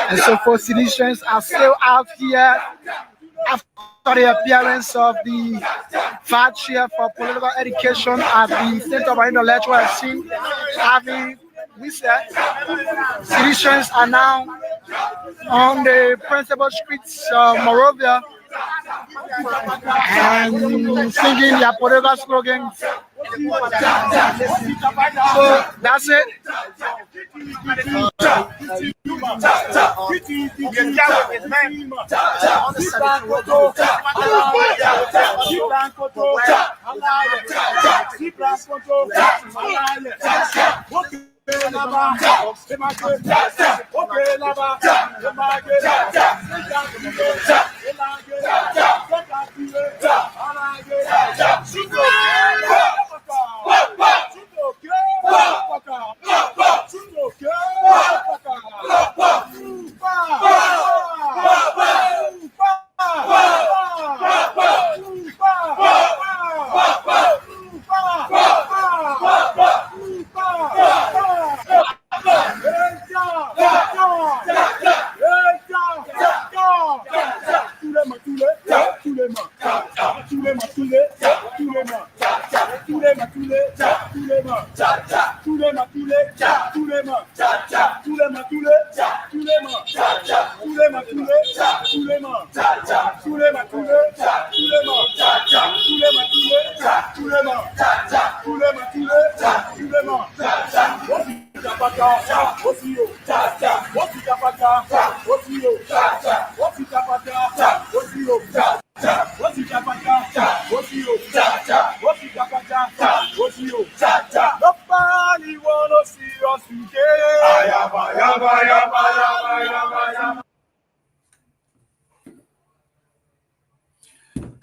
And so for citizens are still out here after the appearance of the vice chair for political education at the State of Intellectual Scene having research. Citizens are now on the principal streets of Monrovia and singing their political slogans. So that's it.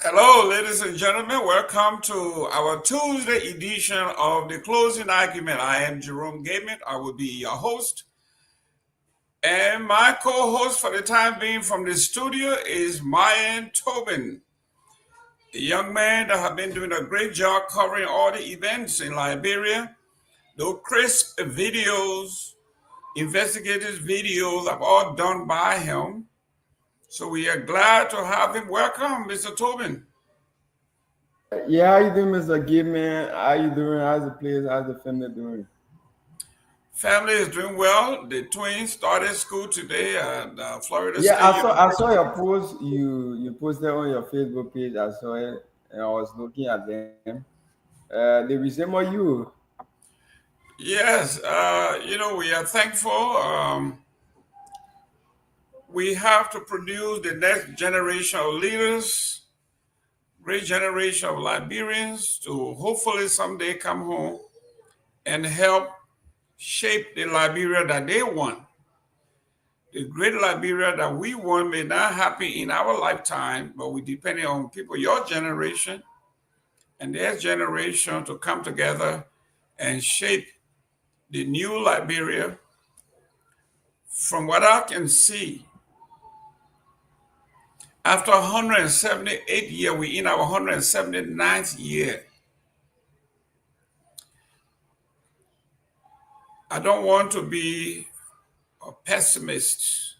Hello, ladies and gentlemen. Welcome to our Tuesday edition of The Closing Argument. I am Jerome Gayman. I will be your host. And my co-host for the time being from the studio is Myean, a young man that has been doing a great job covering all the events in Liberia. Those crisp videos, investigators' videos are all done by him. So we are glad to have him. Welcome, Mr. Tobin. Yeah, how you doing, Mr. Gayman? How you doing? How's the place? How's the family doing? Family is doing well. The twins started school today at Florida Yeah, State. I saw your post. You posted on your Facebook page. I saw it, and I was looking at them. They resemble you. Yes, we are thankful. We have to produce the next generation of leaders, great generation of Liberians to hopefully someday come home and help shape the Liberia that they want. The great Liberia that we want may not happen in our lifetime, but we depend on people, your generation and their generation, to come together and shape the new Liberia. From what I can see, after 178 years, we're in our 179th year. I don't want to be a pessimist,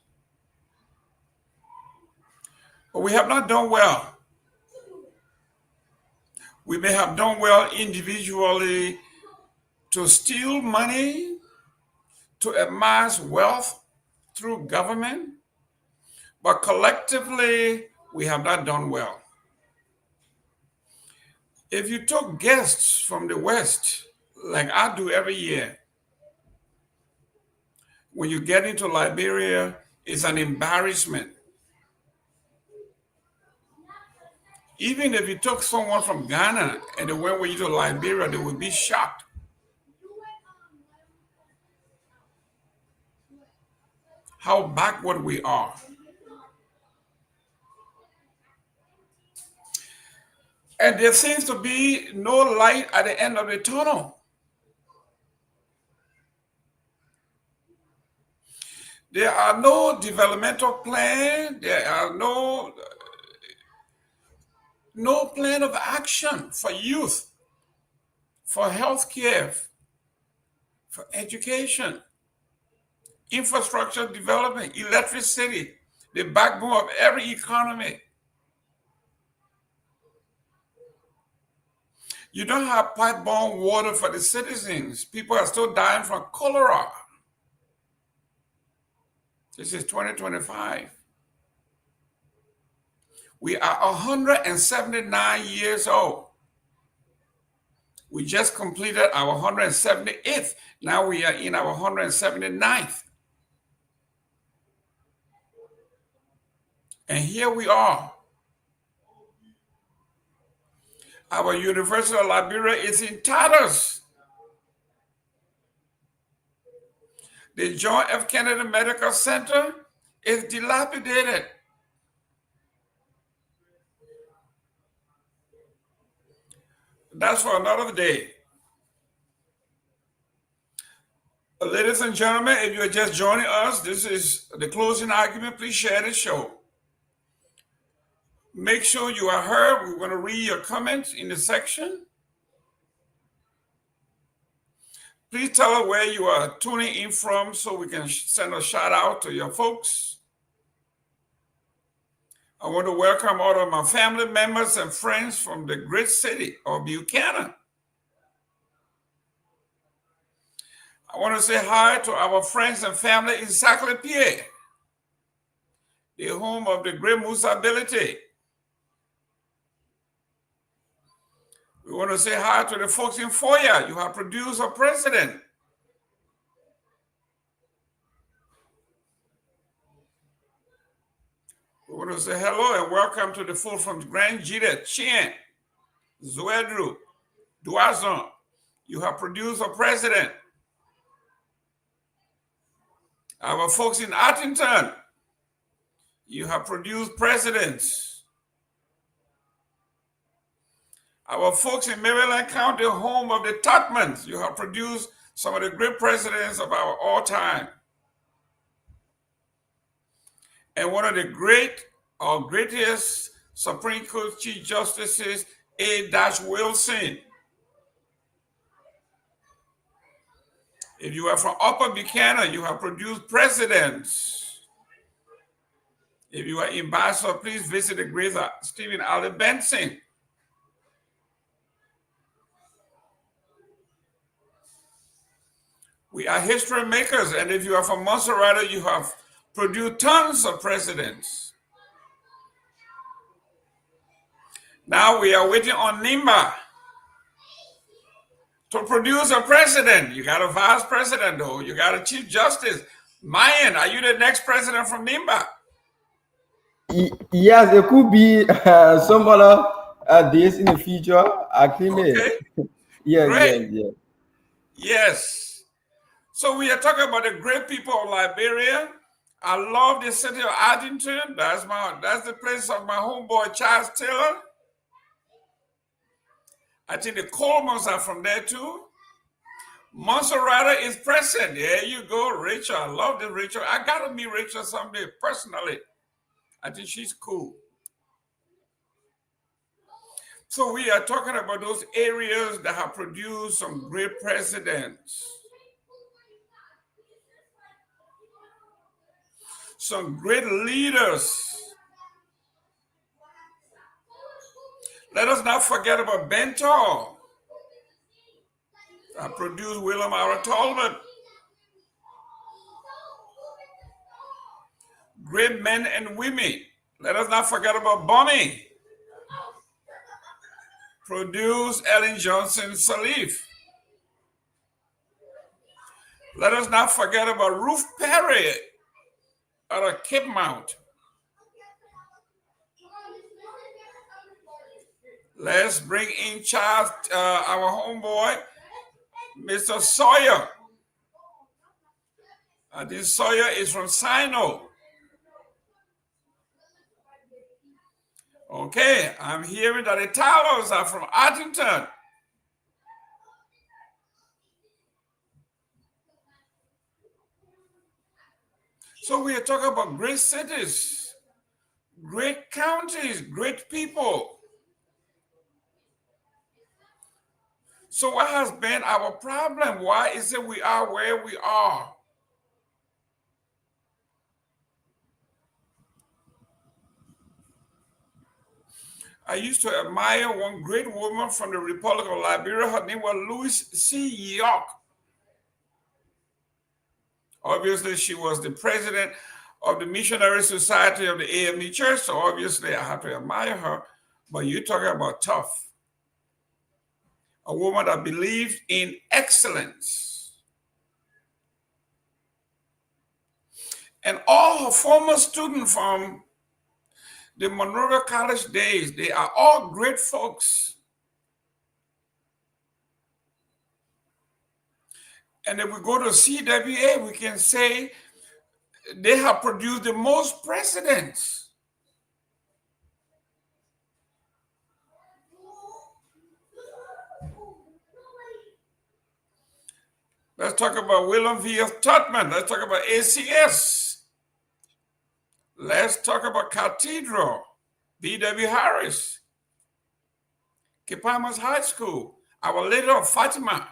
but we have not done well. We may have done well individually to steal money, to amass wealth through government, but collectively, we have not done well. If you took guests from the West, like I do every year, when you get into Liberia, it's an embarrassment. Even if you took someone from Ghana and they went with you to Liberia, they would be shocked. How backward we are. And there seems to be no light at the end of the tunnel. There are no developmental plan. There are no plan of action for youth, for healthcare, for education, infrastructure development, electricity, the backbone of every economy. You don't have pipe-borne water for the citizens. People are still dying from cholera. This is 2025. We are 179 years old. We just completed our 178th. Now we are in our 179th. And here we are. Our University of Liberia is in tatters. The John F. Kennedy Medical Center is dilapidated. That's for another day. Ladies and gentlemen, if you are just joining us, this is the closing argument. Please share the show. Make sure you are heard. We're going to read your comments in the section. Please tell us where you are tuning in from so we can send a shout out to your folks. I want to welcome all of my family members and friends from the great city of Buchanan. I want to say hi to our friends and family in Seleke Kromah, the home of the great Musa ability. We want to say hi to the folks in Foya. You have produced a president. We want to say hello and welcome to the folks from Grand Jide, Chien, Zouedru, Douazon. You have produced a president. Our folks in Artington, you have produced presidents. Our folks in Maryland County, home of the Tutmans, you have produced some of the great presidents of our all time. And one of the greatest Supreme Court Chief Justices, A. Wilson. If you are from Upper Buchanan, you have produced presidents. If you are in Basel, please visit the great Stephen Allen Benson. We are history makers, and if you are from Montserrat, you have produced tons of presidents. Now we are waiting on Nimba to produce a president. You got a vice president, though. You got a chief justice. Myean, are you the next president from Nimba? Yes, it could be some other days in the future. Okay. Yes, Great. yes. Yes. So we are talking about the great people of Liberia. I love the city of Artington. That's the place of my homeboy Charles Taylor. I think the Colemans are from there too. Montserrat is present. There you go, Rachel. I love this Rachel. I gotta meet Rachel someday personally. I think she's cool. So we are talking about those areas that have produced some great presidents. Some great leaders. Let us not forget about Bentall. I produced William R. Talbot. Great men and women. Let us not forget about Bonnie. Produced Ellen Johnson Sirleaf. Let us not forget about Ruth Perry out of Cape Mount. Let's bring in Charles, our homeboy, Mr. Sawyer. This Sawyer is from Sino. Okay, I'm hearing that the Talos are from Artington. So we are talking about great cities, great counties, great people. So what has been our problem? Why is it we are where we are? I used to admire one great woman from the Republic of Liberia. Her name was Louise C. York. Obviously, she was the president of the Missionary Society of the AME Church. So obviously I have to admire her. But you're talking about tough. A woman that believes in excellence. And all her former students from the Monrovia College days, they are all great folks. And if we go to CWA, we can say they have produced the most presidents. Let's talk about William V. F. Tubman. Let's talk about ACS. Let's talk about Cathedral, B.W. Harris, Kipamas High School, Our Lady of Fatima,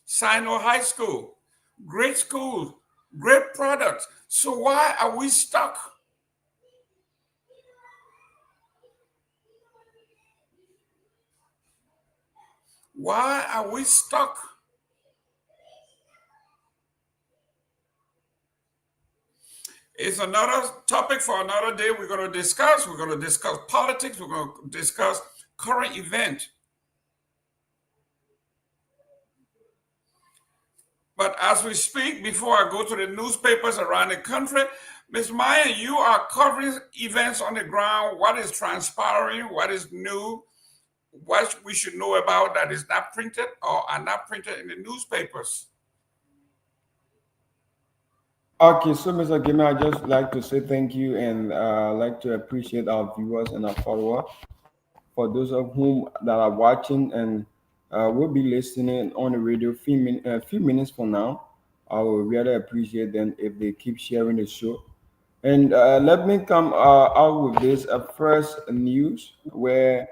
Sino High School. Great schools, great products. So why are we stuck? Why are we stuck? It's another topic for another day we're going to discuss. We're going to discuss politics. We're going to discuss current event. But as we speak, before I go to the newspapers around the country, Ms. Myean, you are covering events on the ground. What is transpiring? What is new? What we should know about that is not printed or are not printed in the newspapers? Okay, so Mr. Gayman, I'd just like to say thank you and like to appreciate our viewers and our followers. For those of whom that are watching and will be listening on the radio a few minutes from now, I will really appreciate them if they keep sharing the show. And let me come out with this first news where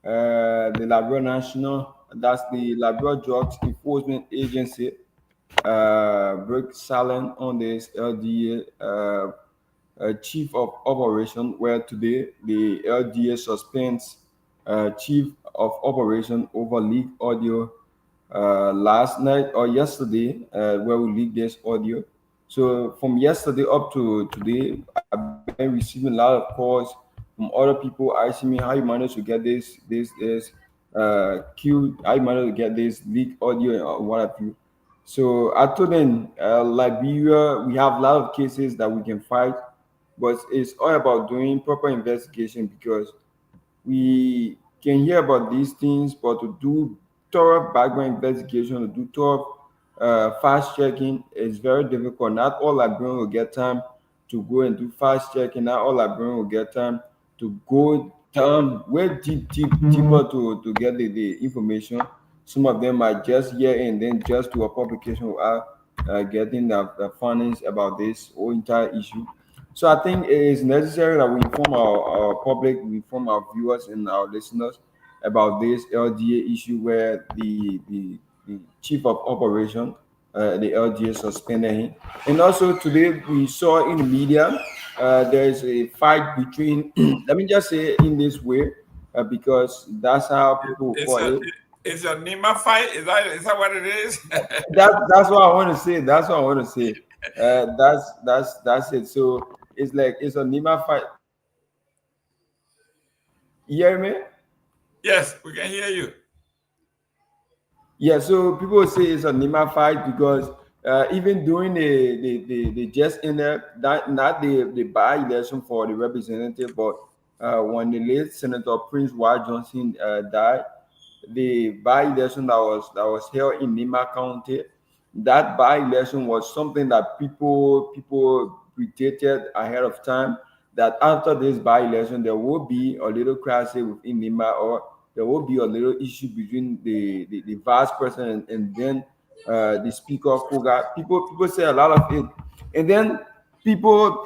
the Liberia National, that's the Liberia Drugs Enforcement Agency, broke silent on this LDA chief of operation, where today the LDA suspends chief of operation over leaked audio last night or yesterday, where we leaked this audio. So from yesterday up to today, I've been receiving a lot of calls from other people asking me how you managed to get this queue, how you managed to get this leaked audio or what have you. So I told them, Liberia, we have a lot of cases that we can fight, but it's all about doing proper investigation because we can hear about these things, but to do thorough background investigation, to do thorough fast checking is very difficult. Not all Liberians will get time to go and do fast checking. Not all Liberians will get time to go down way deeper to get the information. Some of them might just hear and then just do a publication without getting the findings about this whole entire issue. So I think it is necessary that we inform our public, we inform our viewers and our listeners about this LDA issue where the chief of operation, the LDA suspended him. And also today we saw in the media there is a fight between, let me just say in this way, because that's how people It's call a it. it's a Nima fight. Is that what it is? That's what I want to say. That's what I want to say. That's it. So it's like it's a Nima fight. You hear me? Yes, we can hear you. Yeah, so people say it's a Nima fight because even during the just in there, that not the by election for the representative, but when the late Senator Prince Ward Johnson died, the by election that was held in Nima County, that by election was something that people predicted ahead of time that after this by election there will be a little crisis within Nima, or there will be a little issue between the vice president and then the speaker Koga. People say a lot of it, and then people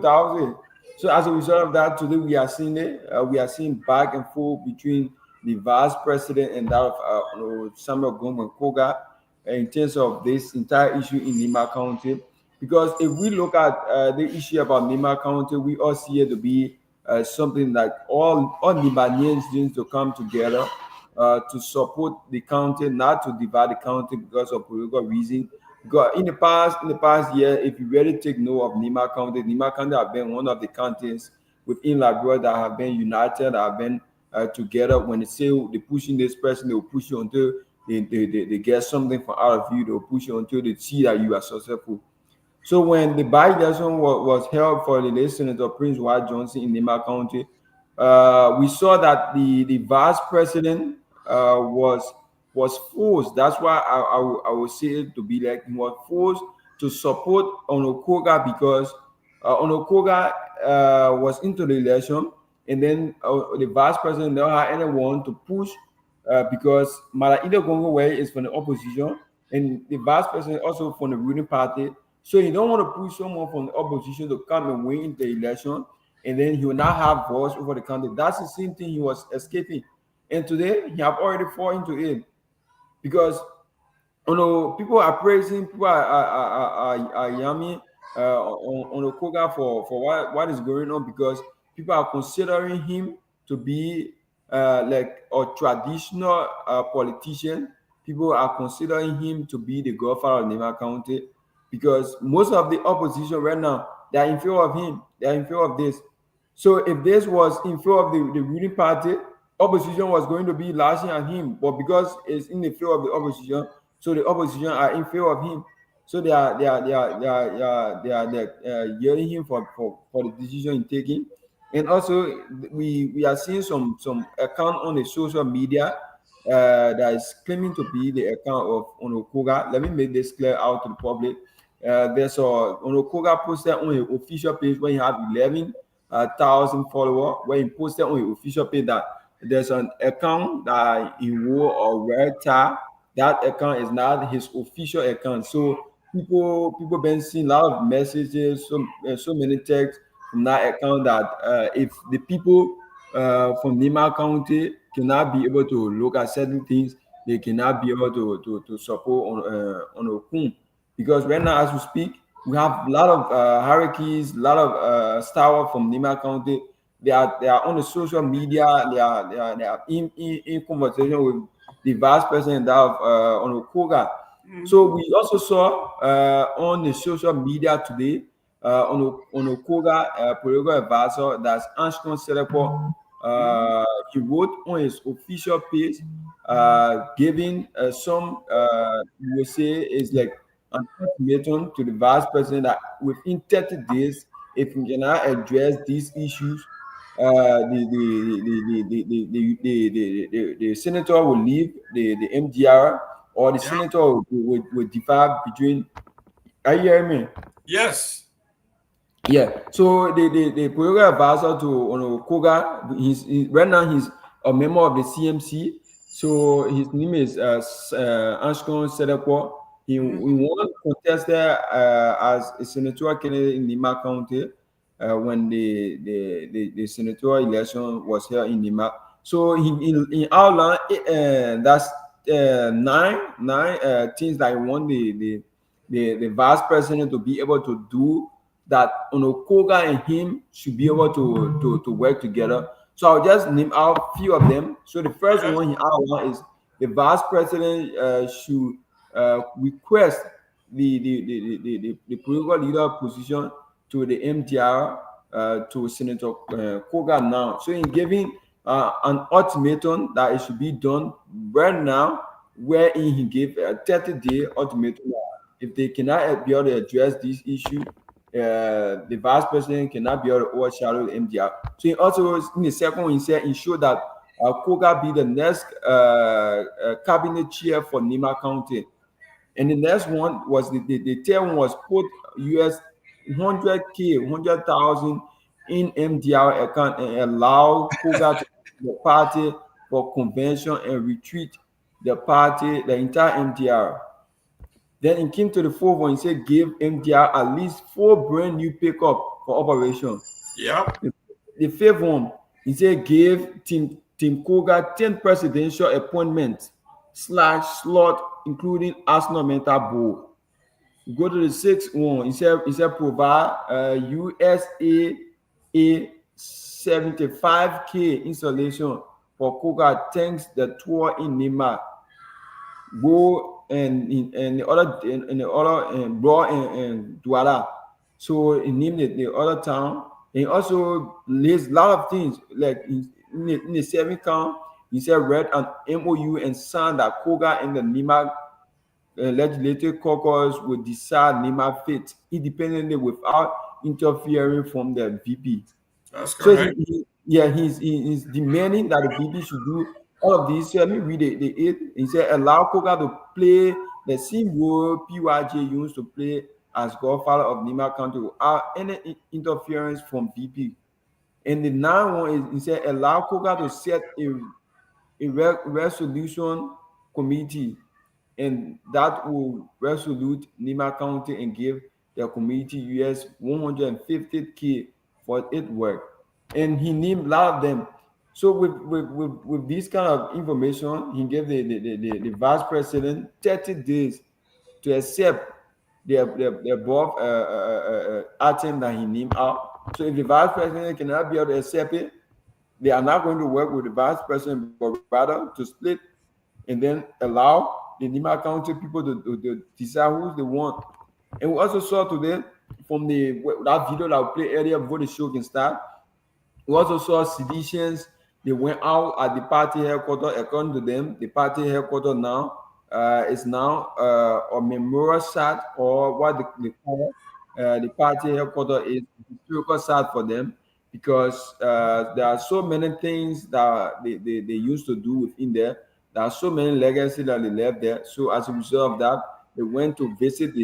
doubt it. So as a result of that, today we are seeing it. We are seeing back and forth between the vice president and that of Samuel Gongloe Koga in terms of this entire issue in Nima County. Because if we look at the issue about Nima County, we all see it to be something like all Nimanians need to come together to support the county, not to divide the county because of political reason, Because in the past year, if you really take note of Nima County have been one of the counties within Liberia that have been united, that have been together. When they say they're pushing this person, they'll push you until they get something from out of you. They'll push you until they see that you are successful. So when the by-election was held for the late Senator Prince White Johnson in Nima County, we saw that the vice president was forced. That's why I would say it to be like he was forced to support Onokoga because Onokoga was into the election, and then the vice president don't have anyone to push because Malaide Gongloe is from the opposition, and the vice president also from the ruling party. So you don't want to push someone from the opposition to come and win the election, and then he will not have voice over the country. That's the same thing he was escaping. And today he have already fallen into it because people are praising, people are yummy on Okoga for what is going on because people are considering him to be like a traditional politician. People are considering him to be the godfather of Nema County because most of the opposition right now they are in favor of him. They are in favor of this. So if this was in favor of the ruling party, opposition was going to be lashing at him. But because it's in the favor of the opposition, so the opposition are in favor of him. So they are yelling him for the decision he's taking. And also we are seeing some account on the social media that is claiming to be the account of Onokoga. Let me make this clear out to the public. There's Onokoga posted on his official page when he have 11,000 followers, where he posted on his official page that there's an account that he wore or wear tag. That account is not his official account. So people been seeing a lot of messages, so many texts from that account that if the people from Nima County cannot be able to look at certain things, they cannot be able to support on Okun. Because right now, as we speak, we have a lot of hierarchies, a lot of star from Nima County. They are on the social media. They are in conversation with the vice president of on Okoga. So we also saw on the social media today on Okoga political advisor, that's Anshkon Selepo. He wrote on his official page giving some you will say is like an ultimatum to the vice president that within 30 days, if we cannot address these issues, the senator will leave the MDR, or the Yeah. senator will divide between. Are you hearing me? Yes. Yeah. So the political advisor to Koga, right now he's a member of the CMC. So his name is Anshkon Sedekwo. He won contested as a senatorial candidate in Nima County when the senatorial election was held in Nima. So in outline, that's nine things that he want the vice president to be able to do, that Onokoga and him should be able to work together. So I'll just name out a few of them. So the first Yes. one in our one is the vice president should request the political leader position to the MTR to Senator Koga now. So in giving an ultimatum that it should be done right now, wherein he gave a 30-day ultimatum. If they cannot be able to address this issue, the vice president cannot be able to overshadow the MDR. So he also, in the second one, he said ensure that Koga be the next cabinet chair for Nima County. And the next one was the third one was put US 100,000 in MDR account and allow Koga to the party for convention and retreat the party, the entire MDR. Then it came to the fourth one. He said give MDR at least 4 brand new pickup for operation. Yep. The fifth one, he said give Team Koga 10 presidential appointments / slot, including Arsenal Mental Board. Go to the sixth one. He said provide USA a 75K installation for Koga thanks the tour in Nima. Go and the other Bro and Douala. So he named the other town. And he also lists a lot of things like in the 7th count. He said read an MOU and signed that Koga and the Nima legislative caucus would decide Nima fate independently without interfering from the VP. That's So correct. he's demanding that the VP should do all of these. So let me read the 8. He said allow Koga to play the same role PYJ used to play as godfather of Nima County without any interference from VP. And the 9th one is he said allow Koga to set a resolution committee, and that will resolute Nima County and give the community US 150K for its work. And he named a lot of them. So with this kind of information, he gave the vice president 30 days to accept the above item that he named out. So if the vice president cannot be able to accept it, they are not going to work with the vice president, but rather to split and then allow the Nima County people to decide who they want. And we also saw today from that video that we played earlier before the show can start, we also saw seditions. They went out at the party headquarters. According to them, the party headquarters now is now a memorial site, or what they call the party headquarters is a historical site for them, because there are so many things that they used to do within there. There are so many legacy that they left there. So as a result of that, they went to visit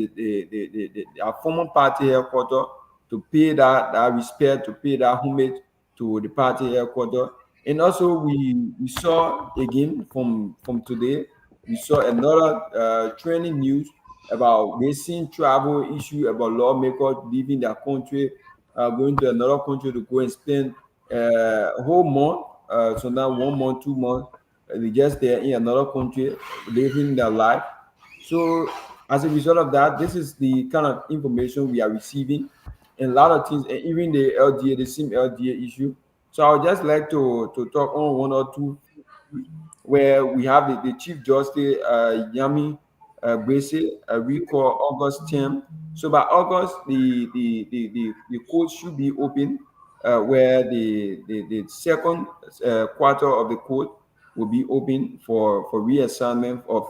our former party headquarters to pay that respect, to pay that homage to the party headquarters. And also we saw again from today, we saw another trending news about recent travel issue about lawmakers leaving their country, going to another country to go and spend a whole month. So now 1 month, 2 months, they just there in another country living their life. So as a result of that, this is the kind of information we are receiving, and a lot of things, and even the LDA, the same LDA issue. So I would just like to talk on one or two where we have the Chief Justice Yami Bese recall August 10th. So by August, the court should be open, where the second quarter of the court will be open for reassignment of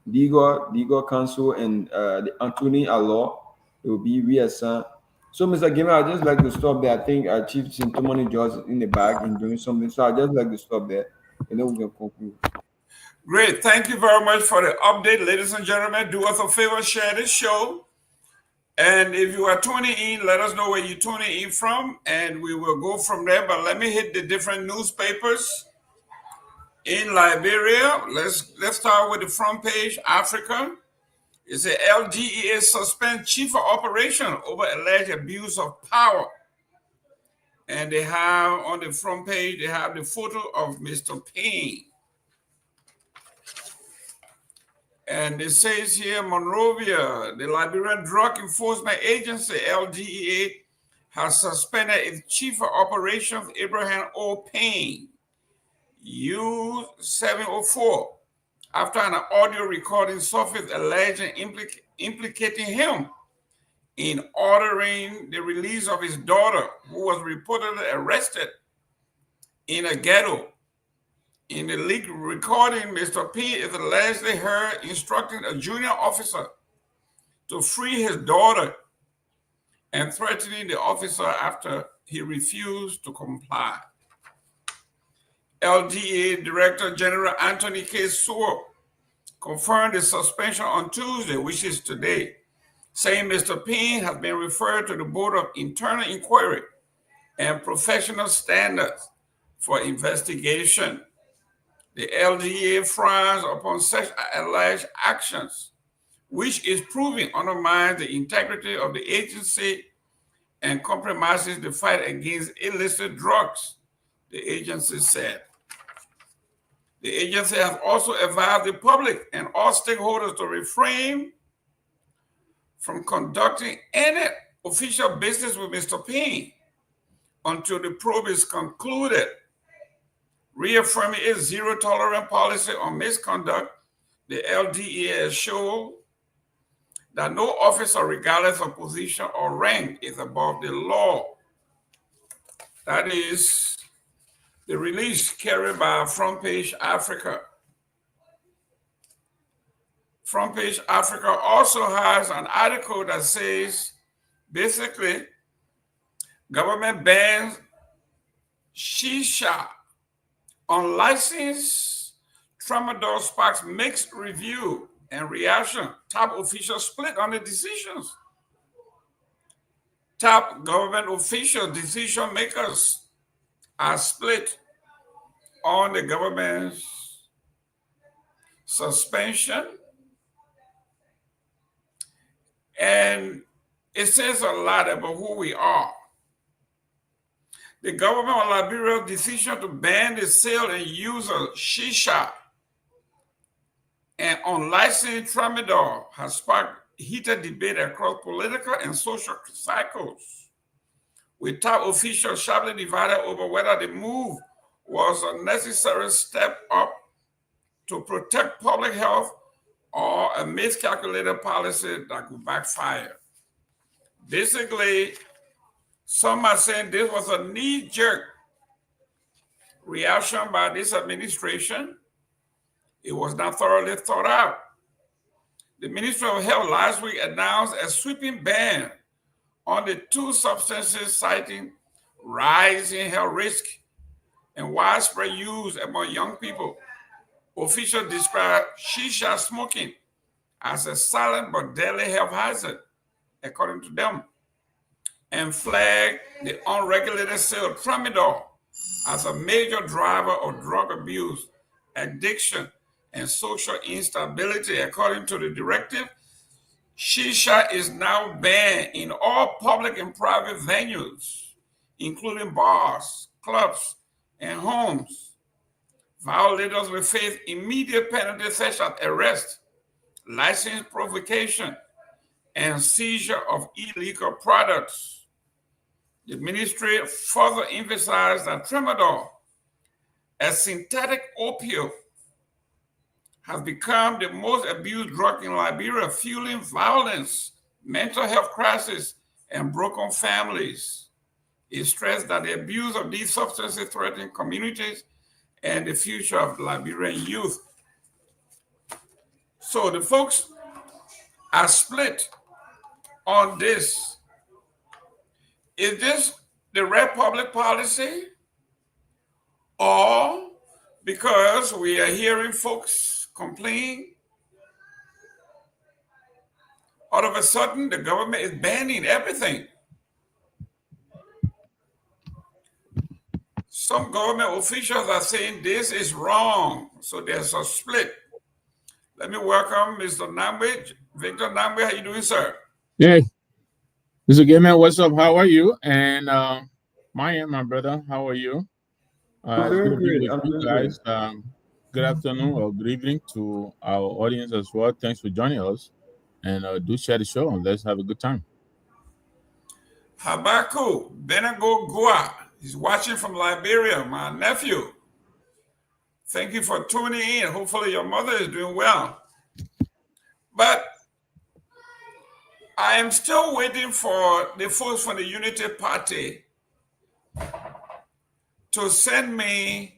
legal counsel, and the attorney at law will be reassigned. So, Mr. Gayman, I'd just like to stop there. I think Chief Tomalin just in the back and doing something. So I'd just like to stop there, and then we can conclude. Great. Thank you very much for the update, ladies and gentlemen. Do us a favor, share this show. And if you are tuning in, let us know where you're tuning in from, and we will go from there. But let me hit the different newspapers in Liberia. Let's start with the front page, Africa. It's a LGEA suspend chief of operation over alleged abuse of power. And they have on the front page, they have the photo of Mr. Payne. And it says here, Monrovia, the Liberian Drug Enforcement Agency, LGEA, has suspended its chief of operations, Abraham O. Payne, U704, after an audio recording surfaced alleging implicating him in ordering the release of his daughter, who was reportedly arrested in a ghetto. In the leaked recording, Mr. P is allegedly heard instructing a junior officer to free his daughter and threatening the officer after he refused to comply. LGA Director General Anthony K. Sewell confirmed the suspension on Tuesday, which is today, saying Mr. Payne has been referred to the Board of Internal Inquiry and Professional Standards for investigation. The LGA frowns upon such alleged actions, which is proving undermines the integrity of the agency and compromises the fight against illicit drugs, the agency said. The agency has also advised the public and all stakeholders to refrain from conducting any official business with Mr. Payne until the probe is concluded. Reaffirming its zero tolerance policy on misconduct, the LDA show that no officer, regardless of position or rank, is above the law. That is the release carried by Front Page Africa. Front Page Africa also has an article that says, basically, government bans shisha. Unlicensed tramadol sparks mixed review and reaction. Top officials split on the decisions. Top government official decision makers are split on the government's suspension. And it says a lot about who we are. The government of Liberia's decision to ban the sale and use of shisha and unlicensed tramadol has sparked heated debate across political and social cycles, with top officials sharply divided over whether the move was a necessary step up to protect public health or a miscalculated policy that could backfire. Basically, some are saying this was a knee-jerk reaction by this administration. It was not thoroughly thought out. The Ministry of Health last week announced a sweeping ban on the two substances, citing rising health risk and widespread use among young people. Officials describe shisha smoking as a silent but deadly health hazard, according to them, and flagged the unregulated sale of tramadol as a major driver of drug abuse, addiction, and social instability. According to the directive, shisha is now banned in all public and private venues, including bars, clubs, and homes. Violators will face immediate penalties such as arrest, license provocation, and seizure of illegal products. The ministry further emphasized that tramadol, a synthetic opioid, has become the most abused drug in Liberia, fueling violence, mental health crisis, and broken families. It stressed that the abuse of these substances threatens communities and the future of Liberian youth. So the folks are split on this. Is this the right public policy? Or because we are hearing folks complain, all of a sudden the government is banning everything? Some government officials are saying this is wrong, so there's a split. Let me welcome Mr. Nagbe. Victor Nagbe, how you doing, sir? Hey, Mr. Gayman, what's up? How are you? And Myean, my brother, how are you? I'm doing great. I'm you guys. Good afternoon or good evening to our audience as well. Thanks for joining us. And do share the show and let's have a good time. Habaku Garguah is watching from Liberia, my nephew. Thank you for tuning in. Hopefully your mother is doing well. But I am still waiting for the folks from the Unity Party to send me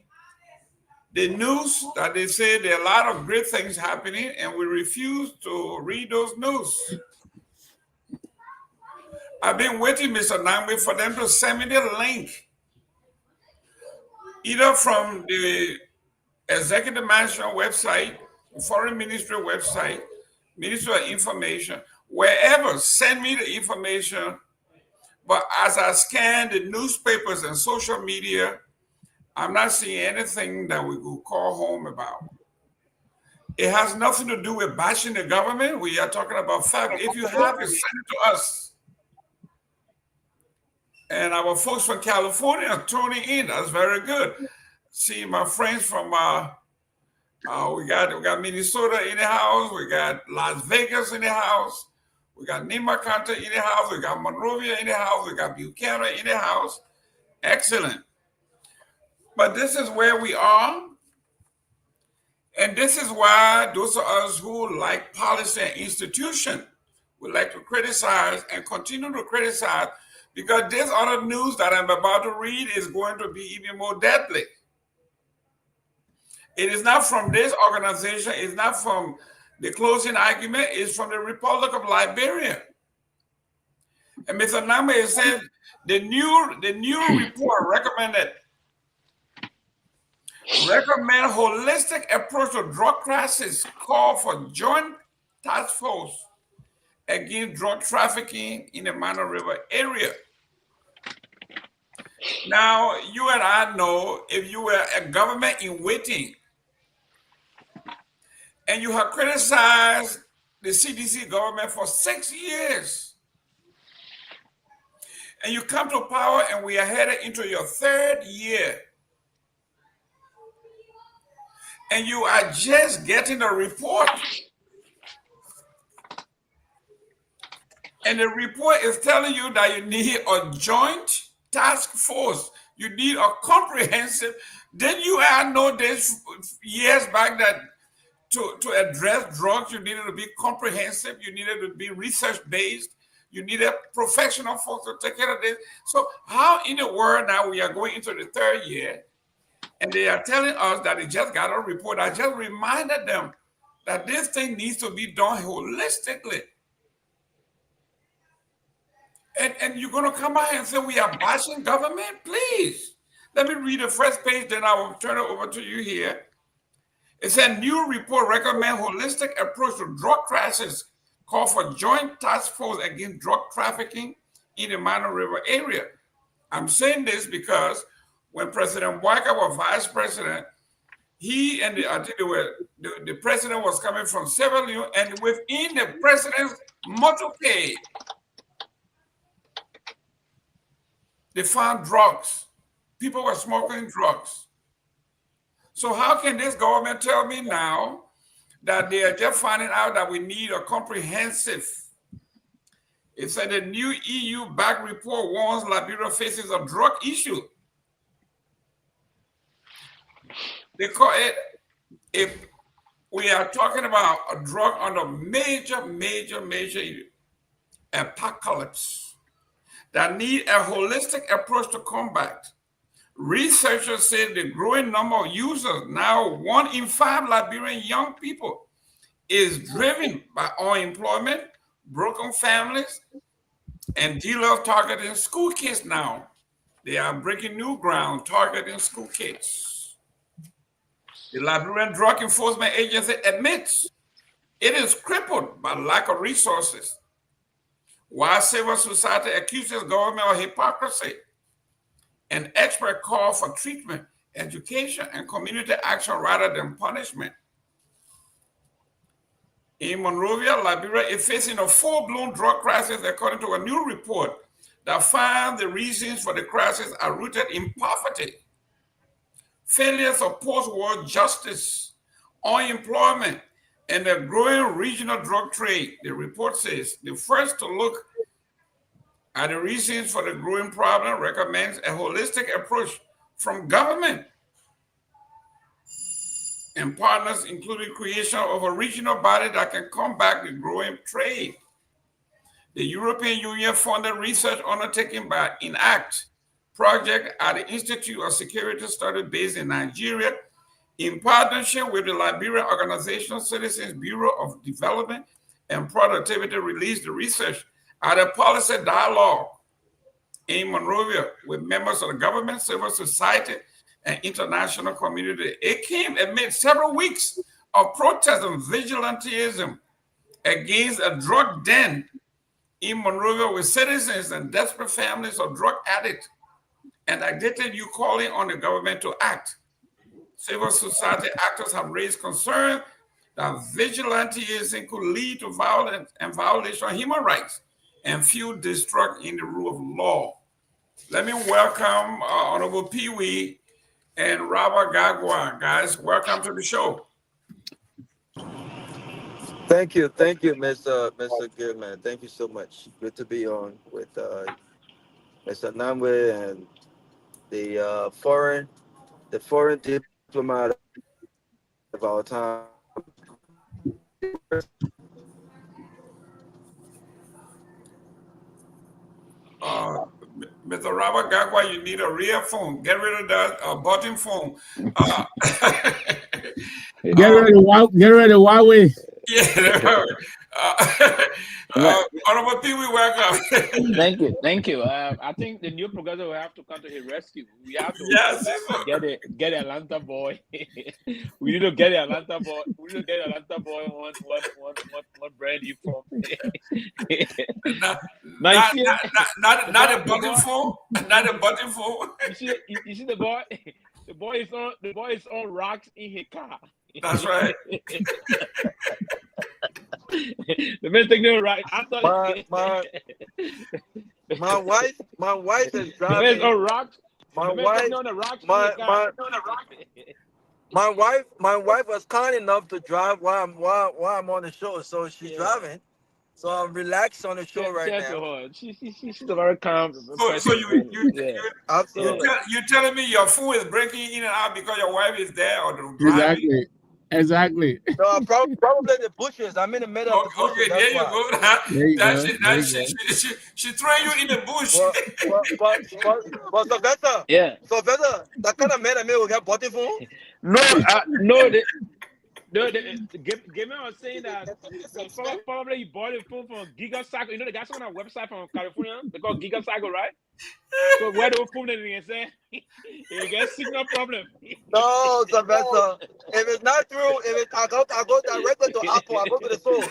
the news that they say there are a lot of great things happening, and we refuse to read those news. I've been waiting, Mr. Nagbe, for them to send me the link, either from the Executive Mansion website, Foreign Ministry website, Ministry of Information, wherever, send me the information. But as I scan the newspapers and social media, I'm not seeing anything that we could call home about. It has nothing to do with bashing the government. We are talking about fact. If you have it, send it to us. And our folks from California are tuning in. That's very good. See my friends from we got Minnesota in the house. We got Las Vegas in the house. We got Nima County in the house. We got Monrovia in the house. We got Buchanan in the house. Excellent. But this is where we are. And this is why those of us who like policy and institution would like to criticize and continue to criticize, because this other news that I'm about to read is going to be even more deadly. It is not from this organization, it's not from the closing argument, it's from the Republic of Liberia. And Mr. Nagbe said the new report recommend holistic approach to drug crisis, call for joint task force against drug trafficking in the Myean River area. Now, you and I know, if you were a government in waiting and you have criticized the CDC government for 6 years, and you come to power and we are headed into your 3rd year, and you are just getting a report, and the report is telling you that you need a joint task force, you need a comprehensive, then you and I know this years back that to address drugs, you needed to be comprehensive, you needed to be research-based, you needed professional folks to take care of this. So how in the world now we are going into the 3rd year, and they are telling us that they just got a report? I just reminded them that this thing needs to be done holistically. And you're going to come out and say we are bashing government? Please. Let me read the first page, then I will turn it over to you here. It said, new report recommend holistic approach to drug crisis, call for joint task force against drug trafficking in the Myean River area. I'm saying this because when President Walker was vice president, he and the president was coming from Sierra Leone, and within the president's motorcade, they found drugs. People were smoking drugs. So how can this government tell me now that they are just finding out that we need a comprehensive? It said the new EU-backed report warns Liberia faces a drug issue. They call it, if we are talking about a drug under major apocalypse that need a holistic approach to combat. Researchers say the growing number of users, now 1 in 5 Liberian young people, is driven by unemployment, broken families, and dealers targeting school kids now. They are breaking new ground, targeting school kids. The Liberian Drug Enforcement Agency admits it is crippled by lack of resources, while civil society accuses government of hypocrisy. An expert call for treatment, education, and community action rather than punishment. In Monrovia, Liberia is facing a full-blown drug crisis according to a new report that found the reasons for the crisis are rooted in poverty, failures of post-war justice, unemployment, and the growing regional drug trade. The report says the first to look at the reasons for the growing problem recommends a holistic approach from government and partners, including creation of a regional body that can combat the growing trade. The European Union funded research undertaken by ENACT project at the Institute of Security Studies based in Nigeria, in partnership with the Liberia Organization Citizens Bureau of Development and Productivity, released the research at a policy dialogue in Monrovia with members of the government, civil society, and international community. It came amid several weeks of protest and vigilantism against a drug den in Monrovia with citizens and desperate families of drug addicts, and addicted you calling on the government to act. Civil society actors have raised concern that vigilantism could lead to violence and violation of human rights and fuel distrust in the rule of law. Let me welcome Honorable Pewee and Robert Garguah. Guys, welcome to the show. Thank you, Mr. Gayman. Thank you so much. Good to be on with Mr. Nagbe and the foreign diplomat of of our time. Mr. Robert Garguah, you need a real phone. Get rid of that button phone. Get rid of Huawei. Yeah. Honorable Pewee, welcome. Thank you. I think the new progressive will have to come to his rescue. We have to Yes. get the Atlanta boy. We need to get the Atlanta boy. We need to get the Atlanta boy one brand new phone. Not a button phone. Not a button phone. You see the boy. The boy is on rocks in his car. That's right. The man taking it right. I thought my wife is driving. The man's on rocks. My wife on the rocks. My wife was kind enough to drive while I'm on the show, so she's driving. So I'm relaxed on the show right now. She's a very calm. So you're telling me your phone is breaking in and out because your wife is there or the driving? Exactly. No, probably the bushes. I'm in the middle of the bushes. Okay, there you go. She threw you in the bush. But Sylvester. Yeah. Sylvester, that kind of man I will get body phone? No. Gayman was saying that probably you bought a phone from Gigacycle. You know, they got some on our website from California. They call Gigacycle, right? So where the phone that they say you get signal problem. No, Sylvester. If it's not true, I go directly to Apple. I go to the source.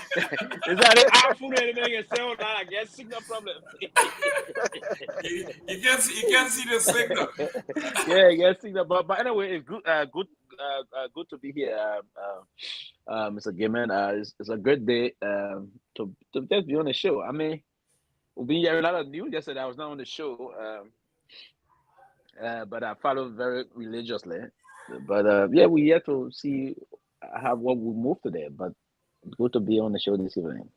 Is that an iPhone that they can sell now? I get signal problem. You can't see the signal. Yeah, you get signal. But anyway, it's good to be here, Mr. Gayman. It's a good day to just be on the show. I mean, we've been hearing a lot of news yesterday. I was not on the show, but I followed very religiously. But yeah, we're here to see how what we move today. But it's good to be on the show this evening.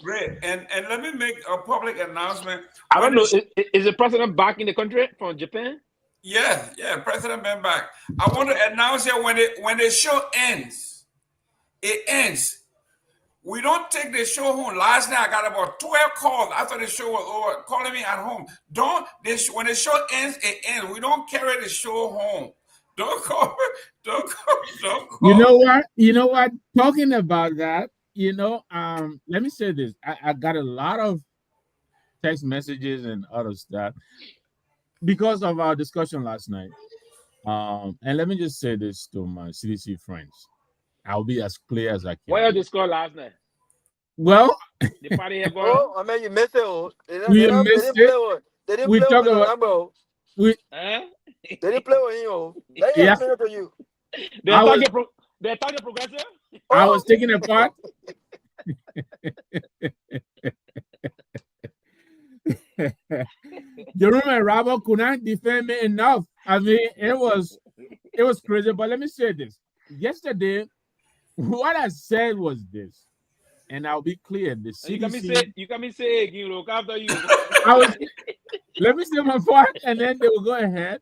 Great, and let me make a public announcement. I don't know. Is the president back in the country from Japan? Yeah, President Ben back. I want to announce here when the show ends, it ends. We don't take the show home. Last night I got about 12 calls after the show was over, calling me at home. When the show ends, it ends. We don't carry the show home. Don't call. You know what? Talking about that, let me say this. I got a lot of text messages and other stuff because of our discussion last night. And let me just say this to my CDC friends. I'll be as clear as I can. What did you discuss last night? Well, the party had gone. Oh, I mean, you missed it. We missed it. They didn't play with the number. They didn't play with him. Let me explain it to you. They attacked the progressive? I was taking a part. Jerome and Robert could not defend me enough. I mean, it was crazy. But let me say this. Yesterday, what I said was this, and I'll be clear. The CDC. You got me say again, look after you. Let me say my part, and then they will go ahead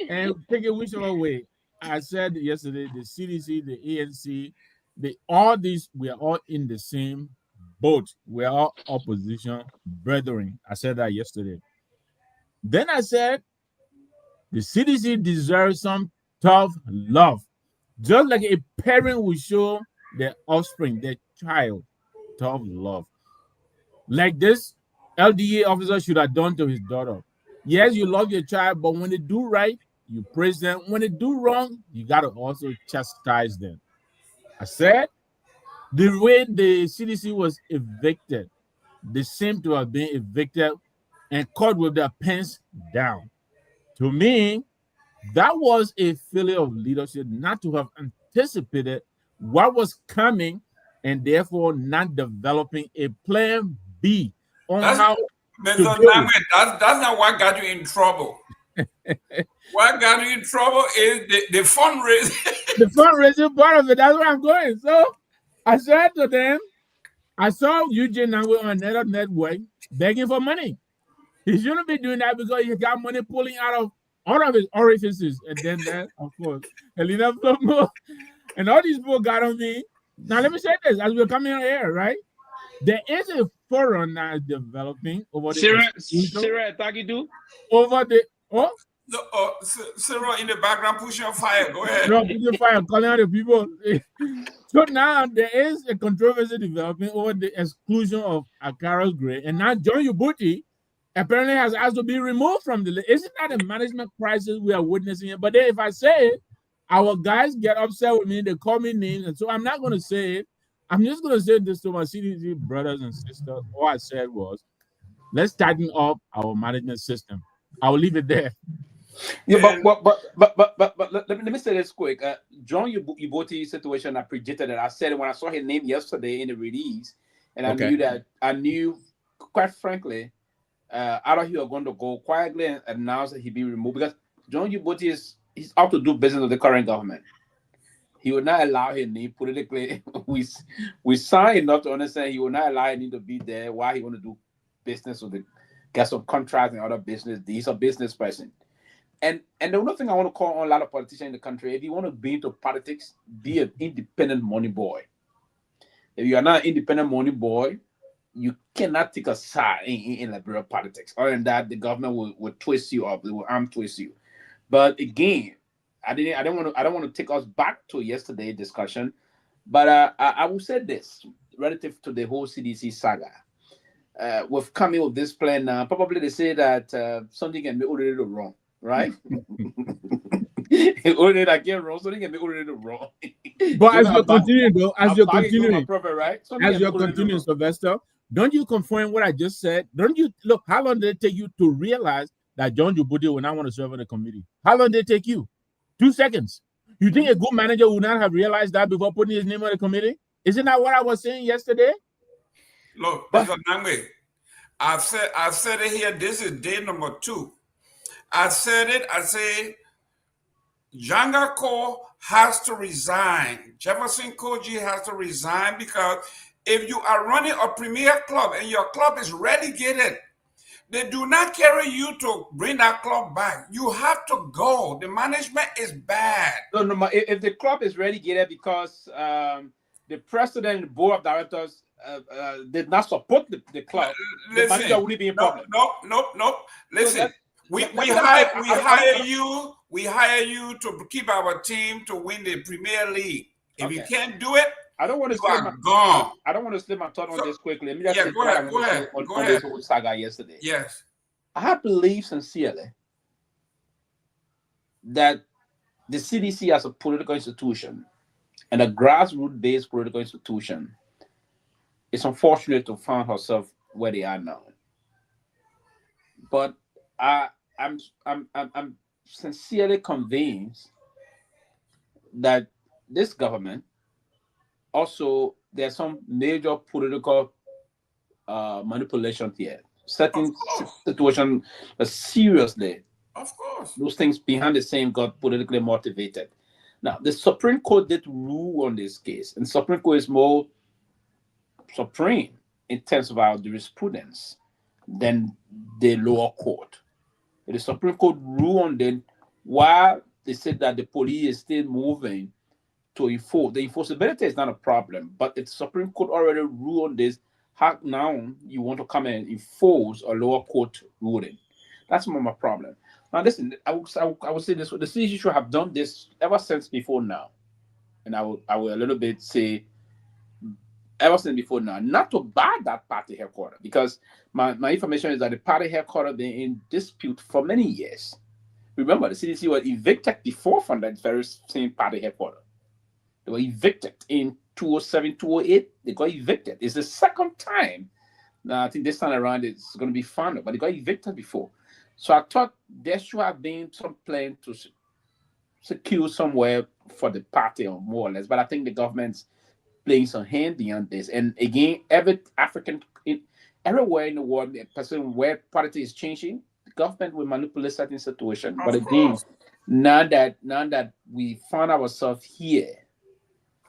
and take it whichever way. I said yesterday, the CDC, the ANC, all these, we are all in the same boat. We are all opposition brethren. I said that yesterday. Then I said, the CDC deserves some tough love. Just like a parent will show their offspring, their child, tough love. Like this LDA officer should have done to his daughter. Yes, you love your child, but when they do right, you praise them. When they do wrong, you got to also chastise them. I said, the way the CDC was evicted, they seem to have been evicted and caught with their pants down. To me, that was a failure of leadership not to have anticipated what was coming and therefore not developing a plan B on how to do it. That's not what got you in trouble. What got you in trouble is the fundraising. The fundraising part of it, that's where I'm going. So I said to them, I saw Eugene Nagbe on another network begging for money. He shouldn't be doing that because he got money pulling out of all of his orifices. And then that, of course, Helena Flomo. And all these people got on me. Now, let me say this. As we're coming here, right? There is a forum now developing over the Sarah, over the Cyril in the background pushing on fire. Go ahead. no, pushing fire, calling out the people. So now there is a controversy developing over the exclusion of Akara's grade, and now John Ubuti apparently has asked to be removed from the list. Isn't that a management crisis we are witnessing here? But then if I say it, our guys get upset with me, they call me names, and so I'm not going to say it. I'm just going to say this to my CDC brothers and sisters. All I said was, let's tighten up our management system. I will leave it there. Yeah, but let me say this quick. John Ubuti situation, I predicted it. I said it when I saw his name yesterday in the release, and I knew, quite frankly, either he was going to go quietly and announce that he'd be removed, because John Ubuti he's out to do business with the current government. He would not allow his name politically. we signed enough to understand he would not allow his name to be there while he want to do business with get some contracts and other business. He's a business person. And the only thing I want to call on a lot of politicians in the country, if you want to be into politics, be an independent money boy. If you are not an independent money boy, you cannot take a side in Liberia politics. Other than that, the government will twist you up. They will arm twist you. But again, I don't want to take us back to yesterday's discussion. But I will say this relative to the whole CDC saga. We've come in with this plan now. Probably they say that something can be already wrong, right? Already I get wrong, something can be already wrong. But as you're continuing, though, as you're continuing, right? Sylvester, don't you confirm what I just said? Don't you look? How long did it take you to realize that John Ubuti will not want to serve on the committee? How long did it take you? 2 seconds. You think a good manager would not have realized that before putting his name on the committee? Isn't that what I was saying yesterday? Look, Mr. Nagbe, I said it here. This is day number 2. I said it. I say Janga Ko has to resign. Jefferson Koji has to resign, because if you are running a premier club and your club is relegated, they do not carry you to bring that club back. You have to go. The management is bad. No. If the club is relegated because the president and board of directors did not support the club, the manager wouldn't be in problem. Nope. Listen, so we hire you to keep our team to win the Premier League. If you can't do it, I don't want to slip my thought on this quickly. Let me just go ahead. On this whole saga yesterday. Yes. I believe sincerely that the CDC as a political institution and a grassroots-based political institution is unfortunate to find herself where they are now. But I'm sincerely convinced that this government also, there's some major political manipulation here. Certain situations seriously. Of course. Those things behind the scenes got politically motivated. Now, the Supreme Court did rule on this case, and Supreme Court is more supreme in terms of our jurisprudence than the lower court. The Supreme Court ruled on them while they said that the police is still moving to enforce. The enforceability is not a problem, but the Supreme Court already ruled on this. How now you want to come and enforce a lower court ruling? That's not my problem. Now, listen, I would say this: the CDC should have done this ever since before now, and I will a little bit say ever since before now, not to buy that party headquarters, because my information is that the party headquarters been in dispute for many years. Remember, the CDC was evicted before from that very same party headquarters. They were evicted in 2007, 2008. They got evicted. It's the second time. Now, I think this time around it's going to be fun, but they got evicted before. So I thought there should have been some plan to secure somewhere for the party, or more or less. But I think the government's playing some hand beyond this. And again, everywhere in the world, where politics is changing, the government will manipulate certain situations. But again, now that we find ourselves here,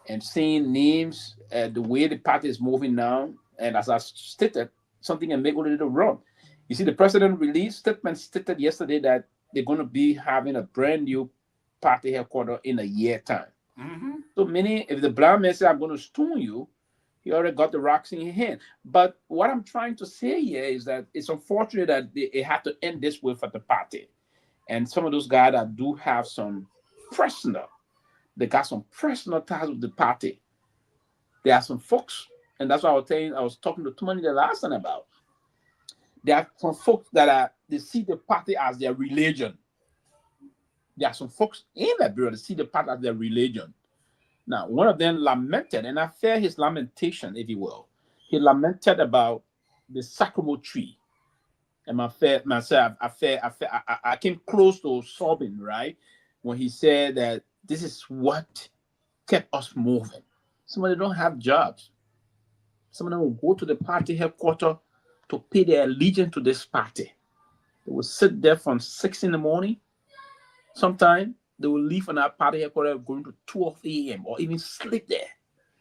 and seeing names, the way the party is moving now, and as I stated, something can make a little wrong. You see, the president released statement stated yesterday that they're going to be having a brand new party headquarters in a year time. Mm-hmm. So meaning, if the blind man says, I'm going to stone you, he already got the rocks in his hand. But what I'm trying to say here is that it's unfortunate that it had to end this way for the party. And some of those guys that do have some personal, they got some personal ties with the party. There are some folks, and that's what I was talking to Tomalin the last time about. There are some folks that they see the party as their religion. There are some folks in Liberia that see the party as their religion. Now, one of them lamented, and I fear his lamentation, if you will. He lamented about the sycamore tree. And I came close to sobbing, right? When he said that this is what kept us moving. Some of them don't have jobs. Some of them will go to the party headquarters to pay their allegiance to this party. They will sit there from 6 in the morning. Sometimes they will leave from that party headquarters going to 12 a.m. or even sleep there.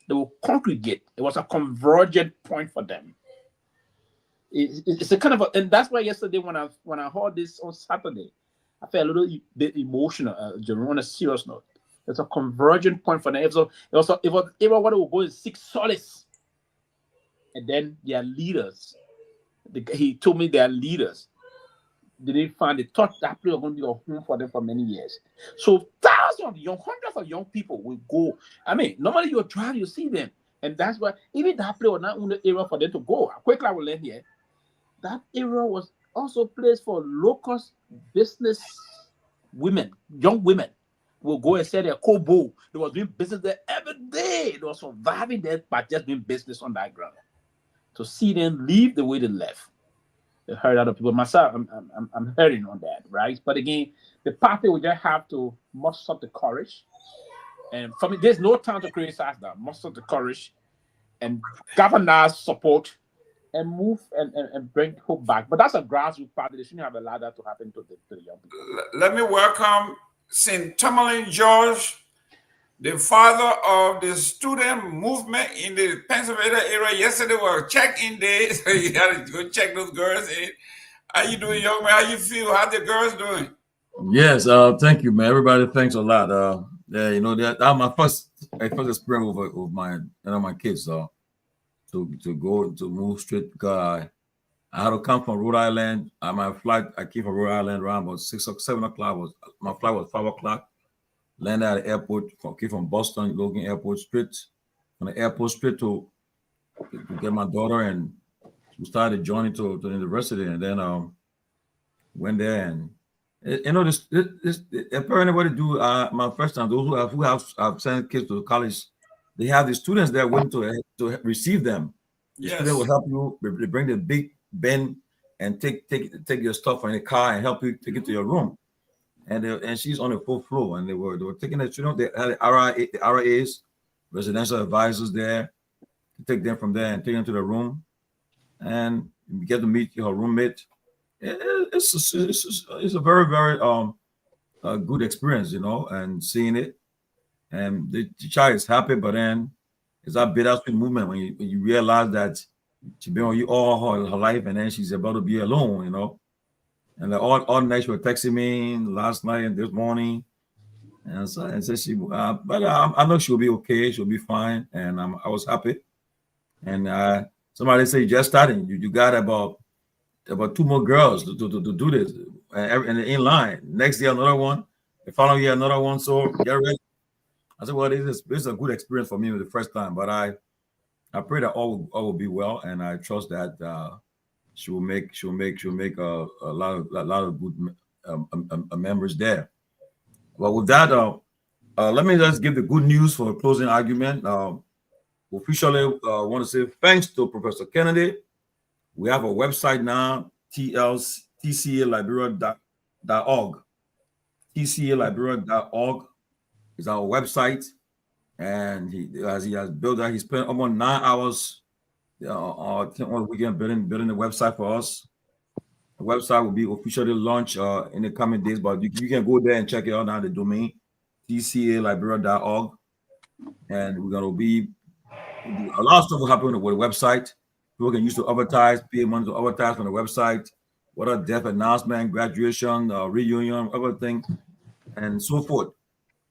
They will congregate. It was a convergent point for them. It's a kind of and that's why yesterday when I heard this on Saturday, I felt a little bit emotional, Jerome, on a serious note. It's a convergent point for them. It was everyone will go and seek solace. And then their leaders, he told me their leaders, they didn't find the thought that place was going to be a home for them for many years. So hundreds of young people will go. I mean, normally you drive, you see them. And that's why even that place was not only area for them to go. Quickly, I will end here. That area was also a place for local business women, young women will go and sell their Kehleboe. They were doing business there every day. They were surviving there by just doing business on that ground. To see them leave the way they left. They hurt other people. Myself, I'm hurting on that, right? But again, the party will just have to muster up the courage. And for me, there's no time to criticize that. Muster up the courage and governors support and move and bring hope back. But that's a grassroots party. They shouldn't have allowed that to happen to the young people. Let me welcome St. Tomalin George, the father of the student movement in the Pennsylvania area. Yesterday was check-in day, so you got to go check those girls in. How you doing, young man? How you feel? How the girls doing? Yes, thank you, man. Everybody, thanks a lot. Yeah, you know that my first experience with my kids. To go to move straight because I had to come from Rhode Island. My flight, I came from Rhode Island around about 6 or 7 o'clock. My flight was 5 o'clock. Landed at the airport. Came from Boston Logan Airport straight from the airport straight to get my daughter, and we started joining to the university, and then went there and you know this if anybody do my first time, those who have sent kids to college, they have the students there waiting to receive them. The student will help you. They bring the big bin and take your stuff in the car and help you take it to your room. And she's on the 4th floor, and they were taking the student. They had the RAs, residential advisors there, to take them from there and take them to the room, and you get to meet your roommate. It's a very, very good experience, you know, and seeing it. And the child is happy, but then it's that bittersweet movement when you realize that she's been with you all her life, and then she's about to be alone, you know. And all night she was texting me last night and this morning, and said she, but I know she'll be okay, she'll be fine, and I was happy. And somebody said just starting, you got about 2 more girls to do this, and in line. Next year another one, the following year another one. So get ready. I said, well, this is a good experience for me the first time, but I pray that all will be well, and I trust that she'll make a lot of good members there. Well, with that, let me just give the good news for a closing argument. Officially, want to say thanks to Professor Kennedy. We have a website now, tcaliberia.org. tcaliberia.org is our website, and he has built that. He spent almost 9 hours on the weekend building the website for us. The website will be officially launched in the coming days, but you can go there and check it out now. The domain tcaliberia.org, and we're gonna be a lot of stuff will happen with the website. People can use to advertise, pay money to advertise on the website. What a death announcement, graduation, reunion, everything, and so forth.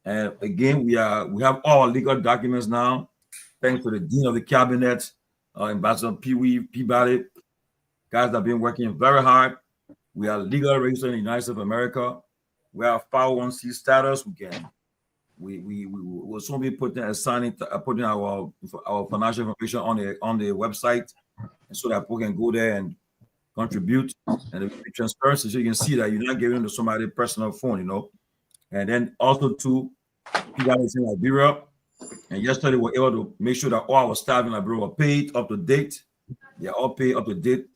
And again, we have all legal documents now, thanks to the Dean of the Cabinet, Ambassador Pewee, Peabody. Guys have been working very hard. We are legally registered in the United States of America. We have 501c status. We will soon be putting our financial information on the website, and so that people can go there and contribute and be transparent, so you can see that you're not giving them to somebody's personal phone, And then also too, people in Liberia, and yesterday we were able to make sure that all our staff in Liberia were paid up to date. They're all paid up to date,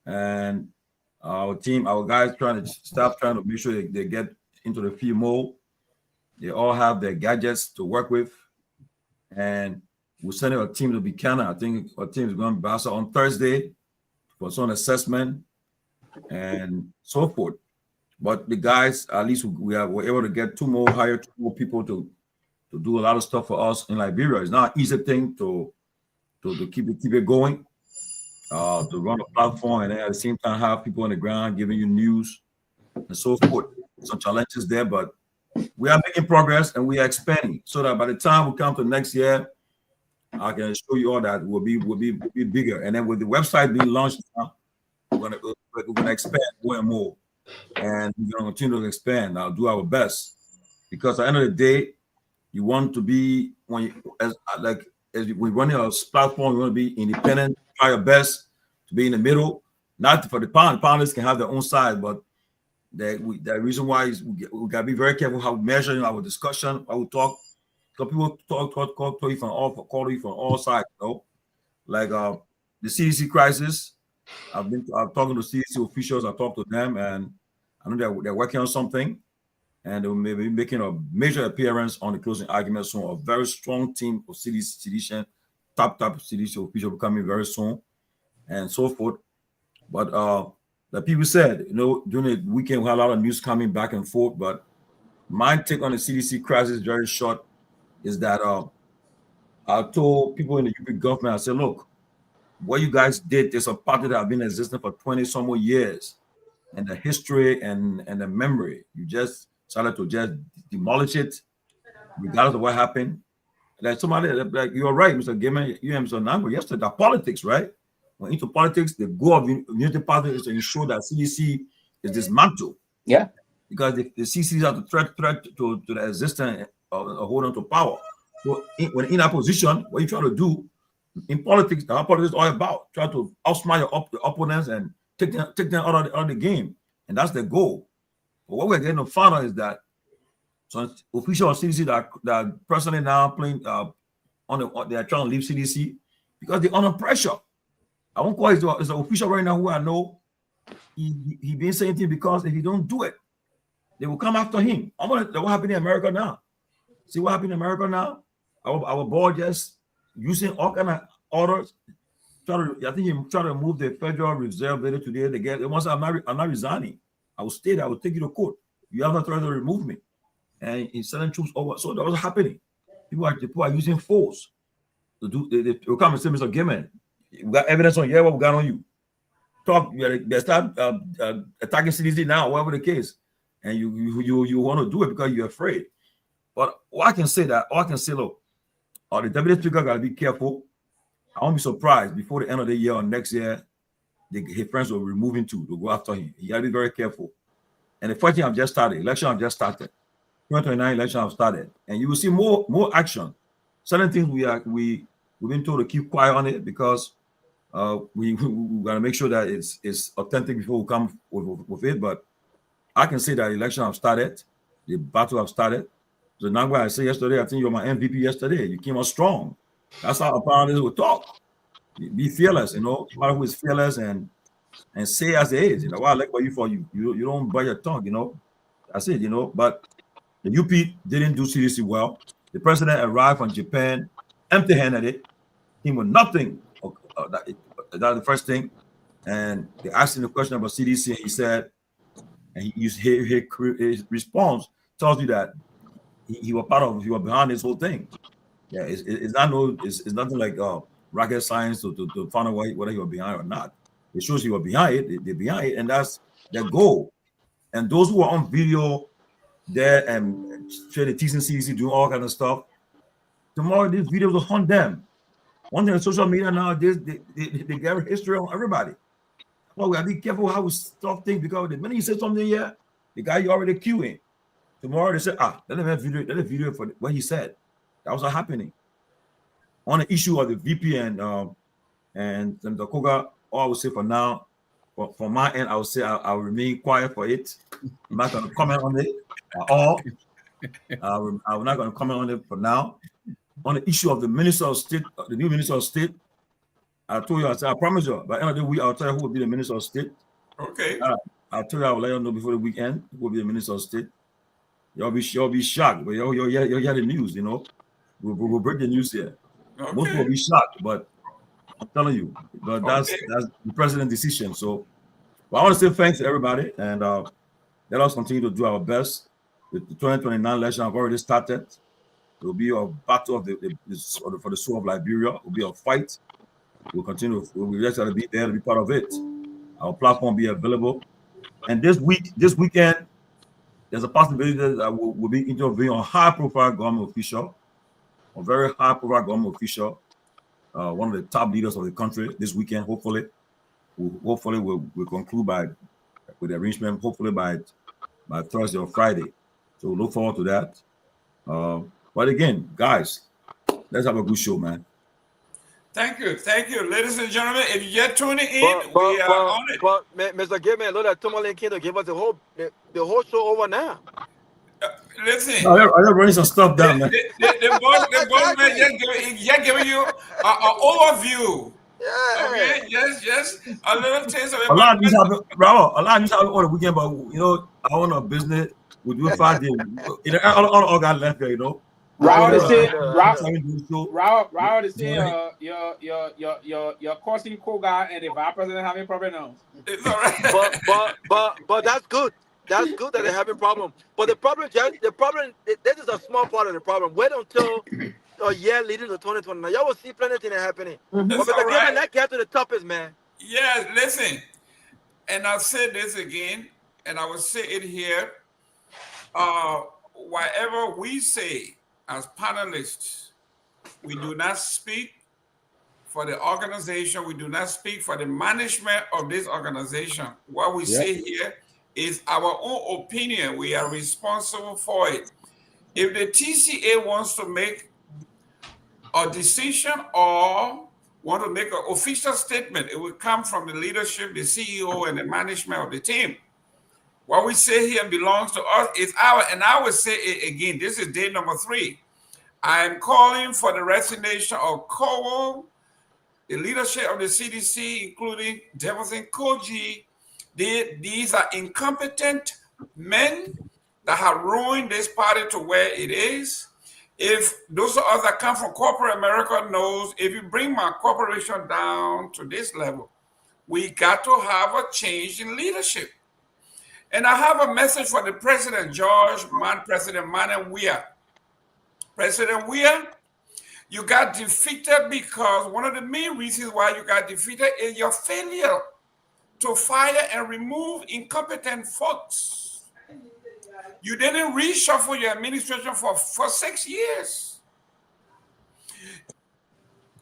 and our guys trying to make sure they get into the field mode. They all have their gadgets to work with, and we're sending a team to Buchanan. I think our team is going to be on Thursday for some assessment and so forth. But the guys, at least we're able to get two more people to do a lot of stuff for us in Liberia. It's not an easy thing to keep it going, to run a platform and then at the same time have people on the ground giving you news and so forth. Some challenges there, but we are making progress and we are expanding so that by the time we come to next year, I can show you all that will be bigger. And then with the website being launched now, we're gonna expand more and more, and we're gonna continue to expand. I'll do our best, because at the end of the day, you want to be when we're running a platform, you want to be independent, try your best to be in the middle. Not for the panelists can have their own side, but the reason why is we gotta be very careful how we measure our discussion, how we talk. Because people talk to you from all sides, like the CDC crisis. I'm talking to CDC officials. I talked to them, and I know they're working on something, and they will maybe making a major appearance on the closing argument soon. A very strong team of CDC, top CDC officials coming very soon, and so forth. But the people said, during the weekend we had a lot of news coming back and forth. But my take on the CDC crisis, very short, is that I told people in the UP government, I said, look, what you guys did, there's a party that have been existing for 20 some more years, and the history and the memory, you just started to just demolish it, regardless of what happened. Like somebody, like you're right, Mr. Gayman, you and Mr. Nagbe, yesterday, the politics, right? When into politics, the goal of unity party is to ensure that CDC is dismantled. Yeah. Because the CDC are the threat to the existence of holding to power. So when in that position, what you try to do in politics, our politics is all about try to outsmart your opponents and take them out of the game, and that's the goal. But what we're getting to find out is that some official CDC that personally now playing they are trying to leave CDC because they're under pressure. I won't call it as an official right now who I know he been saying things because if he don't do it, they will come after him. What happened in America now? See what happened in America now? Our board just using all kind of orders. I think he tried to move the Federal Reserve later today. They want to say, I'm not resigning. I will stay there. I will take you to court. You have not tried to remove me. And he's sending troops over. So that was happening. People are using force to do. They will come and say, Mr. Gayman, we got evidence on what we got on you. Talk. They start attacking CDC now, whatever the case, and you want to do it because you're afraid. But I can say, look, the deputy speaker got to be careful. I won't be surprised before the end of the year or next year, his friends will remove him too to go after him. You got to be very careful. And the fighting have just started. Election have just started. 2029 election have started, and you will see more action. Certain things we've been told to keep quiet on it because we got to make sure that it's authentic before we come with it. But I can say that election have started, the battle have started. So Nagbe, I said yesterday, I think you were my MVP yesterday. You came out strong. That's how apparently will talk. Be fearless, somebody who is fearless and say as it is. What I like about you you don't bite your tongue, That's it, But the UP didn't do seriously well. The president arrived from Japan empty-handed. He with nothing. That's the first thing. And they asked him the question about CDC, and he said, and his response tells you that he was behind this whole thing. Yeah, it's nothing like rocket science to find out whether he was behind or not. It shows he was behind it. They're behind it, and that's their goal. And those who are on video there and share the T's and C's, doing all kind of stuff. Tomorrow, these videos will hunt them. One thing on social media nowadays, they get history on everybody. Well, we have to be careful how we stop things, because the minute you say something here, the guy you already queuing. Tomorrow they say, let him have video for what he said. That was not happening. On the issue of the VP and the Koga, all I would say for now, from my end, I would say I'll remain quiet for it. I'm not going to comment on it at all. I'm not going to comment on it for now. On the issue of the Minister of State, the new Minister of State, I told you, I said, I promise you, by the end of the week, I'll tell you who will be the Minister of State. Okay. I'll tell you, I'll let you know before the weekend who will be the Minister of State. You'll be shocked, but you'll hear the news, you know. We'll break the news here. Okay. Most people will be shocked, but I'm telling you, but that's the president's decision. So, but I want to say thanks to everybody, and let us continue to do our best. The 2029 election have already started. It will be a battle of for the soul of Liberia. It will be a fight. We'll continue. We'll just got to be there to be part of it. Our platform will be available. And this weekend, there's a possibility that we'll be interviewing a high-profile government official, a very high-profile government official, one of the top leaders of the country this weekend. Hopefully, we'll conclude with the arrangement. Hopefully by Thursday or Friday. So we'll look forward to that. But again, guys, let's have a good show, man. Thank you, ladies and gentlemen. If you're tuning in, we are on it. But Mr. Gayman, look at Tomalin came to give us the whole show over now. Listen, I'm running some stuff down, man. The boss man just giving you an overview. Yeah. Okay, just a little taste of it. A lot of these happen over the weekend, but you know, I own a business. We do 5 days. All got left there, you know. Raul is saying you're causing Koga and the vice president having problem now. It's all right. but that's good. That's good that they're having problem. But the problem, this is a small part of the problem. Wait until a year leading to 2029. Y'all will see plenty of things happening. But Mr. Gayman, let's get to the topics, man. Yes, listen. And I'll say this again, and I will say it here. Whatever we say as panelists, we do not speak for the organization. We do not speak for the management of this organization. What we say here is our own opinion. We are responsible for it. If the TCA wants to make a decision or want to make an official statement, it will come from the leadership, the CEO, and the management of the team. What we say here belongs to us. It's our, and I will say it again. This is day number 3. I am calling for the resignation of Kowo, the leadership of the CDC, including Jefferson Koji. These are incompetent men that have ruined this party to where it is. If those of us that come from corporate America knows, if you bring my corporation down to this level, we got to have a change in leadership. And I have a message for the President President Nyenwolo. President Nyenwolo, you got defeated because one of the main reasons why you got defeated is your failure to fire and remove incompetent folks. You didn't reshuffle your administration for 6 years.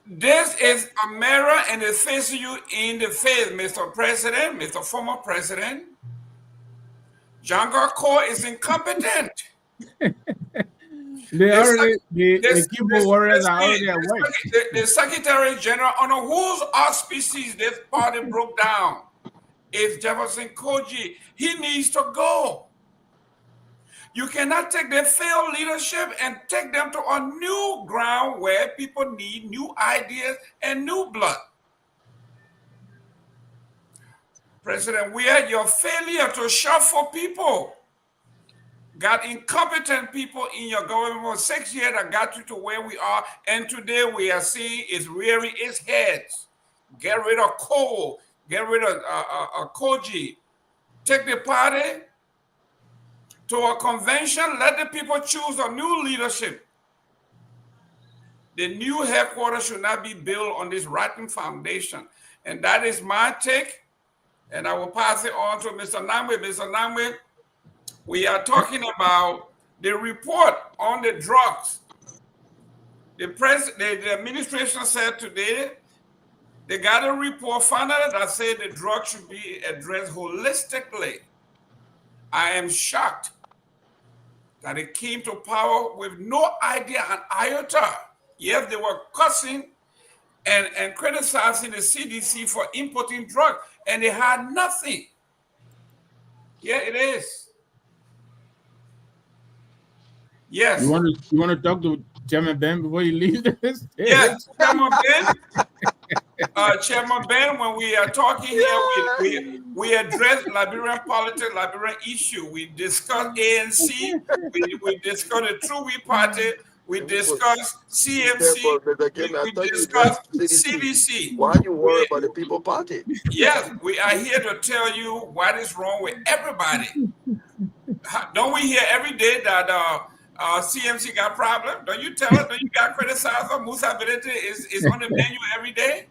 This is a mirror and it faces you in the face, Mr. President, Mr. Former President. Garguah is incompetent. The keyboard warriors are already at work. The Secretary General, under whose auspices this party broke down, is Jefferson Koji. He needs to go. You cannot take their failed leadership and take them to a new ground where people need new ideas and new blood. President Nyenwolo, your failure to shuffle people got incompetent people in your government for 6 years that got you to where we are. And today we are seeing it's rearing its heads. Get rid of Kowo, get rid of Koji. Take the party to a convention, let the people choose a new leadership. The new headquarters should not be built on this rotten foundation. And that is my take. And I will pass it on to Mr. Nagbe. Mr. Nagbe, We are talking about the report on the drugs. The administration said today they got a report finally that said the drug should be addressed holistically. I am shocked that it came to power with no idea an iota. Yes, they were cussing and criticizing the CDC for importing drugs, and they had nothing. Yeah, it is. Yes. You want to talk to Chairman Ben before you leave this? Yes, Chairman Ben. Chairman Ben, when we are talking here, we address Liberian politics, Liberian issue. We discuss ANC, we discuss the True We Party, we discuss CMC, we discuss CDC. Why are you worried about the People Party? Yes, we are here to tell you what is wrong with everybody. Don't we hear every day that CMC got problem? Don't you tell us? Don't you got criticized? Musa Ability is on the menu every day.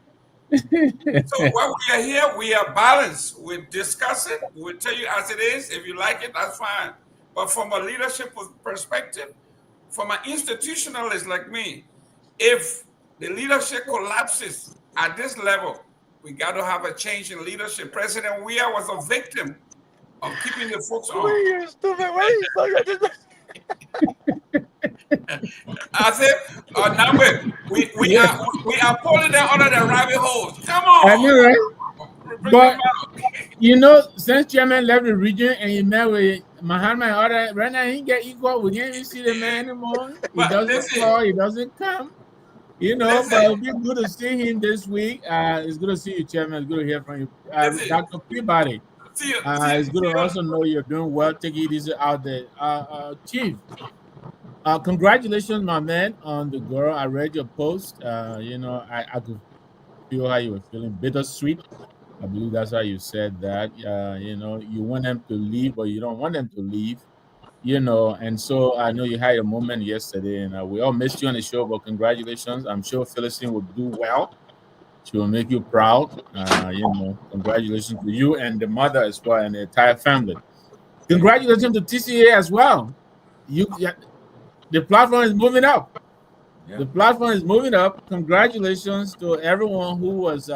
So while we are here, we are balanced. We discuss it. We'll tell you as it is. If you like it, that's fine. But from a leadership perspective, from an institutionalist like me, if the leadership collapses at this level, we got to have a change in leadership. President Weah was a victim of keeping the folks on. You're stupid. Why are you talking? I said, Nagbe, we are pulling them under the rabbit holes. Come on. I know, right? But you know, since Chairman left the region and he met with Muhammad, other right now he get equal. We can't even see the man anymore. He doesn't call. He doesn't come. You know, but it'll be good to see him this week. It's good to see you, Chairman. It's good to hear from you, Dr. Peabody. It's good to also know you're doing well. Take it easy out there, Chief. Congratulations, my man, on the girl. I read your post. You know, I could feel how you were feeling. Bittersweet. I believe that's how you said that. You know, you want them to leave, but you don't want them to leave. You know, and so I know you had a moment yesterday, and we all missed you on the show. But congratulations. I'm sure Philistine will do well. She will make you proud. You know, congratulations to you and the mother as well, and the entire family. Congratulations to TCA as well. The platform is moving up. Yeah. The platform is moving up. Congratulations to everyone who was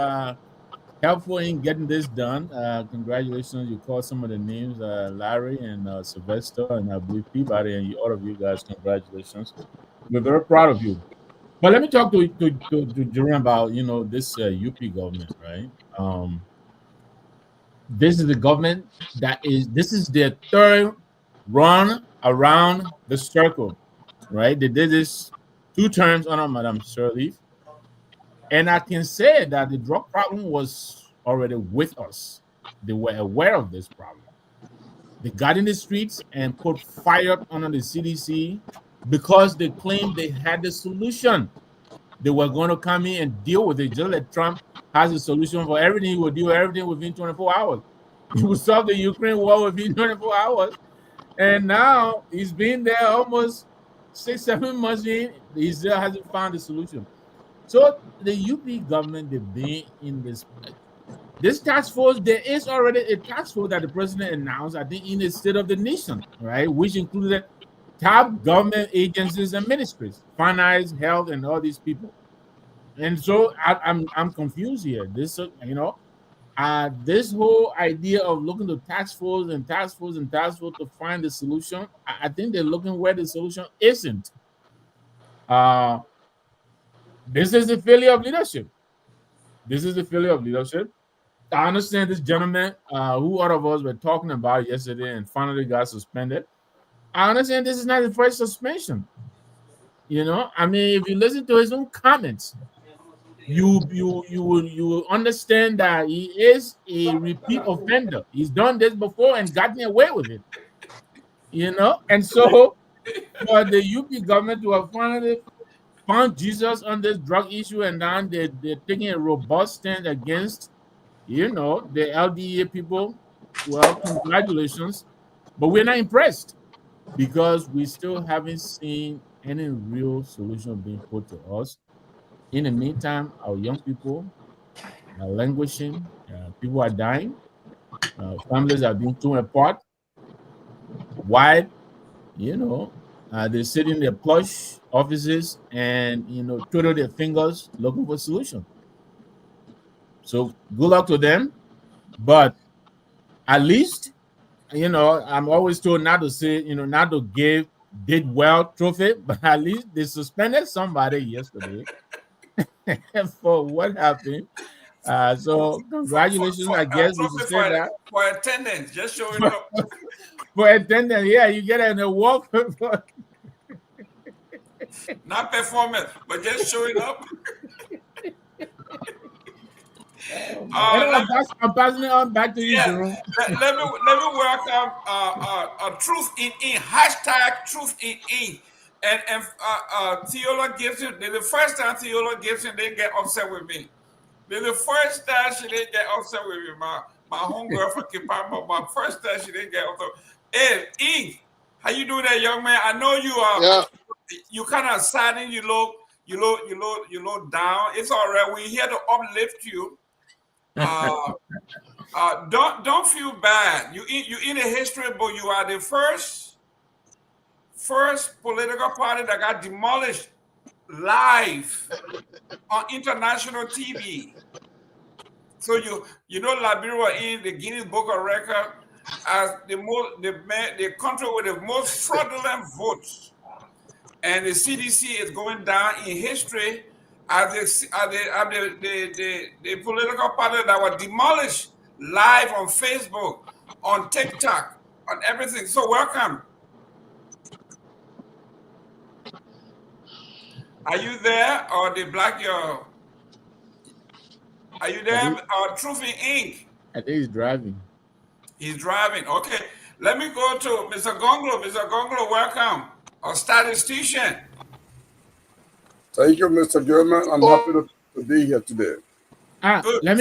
helpful in getting this done. Congratulations. You called some of the names, Larry and Sylvester, and I believe Peabody, and all of you guys, congratulations. We're very proud of you. But let me talk to Jerome about, you know, this UP government, right? This is the government this is their third run around the circle. Right, they did this 2 terms under Madam Sirleaf, and I can say that the drug problem was already with us. They were aware of this problem. They got in the streets and put fire under the CDC because they claimed they had the solution. They were going to come in and deal with it, just like Trump has a solution for everything. He will deal with everything within 24 hours. He will solve the Ukraine war within 24 hours, and now he's been there almost 6-7 months in, he still hasn't found a solution. So the UP government, they've been in this task force. There is already a task force that the president announced, I think, in the State of the Nation, right, which included top government agencies and ministries, finance, health, and all these people. And so I'm confused here. This, you know, this whole idea of looking to task force to find the solution, I think they're looking where the solution isn't. This is the failure of leadership. I understand this gentleman who all of us were talking about yesterday and finally got suspended. I understand this is not the first suspension. You know, I mean, if you listen to his own comments, you will understand that he is a repeat offender. He's done this before and gotten away with it. You know, and so for the UP government to have finally found Jesus on this drug issue, and now they're taking a robust stand against, you know, the LDA people. Well, congratulations, but we're not impressed because we still haven't seen any real solution being put to us. In the meantime, our young people are languishing. People are dying. Families are being torn apart. wide, they sit in their plush offices and twiddle their fingers looking for solution. So good luck to them. But at least, I'm always told not to say, not to give did well trophy, but at least they suspended somebody yesterday for what happened. So congratulations, I guess we should say that. For attendance, just showing up. For attendance, yeah, you get an award for not performance, but just showing up. I'm passing it on back to you, Jerome. Let me welcome Truth in Ink, hashtag Truth in Ink. And Theola Gibson, this is the first time Theola Gibson didn't get upset with me. This is the first time she didn't get upset with me. My homegirl from Kipapa, my first time she didn't get upset. Hey, Ink, how you doing there, young man? I know you are. Yeah. You kind of saddened. You look down. It's all right. We're here to uplift you. Don't feel bad. You in a history book. You are the first political party that got demolished live on international TV. So Liberia in the Guinness Book of Record as the country with the most fraudulent votes, and the CDC is going down in history as the political party that was demolished live on Facebook, on TikTok, on everything. So welcome. Are you there, or the black girl? Are you there? Truth in Ink. I think he's driving. He's driving. Okay. Let me go to Mr. Gongloe. Mr. Gongloe, welcome. Our statistician. Thank you, Mr. Gayman. I'm happy to be here today. Let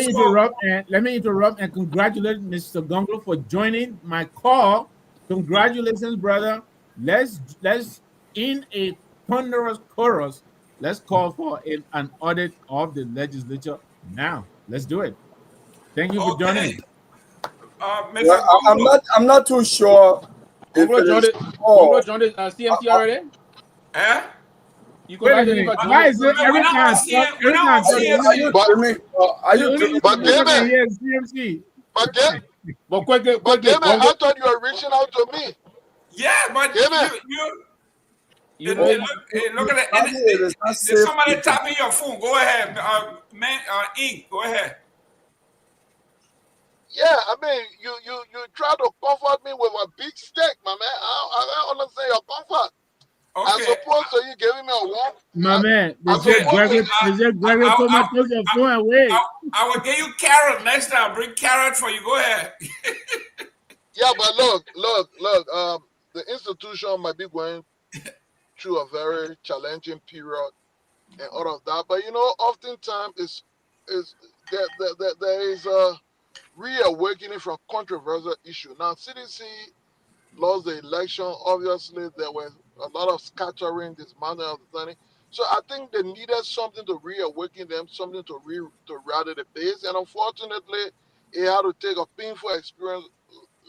me interrupt and congratulate Mr. Gongloe for joining my call. Congratulations, brother. Let's in a thunderous chorus. Let's call for an audit of the legislature now. Let's do it. Thank you for joining. I'm not too sure. Gongloe joined CMC already? You go back to why is it every time? But Gayman, I thought you were reaching out to me. Yeah, but look at it. There's somebody tapping your phone. Go ahead, Ink. Go ahead. Yeah, I mean, you try to comfort me with a big stick, my man. I don't understand your comfort. Okay. I suppose so you giving me a walk. My man, Gregory put my phone away. I will give you carrot next time. Bring carrot for you. Go ahead. Yeah, but look. The institution might be going through a very challenging period and all of that. But oftentimes there is a reawakening from controversial issue. Now, CDC lost the election. Obviously, there was a lot of scattering, dismantling of the thing. So I think they needed something to reawaken them, something to rally the base. And unfortunately, it had to take a painful experience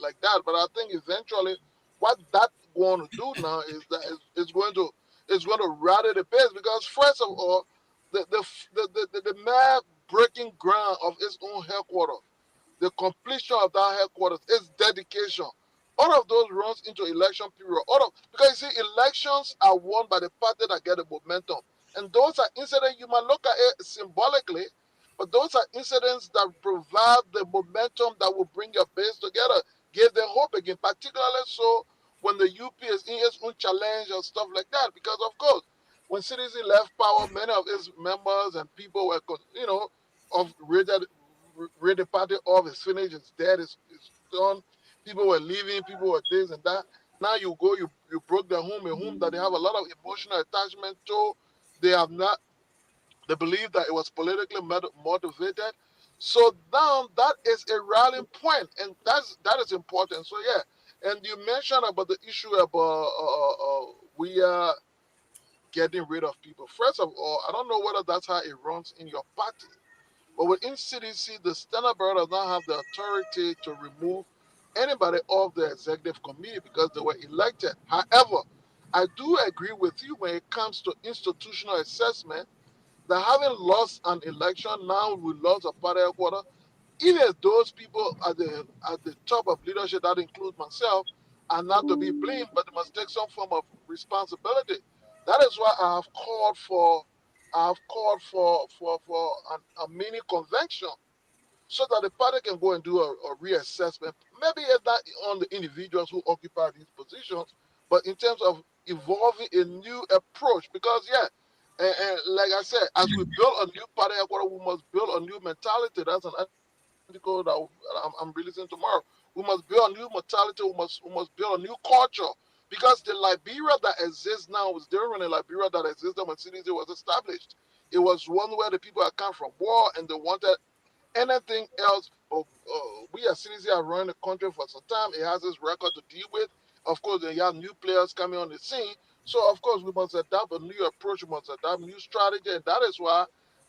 like that. But I think eventually, what that's going to do now is that it's going to rally the base, because first of all, the mere breaking ground of its own headquarters, the completion of that headquarters, its dedication. All of those runs into election period. Because you see, elections are won by the party that get the momentum. And those are incidents, you might look at it symbolically, but those are incidents that provide the momentum that will bring your base together, give them hope again, particularly so when the UP is in its own challenge and stuff like that. Because, of course, when CDC left power, many of its members and people were, read the party off, it's finished, it's dead, it's done. People were leaving, people were this and that. Now you go, you broke their home, a home that they have a lot of emotional attachment to. They believe that it was politically motivated. So now that is a rallying point, and that is important. So yeah, and you mentioned about the issue about we are getting rid of people. First of all, I don't know whether that's how it runs in your party, but within CDC, the standard bearer does not have the authority to remove anybody off the executive committee because they were elected. However, I do agree with you when it comes to institutional assessment that having lost an election, now we lost a party headquarters, even those people at the top of leadership, that includes myself, are not to be blamed, but they must take some form of responsibility. That is why I have called for a mini convention so that the party can go and do a reassessment. Maybe it's not on the individuals who occupy these positions, but in terms of evolving a new approach. Because and like I said, as we build a new party headquarters, we must build a new mentality. That's an article that I'm releasing tomorrow. We must build a new mentality. We must build a new culture. Because the Liberia that exists now is different than the Liberia that existed when CDC was established. It was one where the people had come from war and they wanted anything else. We as CDC have run the country for some time. It has its record to deal with. Of course, you have new players coming on the scene. So, of course, we must adapt a new approach. We must adapt new strategy. And that is why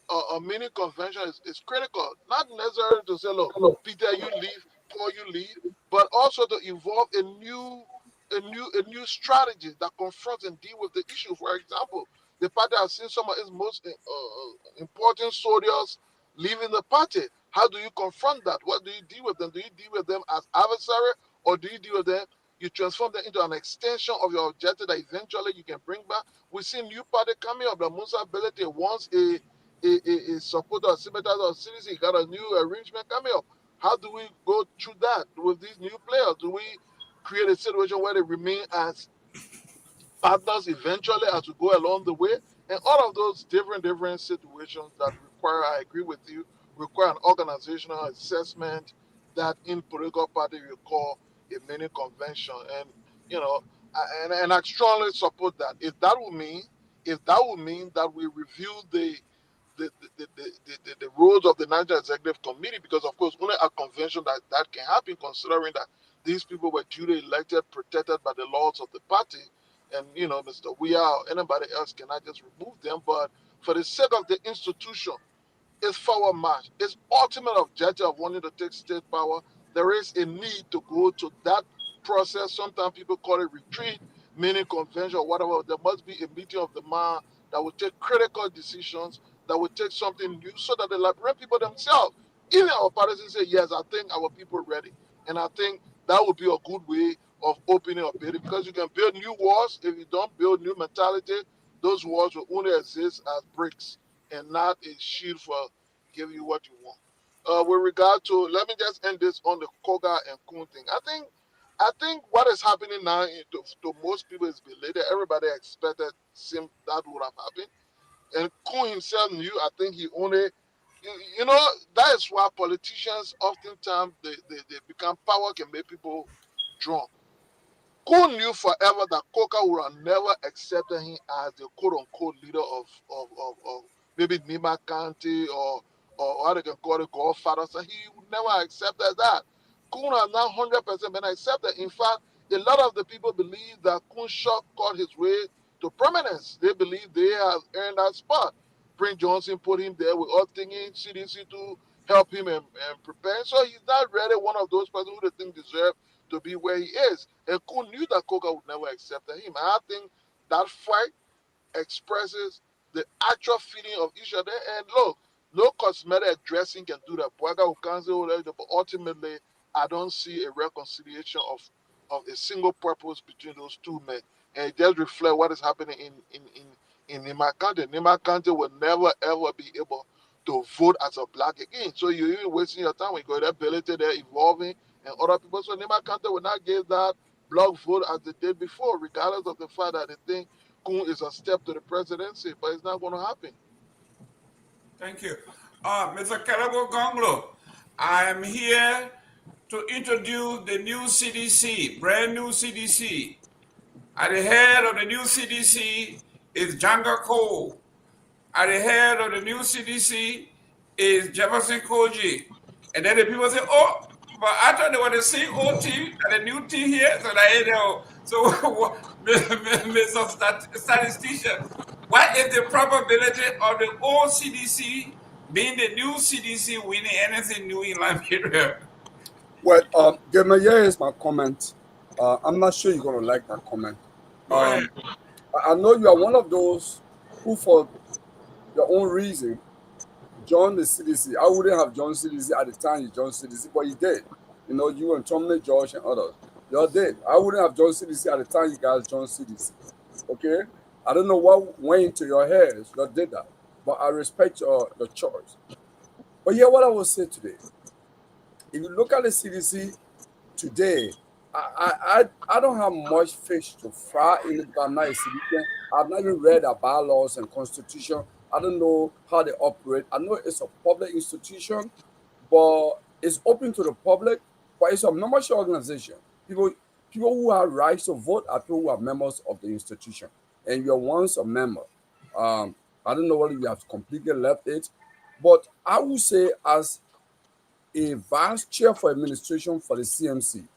a mini convention is critical. Not necessarily to say, look, Peter, you leave, Paul, you leave, but also to evolve a new strategy that confronts and deal with the issue. For example, the party has seen some of its most important soldiers leaving the party. How do you confront that? What do you deal with them? Do you deal with them as adversary, or do you deal with them? You transform them into an extension of your objective that eventually you can bring back. We see new party coming up. The Musa ability once a supporter or sympathizer of CDC got a new arrangement coming up. How do we go through that with these new players? Do we create a situation where they remain as partners eventually as we go along the way? And all of those different situations that require, I agree with you, require an organizational assessment that in political party you call a mini convention. And and I strongly support that. If that would mean that we review the roles of the National Executive Committee, because of course only a convention that can happen, considering that these people were duly elected, protected by the laws of the party, and Mr. We are anybody else cannot just remove them. But for the sake of the institution, its forward march, its ultimate objective of wanting to take state power, there is a need to go to that process. Sometimes people call it retreat, mini convention, or whatever. There must be a meeting of the mind that will take critical decisions, that will take something new, so that the Liberian people themselves, even our partisans, say, yes, I think our people are ready. And I think that would be a good way of opening up building, because you can build new walls. If you don't build new mentality, those walls will only exist as bricks and not a shield for giving you what you want. With regard to, let me just end this on the Koga and Kun thing. I think what is happening now to most people is belated. Everybody expected that would have happened. And Kun himself knew. I think he only, that is why politicians oftentimes they become power can make people drunk. Kun knew forever that Coca would have never accepted him as the quote-unquote leader of maybe Nima County or how they can call it, Godfather. So he would never accepted that. Kun has now 100% been accepted. In fact, a lot of the people believe that Kun Shok got his way to prominence. They believe they have earned that spot. Prince Johnson put him there with all thinking CDC to help him and prepare. So he's not really one of those persons who they think deserve to be where he is. And Kun knew that Coca would never accept him. And I think that fight expresses the actual feeling of each other. And look, no cosmetic dressing can do that. But ultimately, I don't see a reconciliation of a single purpose between those two men. And it just reflects what is happening in Nima County. Nima County will never ever be able to vote as a black again. So you're even wasting your time when you go to ability, they're evolving, and other people. So Nima County will not give that block vote as they did before, regardless of the fact that they think Kun is a step to the presidency, but it's not going to happen. Thank you. Mr. Kehleboe Gongloe, I am here to introduce the new CDC, brand new CDC. At the head of the new CDC is Janga Cole. At the head of the new CDC is Jefferson Koji. And then the people say, oh, but I thought they were the same old team and the new team here. So Mr. Statistician, what is the probability of the old CDC being the new CDC winning anything new in Liberia? Well, Gayman, here is my comment. I'm not sure you're going to like that comment. Go ahead. I know you are one of those who, for your own reason, joined the CDC. I wouldn't have joined CDC at the time you joined CDC, but you did. You know, you and Tomalin, Josh, and others. You all did. I wouldn't have joined CDC at the time you guys joined CDC. Okay? I don't know what went into your heads. You all did that. But I respect your choice. But yeah, what I will say today, if you look at the CDC today, I don't have much fish to fry in it, but I'm not a citizen. I've not even read our bylaws and constitution. I don't know how they operate. I know it's a public institution, but it's open to the public, but it's a membership organization. People who have rights to vote are people who are members of the institution, and you're once a member. I don't know whether you have completely left it, but I would say as a vice chair for administration for the CMC,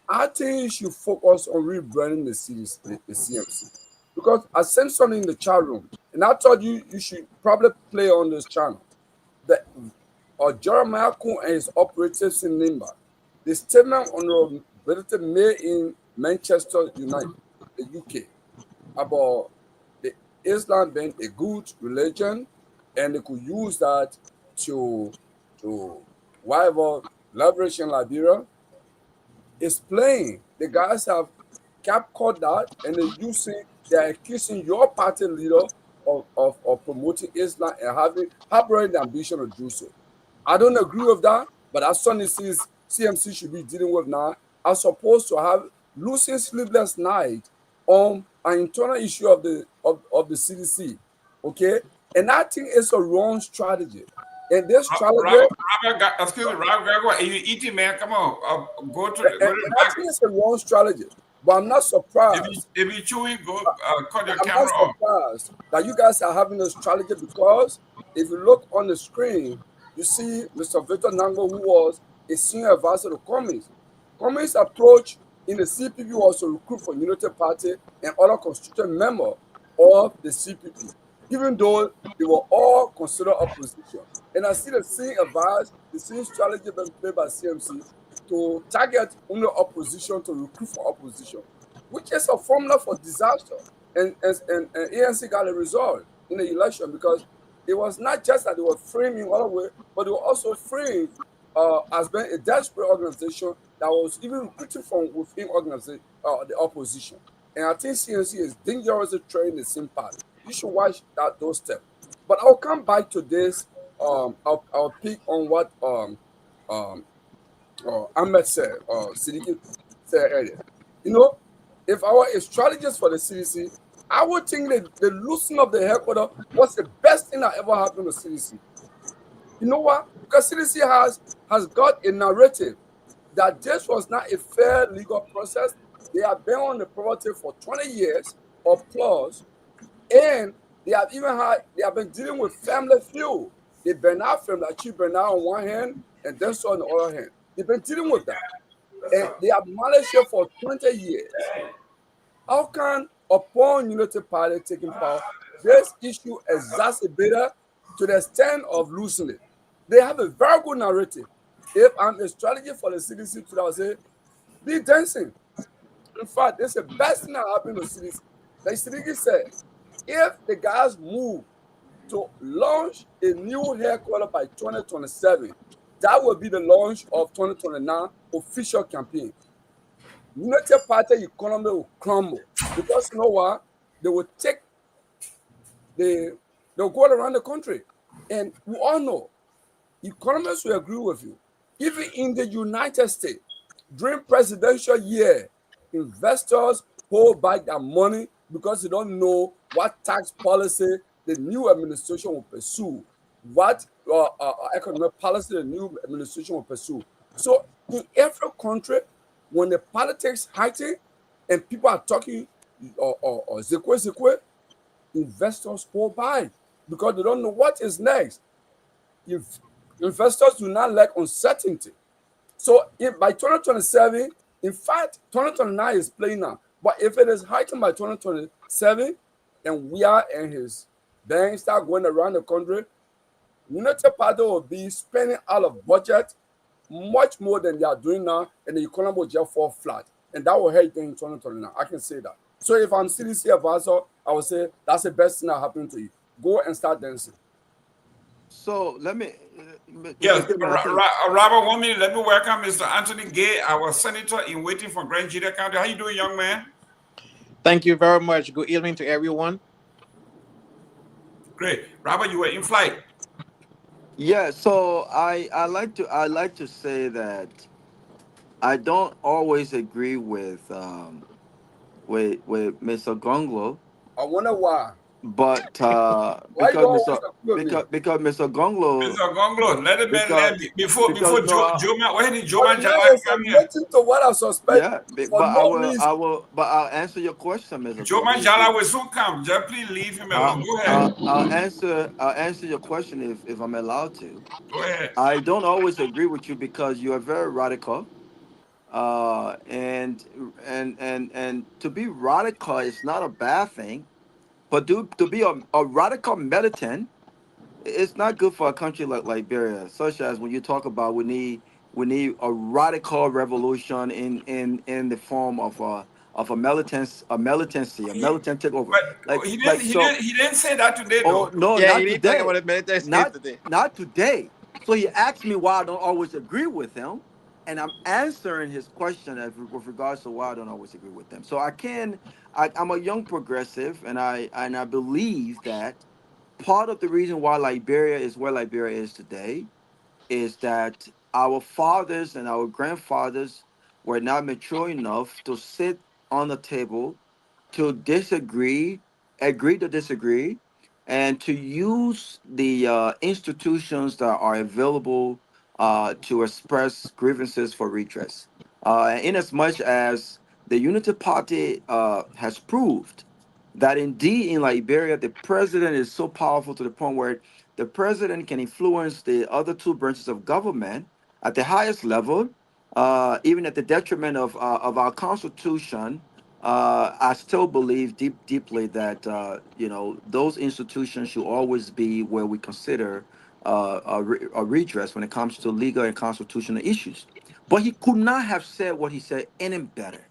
I think you should focus on rebranding the CMC. Because I sent something in the chat room, and I told you should probably play on this channel. The Jeremiah Kun and his operatives in Nimba, the statement on the made in Manchester United, the UK, about the Islam being a good religion, and they could use that to whatever leverage in Liberia, is playing. The guys have captured that, and they're accusing your party leader of promoting Islam and harboring the ambition to do so. I don't agree with that, but that's something CMC should be dealing with now, as opposed to have losing sleepless night on an internal issue of the CDC. Okay, and I think it's a wrong strategy. And this strategy, excuse me, Robert Garguah, you eating, man? Come on, go to the I think it's a wrong strategy. But I'm not surprised. If you chewing, go cut your I'm camera not off. surprised that you guys are having a strategy, because if you look on the screen, you see Mr. Victor Nango, who was a senior advisor to Cummings. Cummings' approach in the CPP was to recruit for Unity Party and other constituent members of the CPP, even though they were all considered opposition. And I see the same advice, the same strategy being played by CMC to target only opposition, to recruit for opposition, which is a formula for disaster. And ANC got a result in the election, because it was not just that they were framing all the way, but they were also framed as being a desperate organization that was even recruiting from within the opposition. And I think CNC is dangerously trading the same path. You should watch those steps. But I'll come back to this. I'll pick on what Ahmed said, Seleke said earlier. You know, if I were a strategist for the CDC, I would think that the loosening of the headquarters was the best thing that ever happened to CDC. You know what? Because CDC has got a narrative that this was not a fair legal process. They have been on the property for 20 years or plus, and they have been dealing with family feud. The Bernard family, like Chief Bernard on one hand, and then so on the other hand. They've been dealing with that. And they have managed it for 20 years. How can, upon Unity Party taking power, this issue exacerbated to the extent of losing it? They have a very good narrative. If I'm a strategy for the CDC, I would say, be dancing. In fact, this is the best thing that happened to CDC. The CDC said, if the guys move to launch a new headquarters by 2027, that will be the launch of 2029 official campaign. Unity Party economy will crumble, because you know what? They will they'll go around the country. And we all know, economists will agree with you. Even in the United States, during presidential year, investors hold back their money because they don't know what tax policy the new administration will pursue, what economic policy the new administration will pursue. So in every country, when the politics heighten and people are talking or zekwe, investors hold back because they don't know what is next. If investors do not like uncertainty. So if by 2027, in fact, 2029 is playing now. But if it is heightened by 2027, and Myean and his banks start going around the country, Unity Party will be spending out of budget much more than they are doing now, and the economy will just fall flat. And that will help them in 2029. I can say that. So if I'm CDC advisor, I would say that's the best thing that happened to you. Go and start dancing. So let me. Yes, Mr. Gayman, I think- Robert, 1 minute. Let me welcome Mr. Anthony Gay, our senator in waiting for Grand Jita County. How you doing, young man? Thank you very much. Good evening to everyone. Great. Robert, you were in flight. Yeah, so I like to say that I don't always agree with Mr. Gongloe, I wonder why. but Why you don't always agree with me? because Mr. Gongloe, Mr. Gongloe, let the man land before Joma. When did Joma But Jala now it's come here? admitting to what I suspect yeah, for no reason. but I'll answer your question, Mr. Joma Gongloe. Jala will soon come. Just please leave him alone. Go ahead. I'll answer your question if I'm allowed to. Go ahead. I don't always agree with you because you are very radical. And to be radical is not a bad thing, but to be a radical militant, it's not good for a country like Liberia. Such as when you talk about we need a radical revolution in the form of a militant takeover. But he didn't say that today, Oh though. no, Yeah, not he didn't talk today. about the military state Not today. not today. So he asked me why I don't always agree with him, and I'm answering his question with regards to why I don't always agree with him. So I'm a young progressive, and I believe that part of the reason why Liberia is where Liberia is today is that our fathers and our grandfathers were not mature enough to sit on the table to disagree, agree to disagree, and to use the institutions that are available to express grievances for redress. In as much as the Unity Party has proved that indeed in Liberia, the president is so powerful to the point where the president can influence the other two branches of government at the highest level, even at the detriment of our constitution. I still believe deeply that those institutions should always be where we consider a redress when it comes to legal and constitutional issues. But he could not have said what he said any better.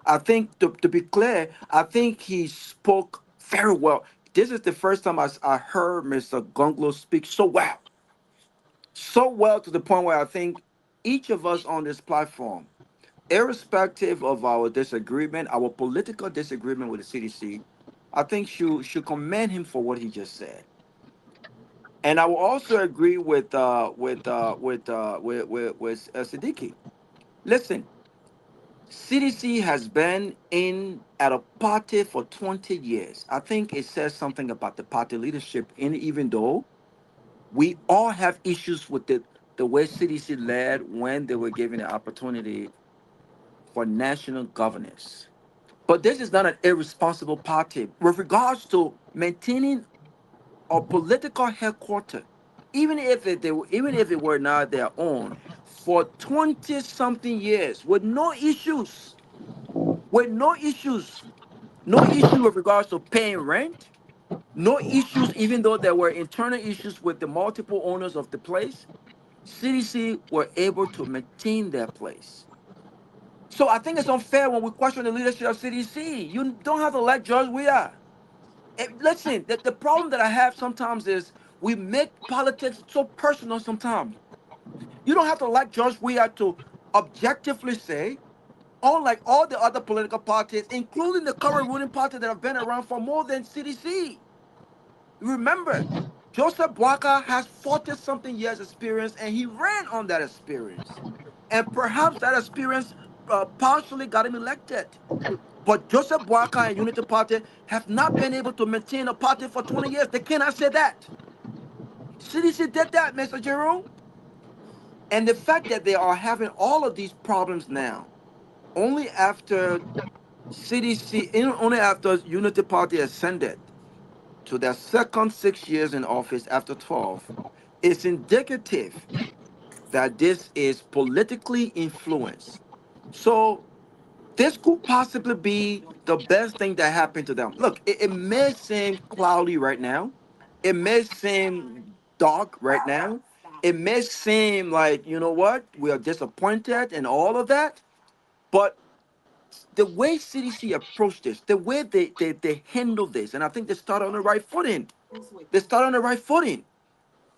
I think to be clear, I think he spoke very well. This is the first time I heard Mr. Gongloe speak so well to the point where I think each of us on this platform, irrespective of our disagreement, our political disagreement with the CDC, I think should commend him for what he just said. And I will also agree with Siddiqui. Listen, CDC has been in at a party for 20 years. I think it says something about the party leadership, and even though we all have issues with the way CDC led when they were given the opportunity for national governance. But this is not an irresponsible party with regards to maintaining a political headquarters, even if it were not their own, for 20 something years with no issues, with no issues, no issue with regards to paying rent, no issues, even though there were internal issues with the multiple owners of the place. CDC were able to maintain their place. So I think it's unfair when we question the leadership of CDC. You don't have to like George Weah. Listen, the problem that I have sometimes is we make politics so personal sometimes. You don't have to like George Weah to objectively say, unlike all the other political parties, including the current ruling party that have been around for more than CDC. Remember, Joseph Boakai has 40 something years experience and he ran on that experience. And perhaps that experience partially got him elected. But Joseph Boakai and Unity Party have not been able to maintain a party for 20 years. They cannot say that. CDC did that, Mr. Jerome. And the fact that they are having all of these problems now, only after only after Unity Party ascended to their second 6 years in office after 12, is indicative that this is politically influenced. So this could possibly be the best thing that happened to them. Look, it may seem cloudy right now. It may seem dark right now. it may seem like, you know what, we are disappointed and all of that, but the way CDC approached this, the way they handle this, and I think they started on the right footing. They started on the right footing.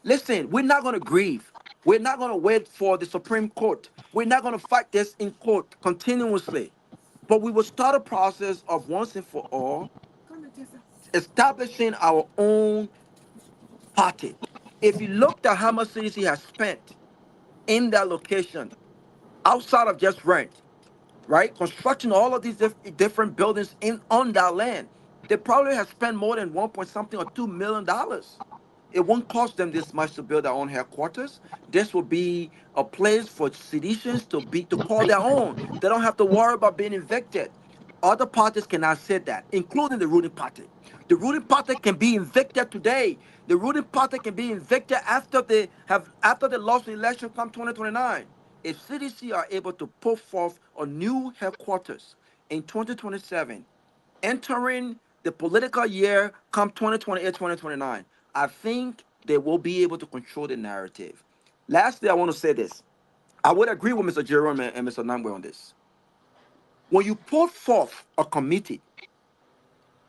Listen, we're not going to grieve. We're not going to wait for the Supreme Court. We're not going to fight this in court continuously. But we will start a process of once and for all establishing our own party. If you looked at how much CDC has spent in that location, outside of just rent, right? Constructing all of these different buildings in on that land, they probably have spent more than 1 point something or $2 million. It won't cost them this much to build their own headquarters. This will be a place for seditionists to call their own. They don't have to worry about being evicted. Other parties cannot say that, including the ruling party. The ruling party can be evicted today. The ruling party can be evicted after they lost the election come 2029. If CDC are able to put forth a new headquarters in 2027, entering the political year come 2028, 2029, I think they will be able to control the narrative. Lastly, I want to say this. I would agree with Mr. Jerome and Mr. Nagbe on this. When you put forth a committee,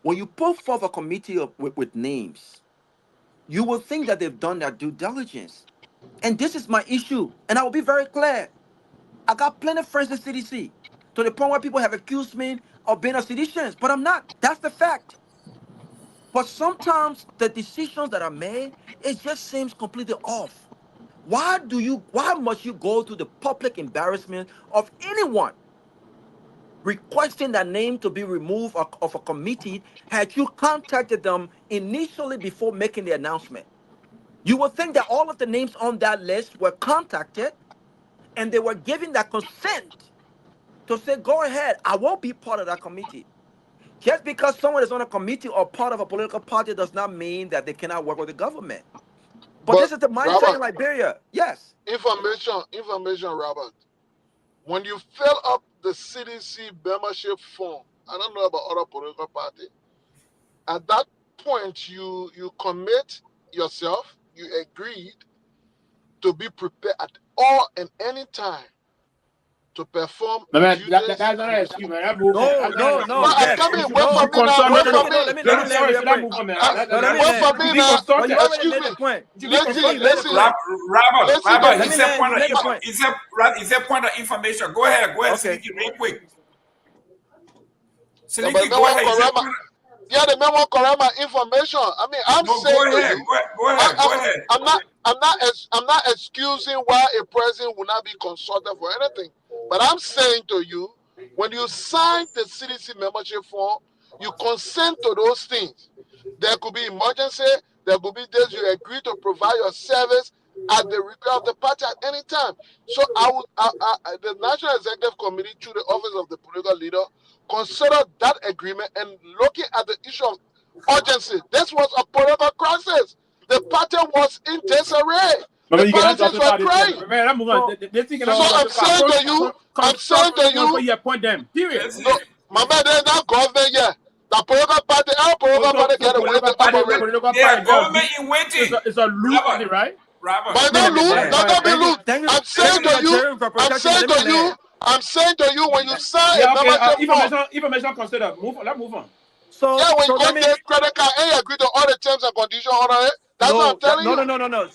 with names, you will think that they've done their due diligence. And this is my issue. And I will be very clear. I got plenty of friends in CDC to the point where people have accused me of being a seditionist, but I'm not. That's the fact. But sometimes the decisions that are made, it just seems completely off. Why must you go to the public embarrassment of anyone requesting their name to be removed of a committee had you contacted them initially before making the announcement? You would think that all of the names on that list were contacted and they were giving that consent to say, go ahead, I won't be part of that committee. Just because someone is on a committee or part of a political party does not mean that they cannot work with the government. But this is the mindset in Liberia. Yes. Information, Robert. When you fill up the CDC membership form, I don't know about other political party. At that point, you commit yourself. You agreed to be prepared at all and any time to perform. That's not an excuse, man. That move No, on. no, no. But Yes. I'm coming. You should Wait know. for me now. Wait for me. Let me land real quick. Move on, man. Wait for me You now. but you already Excuse made me. the point. Listen. Robert, Let me land. You made the point. it's a point of information. Go ahead, Okay. Seleke, real quick. Yeah, but Seleke, go ahead. the man won't correct my information. I mean, I'm saying to you, Go ahead. I'm not excusing why a president will not be consulted for anything. But I'm saying to you, when you sign the CDC membership form, you consent to those things. There could be emergency. There could be days you agree to provide your service at the request of the party at any time. So the National Executive Committee, through the office of the political leader, consider that agreement and looking at the issue of urgency. This was a political crisis. The party was in disarray. The politics were crying. So I'm saying to you, point them. Period. no, my man, they're not government yet. The political party, our political party get away to operate. Yeah, government in waiting. It's a loose party, right? Robert. But not lose, not be lose. I'm saying to you, when you sign a membership form, Information considered. Let's move on. So, yeah, when so you go get credit card and you agree to all the terms and conditions on it, that's what I'm telling you. No.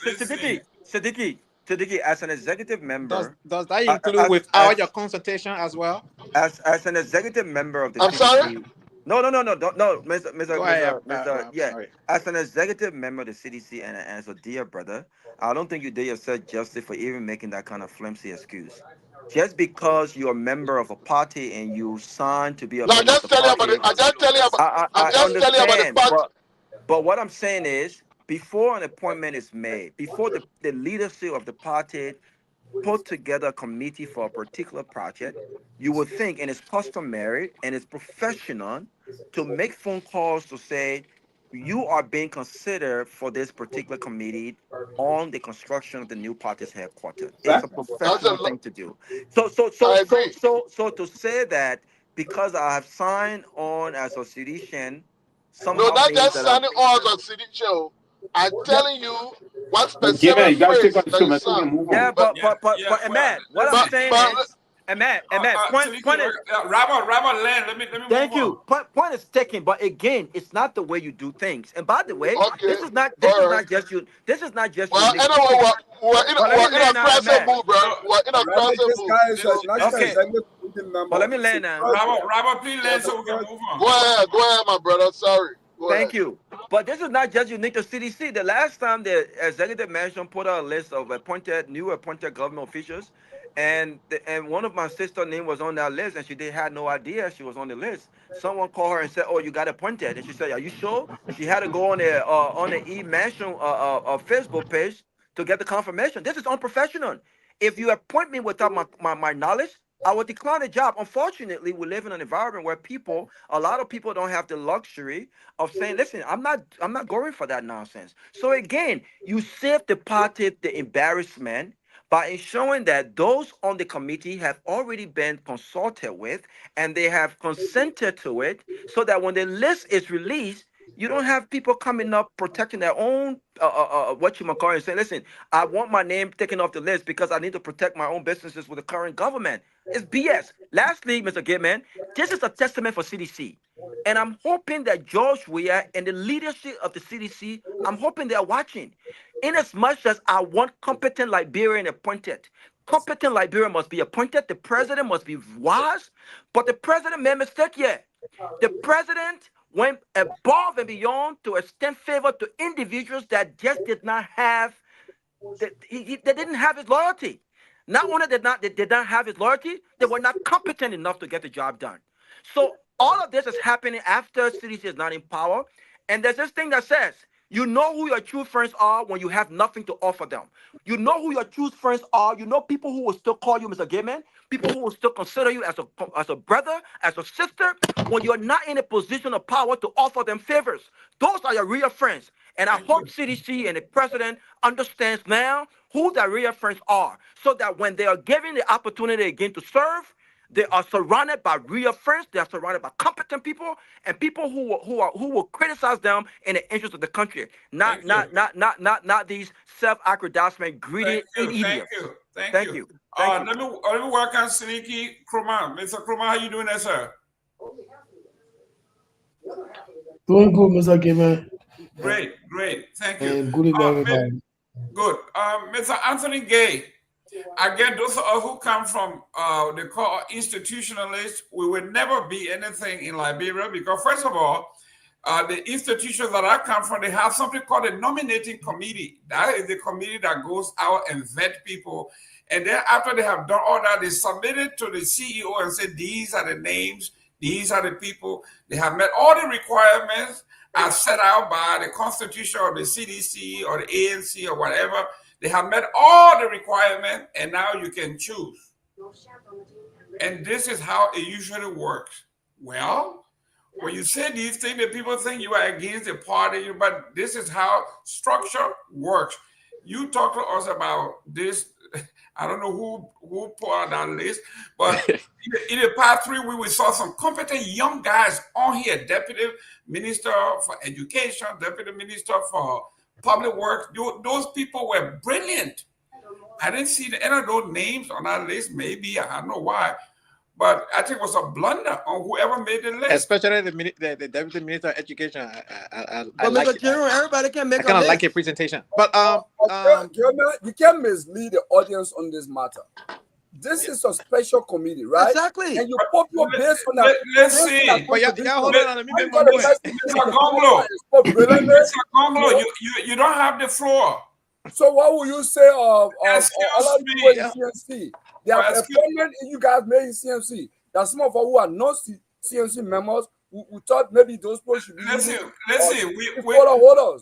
Siddiqui, as an executive member, Does that include without your consultation as well? As an executive member of the I'm CDC, sorry? No, Mr. Yeah. Sorry. As an executive member of the CDC and as a dear brother, I don't think you did yourself justice for even making that kind of flimsy excuse. Just because you're a member of a party and you signed to be a No, member of the party, I'm just telling you about the party. but what I'm saying is, before an appointment is made, before the leadership of the party put together a committee for a particular project, you would think, and it's customary and it's professional, to make phone calls to say, you are being considered for this particular committee on the construction of the new party's headquarters. It's a professional thing to do. So to say that because I have signed on as a sedition, somehow No, not means just that signing on as a city show. I'm telling you what But specific Gayman, you gotta stick phrase on the that show, you man, so we sound. can move Yeah, on. but well, Ahmed, what I'm But saying is, Ahmed, Sileke, point is, Robert Land, let me thank move on. you. Point is taken, but again, it's not the way you do things. And by the way, okay, this is all right. not just you. This is not just Well, unique to anyway, cities. But let me we're in a land now, crisis Ahmed. mood, bro. So, We're in a Remember, crisis this mood. guy is a national Okay. executive committee member. But let me He's land a now. president. Robert, please land He's a so we can president. move on. Go ahead, my brother. Sorry. Go ahead. Thank you. But this is not just unique to CDC. The last time the executive mansion put out a list of new appointed government officials, and one of my sister name was on that list, and had no idea she was on the list. Someone called her and said, "Oh, you got appointed," and she said, "Are you sure?" She had to go on the e-mansion Facebook page to get the confirmation. This is unprofessional. If you appoint me without my knowledge, I would decline the job. Unfortunately, we live in an environment where a lot of people don't have the luxury of saying, listen, I'm not going for that nonsense. So again, you save the party the embarrassment by ensuring that those on the committee have already been consulted with and they have consented to it, so that when the list is released, you don't have people coming up protecting their own what you call and saying, listen, I want my name taken off the list because I need to protect my own businesses with the current government. It's BS. Lastly, Mr. Gayman, this is a testament for CDC. And I'm hoping that George Weah and the leadership of the CDC, I'm hoping they're watching. In as much as I want competent Liberian appointed, competent Liberian must be appointed. The president must be wise, but the president made a mistake here. The president went above and beyond to extend favor to individuals that just did not have, they didn't have his loyalty. Not only they did not have his loyalty, they were not competent enough to get the job done. So all of this is happening after CDC is not in power. And there's this thing that says, you know who your true friends are when you have nothing to offer them. You know who your true friends are. You know people who will still call you Mr. Gayman, people who will still consider you as a brother, as a sister, when you're not in a position of power to offer them favors. Those are your real friends. And I hope CDC and the president understands now who their real friends are, so that when they are given the opportunity again to serve, they are surrounded by real friends. They are surrounded by competent people and people who will criticize them in the interest of the country. Not these self-aggrandizement, greedy idiots. Thank you. Let me welcome Seleke Kromah. Mr. Kromah, how you doing there, sir? Doing good, Mr. Gayman. Great. Thank you. Good evening, everybody. Good. Mr. Anthony Gay, again, those of us who come from they call institutionalists, we will never be anything in Liberia because, first of all, the institutions that I come from, they have something called a nominating committee. That is the committee that goes out and vet people. And then after they have done all that, they submit it to the CEO and say, these are the names, these are the people. They have met all the requirements as set out by the Constitution or the CDC or the ANC or whatever. They have met all the requirements, and now you can choose. And this is how it usually works. Well, when you say these things, the people think you are against the party, but this is how structure works. You talk to us about this. I don't know who put out that list, but in the past 3 weeks, we saw some competent young guys on here, Deputy Minister for Education, Deputy Minister for Public Works. Those people were brilliant. I didn't see any of those names on that list. Maybe, I don't know why, but I think it was a blunder on whoever made the list. Especially the Deputy Minister of Education. I like it. Everybody can make I kind of like your presentation. But you can't mislead the audience on this matter. This is a special committee, right? Exactly. And you pop your based on that. Let's see. But hold on. Let me make my point. Mr. Gongloe, you don't have the floor. So what will you say of other people in CNC? They have appointment you guys made in CNC. There are some of us who are not CNC members. We thought maybe those people should be. Listen. Hold on.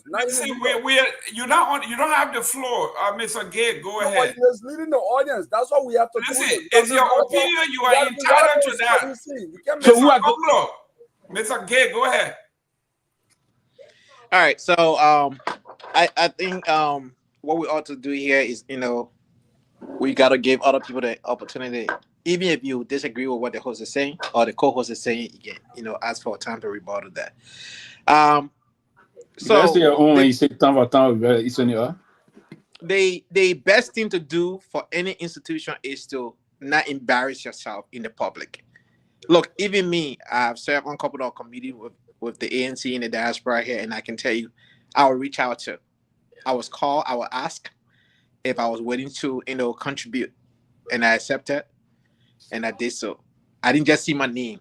You don't have the floor, Mr. Gay. Go ahead. You're misleading the audience. That's what we have to do. It's your opinion. You are entitled to that. So who are Mr. Gay? Go ahead. All right. So I think what we ought to do here is, we gotta give other people the opportunity. Even if you disagree with what the host is saying or the co-host is saying, you can, ask for time to rebuttal that. So the best thing to do for any institution is to not embarrass yourself in the public. Look, even me, I've served on a couple of committees with the ANC in the diaspora here, and I can tell you, I will reach out to. I was called, I will ask if I was willing to, contribute, and I accepted, and I did so. I didn't just see my name,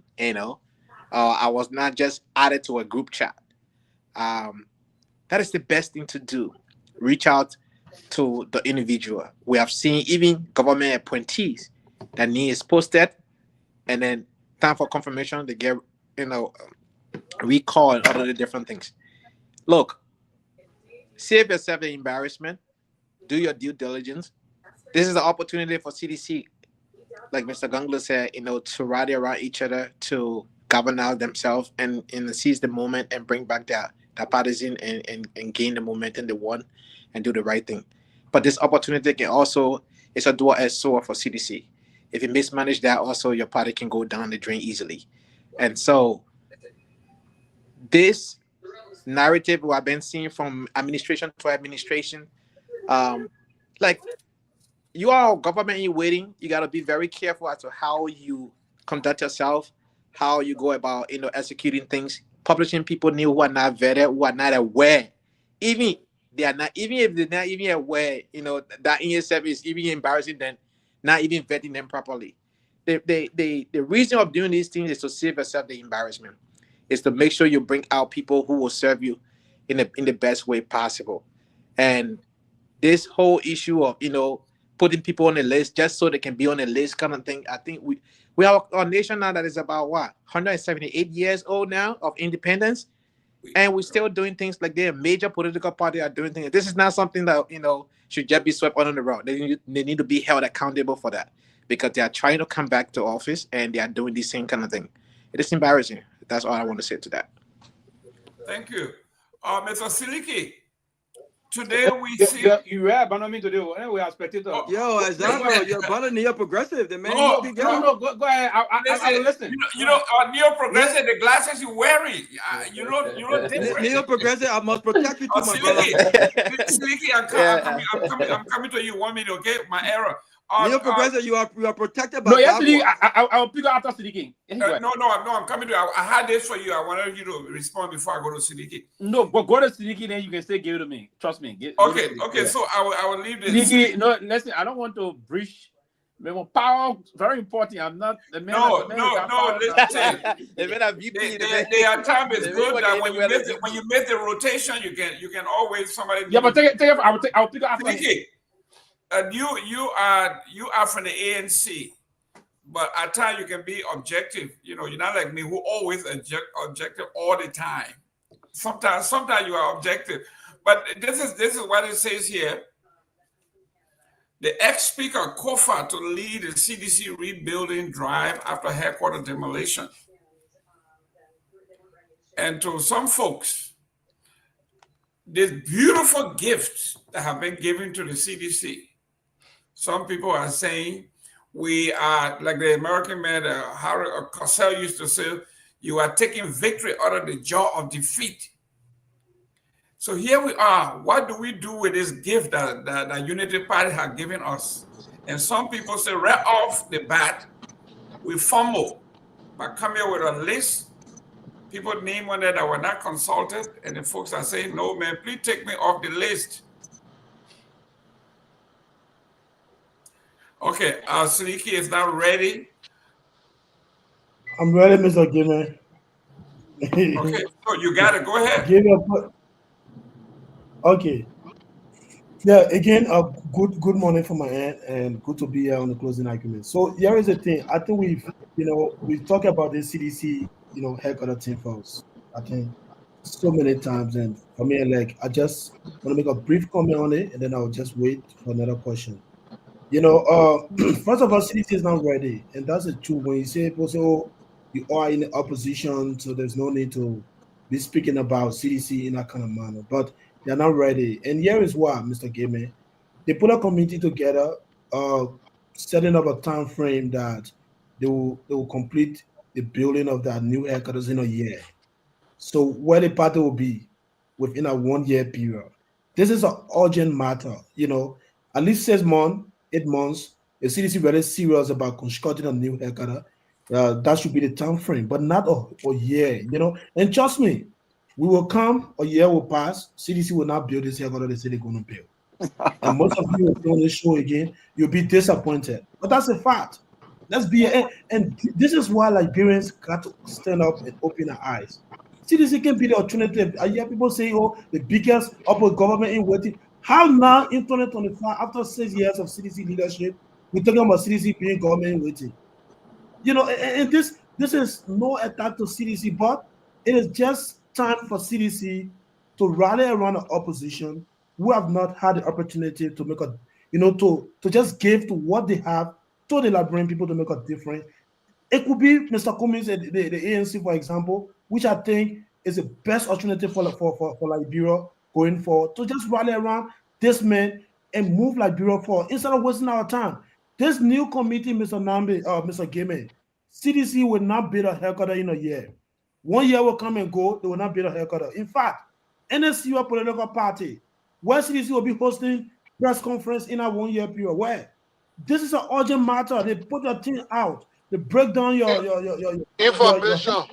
I was not just added to a group chat. That is the best thing to do. Reach out to the individual. We have seen even government appointees that name is posted, and then time for confirmation, they get, recall and all of the different things. Look, save yourself the embarrassment. Do your due diligence. This is the opportunity for CDC, like Mr. Gongloe said, to rally around each other, to govern out themselves and seize the moment and bring back their partisan and gain the momentum they want and do the right thing. But this opportunity can also, it's a dual-edged sword for CDC. If you mismanage that, also your party can go down the drain easily. And so this narrative we have been seeing from administration to administration, like you are government in waiting, you got to be very careful as to how you conduct yourself, how you go about executing things, publishing people new who are not vetted, who are not aware, even if they're not even aware, that in itself is even embarrassing than not even vetting them properly. The reason of doing these things is to save yourself the embarrassment. Is to make sure you bring out people who will serve you in the best way possible. And this whole issue of putting people on the list just so they can be on the list kind of thing, I think we have a nation now that is about 178 years old now of independence, and we're still doing things like their major political party are doing things. This is not something that should just be swept under the rug. They need to be held accountable for that, because they are trying to come back to office and they are doing the same kind of thing. It is embarrassing. That's all I want to say to that. Thank you. Mr. Seleke, today we see... You were abandoning today. We are spectators. Yo, Azaro, you're abandoning neo-progressive. The man go ahead. I will listen. Neo-progressive, the glasses you're wearing. You know different. Neo-progressive, I must protect you too, my brother. Seleke, I'm coming to you 1 minute, okay? My error. Neo-progressive, you are protected by I'll pick up after Seleke. No, I'm coming to you. I had this for you. I wanted you to respond before I go to Seleke. No, but go to Seleke, then you can say give it to me. Trust me. Okay, so I will leave this. Seleke, no, listen, I don't want to breach power. Very important. I'm not the man. No, listen. There are times it's good that when you make the rotation, you can always somebody. Yeah, but take it. I'll pick up after. Seleke. You are from the ANC, but at times you can be objective. You're not like me who always objective all the time. Sometimes you are objective. But this is what it says here. The ex-speaker Kofa to lead the CDC rebuilding drive after headquarters demolition. And to some folks, these beautiful gifts that have been given to the CDC. Some people are saying we are, like the American man, Harry Cosell used to say, you are taking victory out of the jaw of defeat. So here we are. What do we do with this gift that the Unity Party has given us? And some people say right off the bat, we fumble by coming with a list. People name one that were not consulted, and the folks are saying, no, man, please take me off the list. Okay, Seleke is now ready. I'm ready, Mr. Gayman. Okay, so you got it. Go ahead. Okay. Yeah, again, good morning from my end, and good to be here on the closing argument. So here is the thing. I think we've talked about the CDC, headquarters team first. I think so many times, and for me, I just want to make a brief comment on it, and then I'll just wait for another question. First of all, CDC is not ready, and that's the truth. When you say also you are in the opposition, so there's no need to be speaking about CDC in that kind of manner. But they're not ready, and here is why, Mr. Gayman. They put a committee together, setting up a time frame that they will complete the building of that new headquarters in a year. So where the party will be, within a 1 year period. This is an urgent matter. At least 6 months, 8 months. The CDC very serious about constructing a new headquarters. That should be the time frame, but not a year. And trust me, we will come, a year will pass. CDC will not build this headquarters they say they're going to build. And most of you will be on the show again, you'll be disappointed. But that's a fact. Let's be, and this is why Liberians got to stand up and open our eyes. CDC can be the alternative. I hear people say, oh, the biggest upper government in waiting. How now in 2025, after 6 years of CDC leadership, we're talking about CDC being government in waiting? And this is no attack to CDC, but it is just time for CDC to rally around the opposition who have not had the opportunity to make a, to just give to what they have to the Liberian people to make a difference. It could be Mr. Cummings, the ANC, for example, which I think is the best alternative for Liberia going forward, to just rally around this man and move Liberia forward instead of wasting our time. This new committee, Mr. Nagbe, Mr. Gayman, CDC will not build a headquarters in a year. 1 year will come and go, they will not build a headquarters. In fact, NSC or political party, where CDC will be hosting press conference in a 1 year period, where this is an urgent matter. They put your thing out, they break down your information.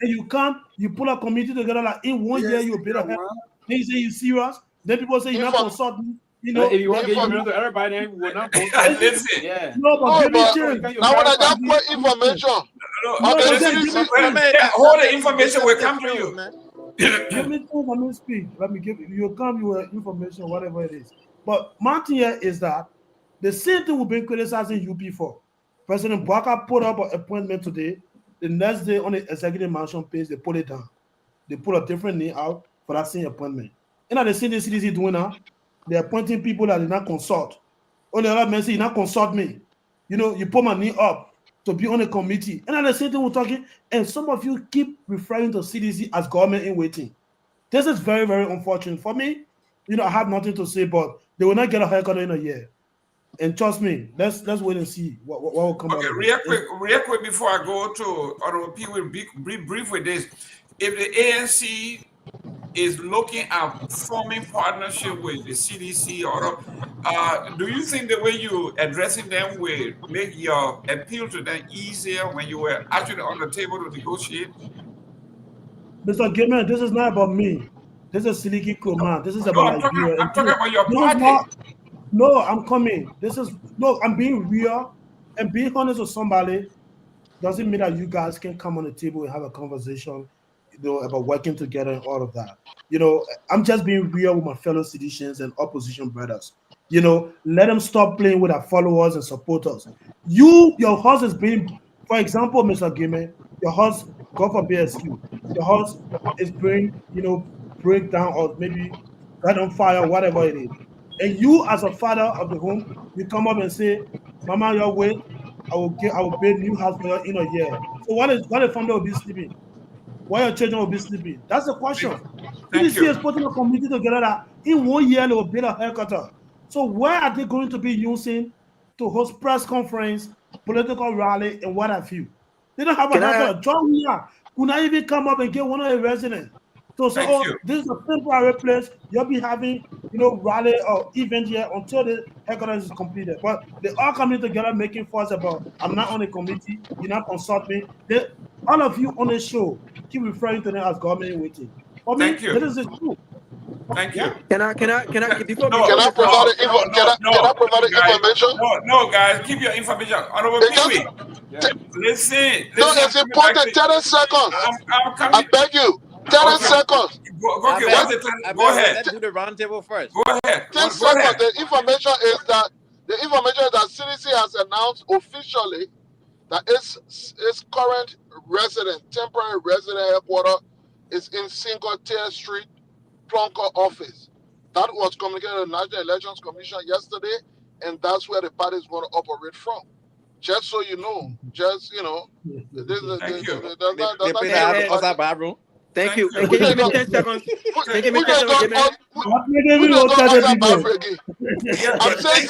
And you come, you pull a committee together like in 1 year you build a headquarters. Then you say you're serious. Then people say you're not consulting. If you want to get to everybody, then we're not going to listen. Yeah. No, but now when I just put information, all the information will come to you. Let me speak. Let me give you come with information, whatever it is. But my thing here is that the same thing we've been criticizing UP for. President Bwaka put up an appointment today. The next day on the executive mansion page, they put it down. They put a different name out for that same appointment. And at the same CDC doing now, they're appointing people that did not consult. On the other man say, you not consult me. You put my name up to be on a committee. And at the same time, we're talking, and some of you keep referring to CDC as government in waiting. This is very, very unfortunate. For me, I have nothing to say, but they will not get a haircut in a year. And trust me, let's wait and see what will come out. Okay, real quick before I go to Honorable Pewee, be brief with this. If the ANC is looking at forming partnership with the CDC, or do you think the way you addressing them will make your appeal to them easier when you were actually on the table to negotiate? Mr. Gayman, this is not about me. This is Seleke Kromah. This is about Liberia. I'm talking about your party. No, I'm coming. I'm being real and being honest with somebody. Doesn't mean that you guys can come on the table and have a conversation, about working together and all of that. I'm just being real with my fellow citizens and opposition brothers. Let them stop playing with our followers and supporters. Your house is being, for example, Mr. Gayman, your house, God forbid, your house is being, break down or maybe light on fire, whatever it is. And you, as a father of the home, you come up and say, Mama, your way, I will build new house for you in a year. So what if family will be sleeping? Why your children will be sleeping? That's the question. CDC is putting a committee together that in 1 year they will build a headquarters. So where are they going to be using to host press conference, political rally, and what have you? They don't have a headquarters. John Myean could not even come up and get one of the residents. So this is a temporary place. You'll be having, rally or event here until the headquarters is completed. But they all coming together making fuss about, I'm not on the committee, you're not consult me. All of you on the show keep referring to them as government in waiting. For me, this is the truth. Thank you. Can I provide information? No, guys, keep your information. Honorable Pewee. Listen. No, it's important. 30 seconds. I beg you. 30 seconds. Go ahead. Let's do the round table first. Go ahead. 10 seconds. The information is that CDC has announced officially that its current temporary resident headquarters is in Single Tier Street, Plonker office. That was communicated to the National Elections Commission yesterday, and that's where the party is going to operate from. Just so you know, this is Thank you. Can you give me 10 seconds? I'm saying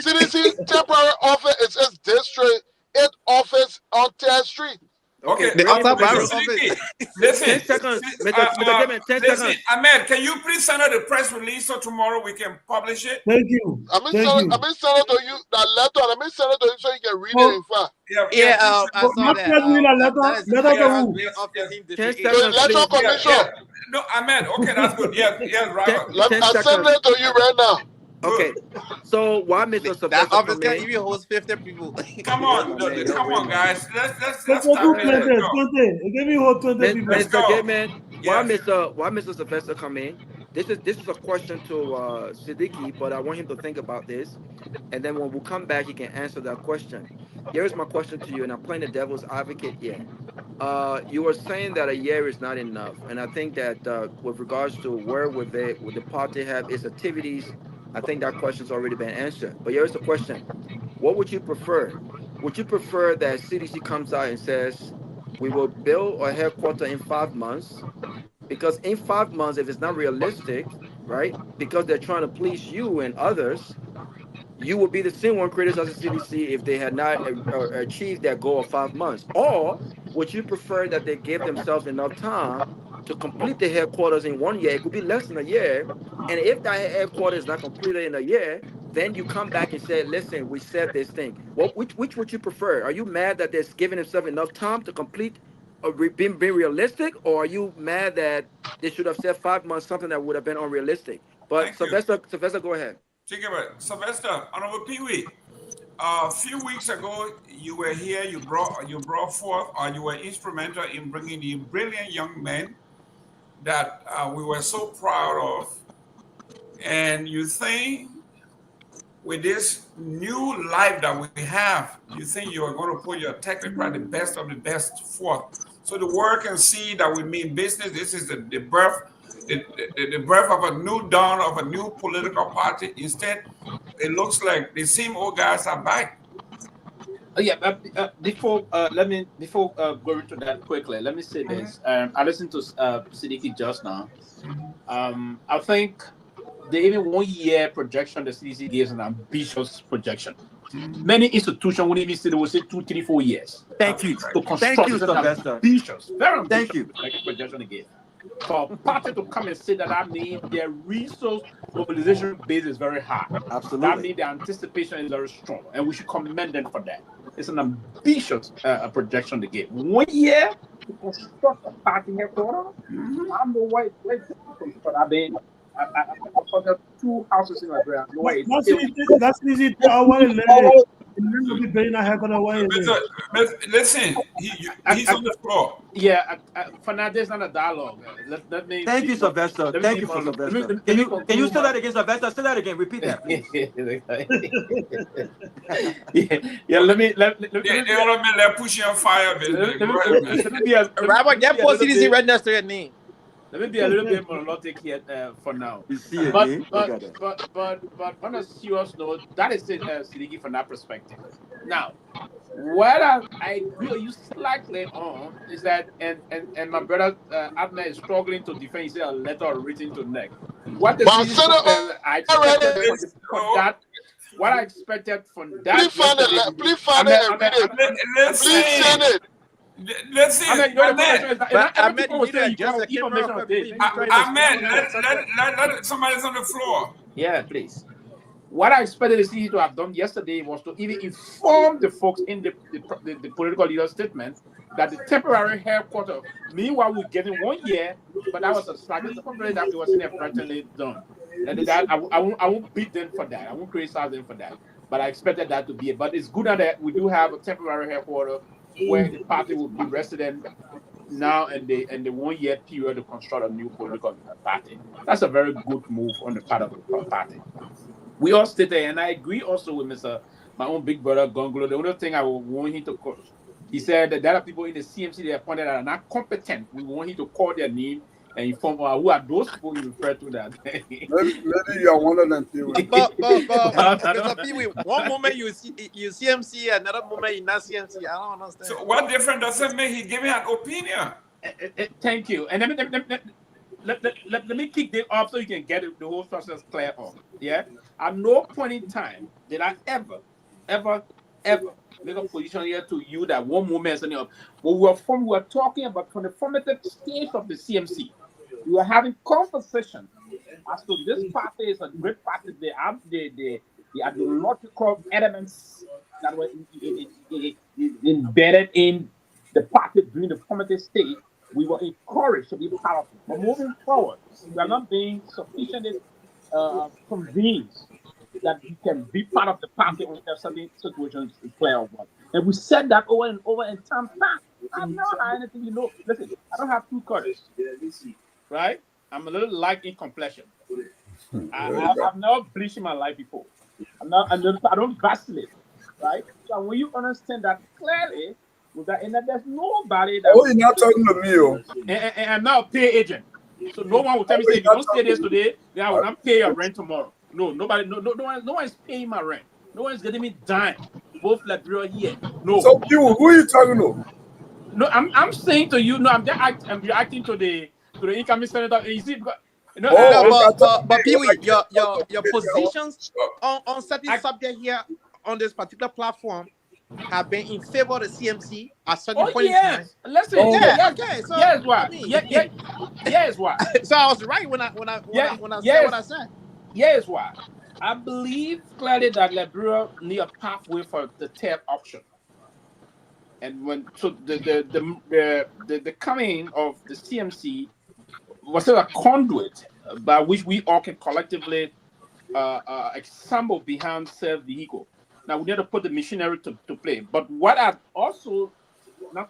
CDC temporary office is its district, its office on 10th Street. Okay, The Mr. antivirus Siddiqui, office. listen. 10 seconds. Mr. Gayman, 10 Listen, seconds. Ahmed, can you please send out the press release so tomorrow we can publish it? Thank you. I mean, send it to you that letter. I mean, send it to you so you can read it in fact. Yeah, please. I saw that. That is the antivirus office in 10 District 8. The seconds, election please. commission. No, Ahmed. Okay, that's good. Yes, Robert. 10 I send seconds. it to you right now. Okay. So why Mr. That Sylvester office come can in? even host 50 people. Come Hey, on, my man, you're come on, weird, guys. Let's Let's start do this. 20. Let's go. 20. Give me whole 20 people. Let's Mr. go. Gayman, why Yes. Mr. Sylvester come in? This is a question to Siddiqui, but I want him to think about this, and then when we come back, he can answer that question. Here's my question to you, and I'm playing the devil's advocate here. You were saying that a year is not enough, and I think that with regards to where would the party have its activities, I think that question's already been answered. But here's the question: what would you prefer? Would you prefer that CDC comes out and says we will build a headquarter in 5 months? Because in 5 months, if it's not realistic, right? Because they're trying to please you and others, you would be the same one criticizing CDC if they had not achieved their goal of 5 months. Or would you prefer that they give themselves enough time to complete the headquarters in 1 year? It could be less than a year. And if that headquarters is not completed in a year, then you come back and say, listen, we said this thing. Which would you prefer? Are you mad that they're giving themselves enough time to complete or being realistic? Or are you mad that they should have said 5 months, something that would have been unrealistic? But Thank you. Sylvester, go ahead. Think about it. Sylvester, Honorable Pewee. A few weeks ago, you were here. You brought forth, or you were instrumental in bringing the brilliant young men that we were so proud of. And you think with this new life that we have, you think you are going to put your technocrat, the best of the best, forth, so the world can see that we mean business. This is the birth, the birth of a new dawn of a new political party. Instead, it looks like the same old guys are back. Before going into that quickly, let me say this. I listened to Siddiqui just now. I think the even 1 year projection the CDC gives an ambitious projection. Many institutions wouldn't even say they will say 2, 3, 4 years. Thank you. To construct Thank you, this Sylvester. ambitious, very ambitious. Thank you. Projection again. For a party to come and say that, I mean their resource mobilization base is very high. Absolutely. That means the anticipation is very strong, and we should commend them for that. It's an ambitious projection to give. 1 year to construct a party headquarters. I don't know why it's constructed. I mean, I constructed 2 houses in Liberia. No way. That's easy. I want to Listen, he's on the floor. Yeah, for now, there's not a dialogue. Let me. Thank you, Sylvester. Thank you for Sylvester. Can you say that again, Sylvester? Say that again. Repeat that, please. They're pushing on fire, Robert, get poor CDC right next to your name. Let me be a little bit monologic here for now. You see it, but on a serious note, that is it, Siddiqui, from that perspective. Now, what I agree with you slightly on is that, and my brother Abner is struggling to defend. He said a letter written to NEC. What the what I expected from that. Please find it. Please find it and read it. Please send it. Let's see. Let somebody's on the floor. Yeah, please. What I expected the city to have done yesterday was to even inform the folks in the political leader statement that the temporary headquarters, meanwhile we're getting 1 year, but that was a slight disappointment that it wasn't effectively done. And that I won't beat them for that. I won't criticize them for that. But I expected that to be it. But it's good that we do have a temporary headquarters where the party will be resident now and the 1 year period to construct a new political party. That's a very good move on the part of the party. We all stated, and I agree also with my own big brother Gongloe. The only thing I would want him to call, he said that there are people in the CMC they appointed that are not competent. We want him to call their name and inform who are those people you refer to that. Maybe you are one of them. But Mr. Pewee, one moment you CMC, another moment you not CMC. I don't understand. So what difference does it make? He gave me an opinion. Thank you. And let me kick them off so you can get the whole process clear on. Yeah. At no point in time did I ever ever make a position here to you that one moment and when we were talking about from the formative stage of the CMC. We were having conversation as to this party is a great party. They have the ideological elements that were embedded in the party during the formative stage. We were encouraged to be part of it. But moving forward, we are not being sufficiently convinced that we can be part of the party until certain situations play out. And we said that over and over and time back. I've never had anything, listen, I don't have two colors, right? I'm a little light in complexion. I've never bleached in my life before. I don't vacillate, right? So when you understand that clearly, and that there's nobody that. Oh, you're not talking to me, oh. And I'm not a pay agent, so no one will tell me say if you don't stay there today, then I will not pay your rent tomorrow. No, nobody, no one is paying my rent. No one is getting me dime. Both Liberia here. No. So you, who are you talking to? No, I'm saying to you, no, I'm reacting to the incoming senator. You see, because, but Pewee, your positions on certain subject here on this particular platform have been in favor of the CMC at certain point in time. Listen, okay. So yes, why? I mean, yes, why? So I was right when I said what I said. Yes, why? I believe clearly that Liberia need a pathway for the third option. And when the coming of the CMC was a conduit by which we all can collectively assemble behind self-vehicle. Now we need to put the machinery to play. But what I also not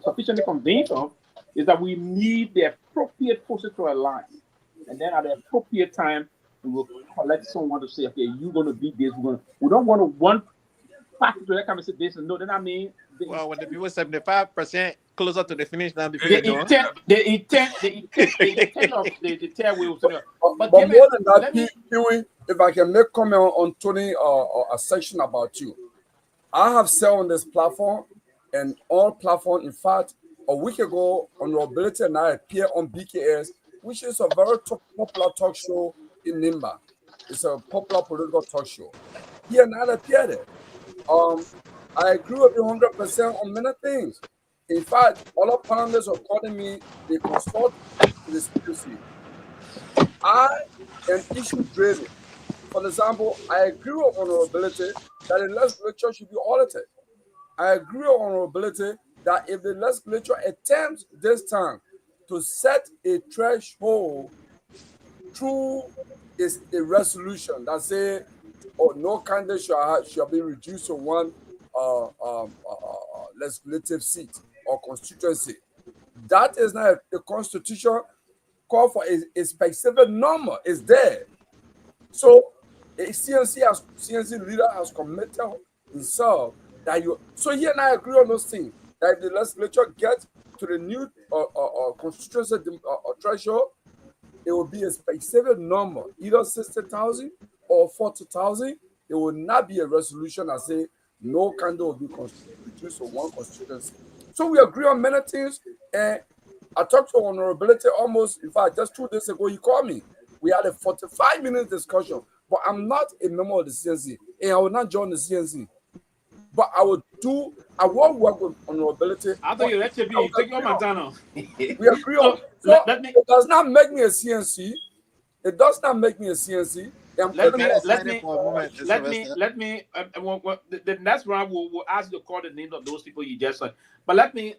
sufficiently convinced of is that we need the appropriate forces to align, and then at the appropriate time we will collect someone to say, okay, you're going to be this. We don't want to one party to come and say this and no. Then I mean, well, when the people 75% closer to the finish line before the intent of the third wheel. But more than that, Pewee, if I can make comment on Tony or a section about you, I have said on this platform and all platform. In fact, a week ago, Honorability and I appeared on BKS, which is a very popular talk show in Nimba. It's a popular political talk show. He and I appeared there. I agree with you 100% on many things. In fact, all of panelists are calling me, they consult to the CPC. I am issue driven. For example, I agree with Honorability that the legislature should be audited. I agree with Honorability that if the legislature attempts this time to set a threshold through a resolution that say, oh, no candidate shall be reduced to one legislative seat or constituency. That is not the Constitution call for a specific number. Is there. So a CNC leader has committed himself that you. So he and I agree on those things. That if the legislature gets to the new constituency threshold, it will be a specific number, either 60,000 or 40,000. It will not be a resolution that say no candidate will be reduced to one constituency. So we agree on many things. And I talked to Honorability almost, in fact, just 2 days ago, he called me. We had a 45-minute discussion, but I'm not a member of the CNC, and I will not join the CNC. But I will work with Honorability. I thought you actually be taking on Montana. We agree on. So it does not make me a CNC. It does not make me a CNC. Let me. The next round we'll ask you to call the names of those people you just said. But let me.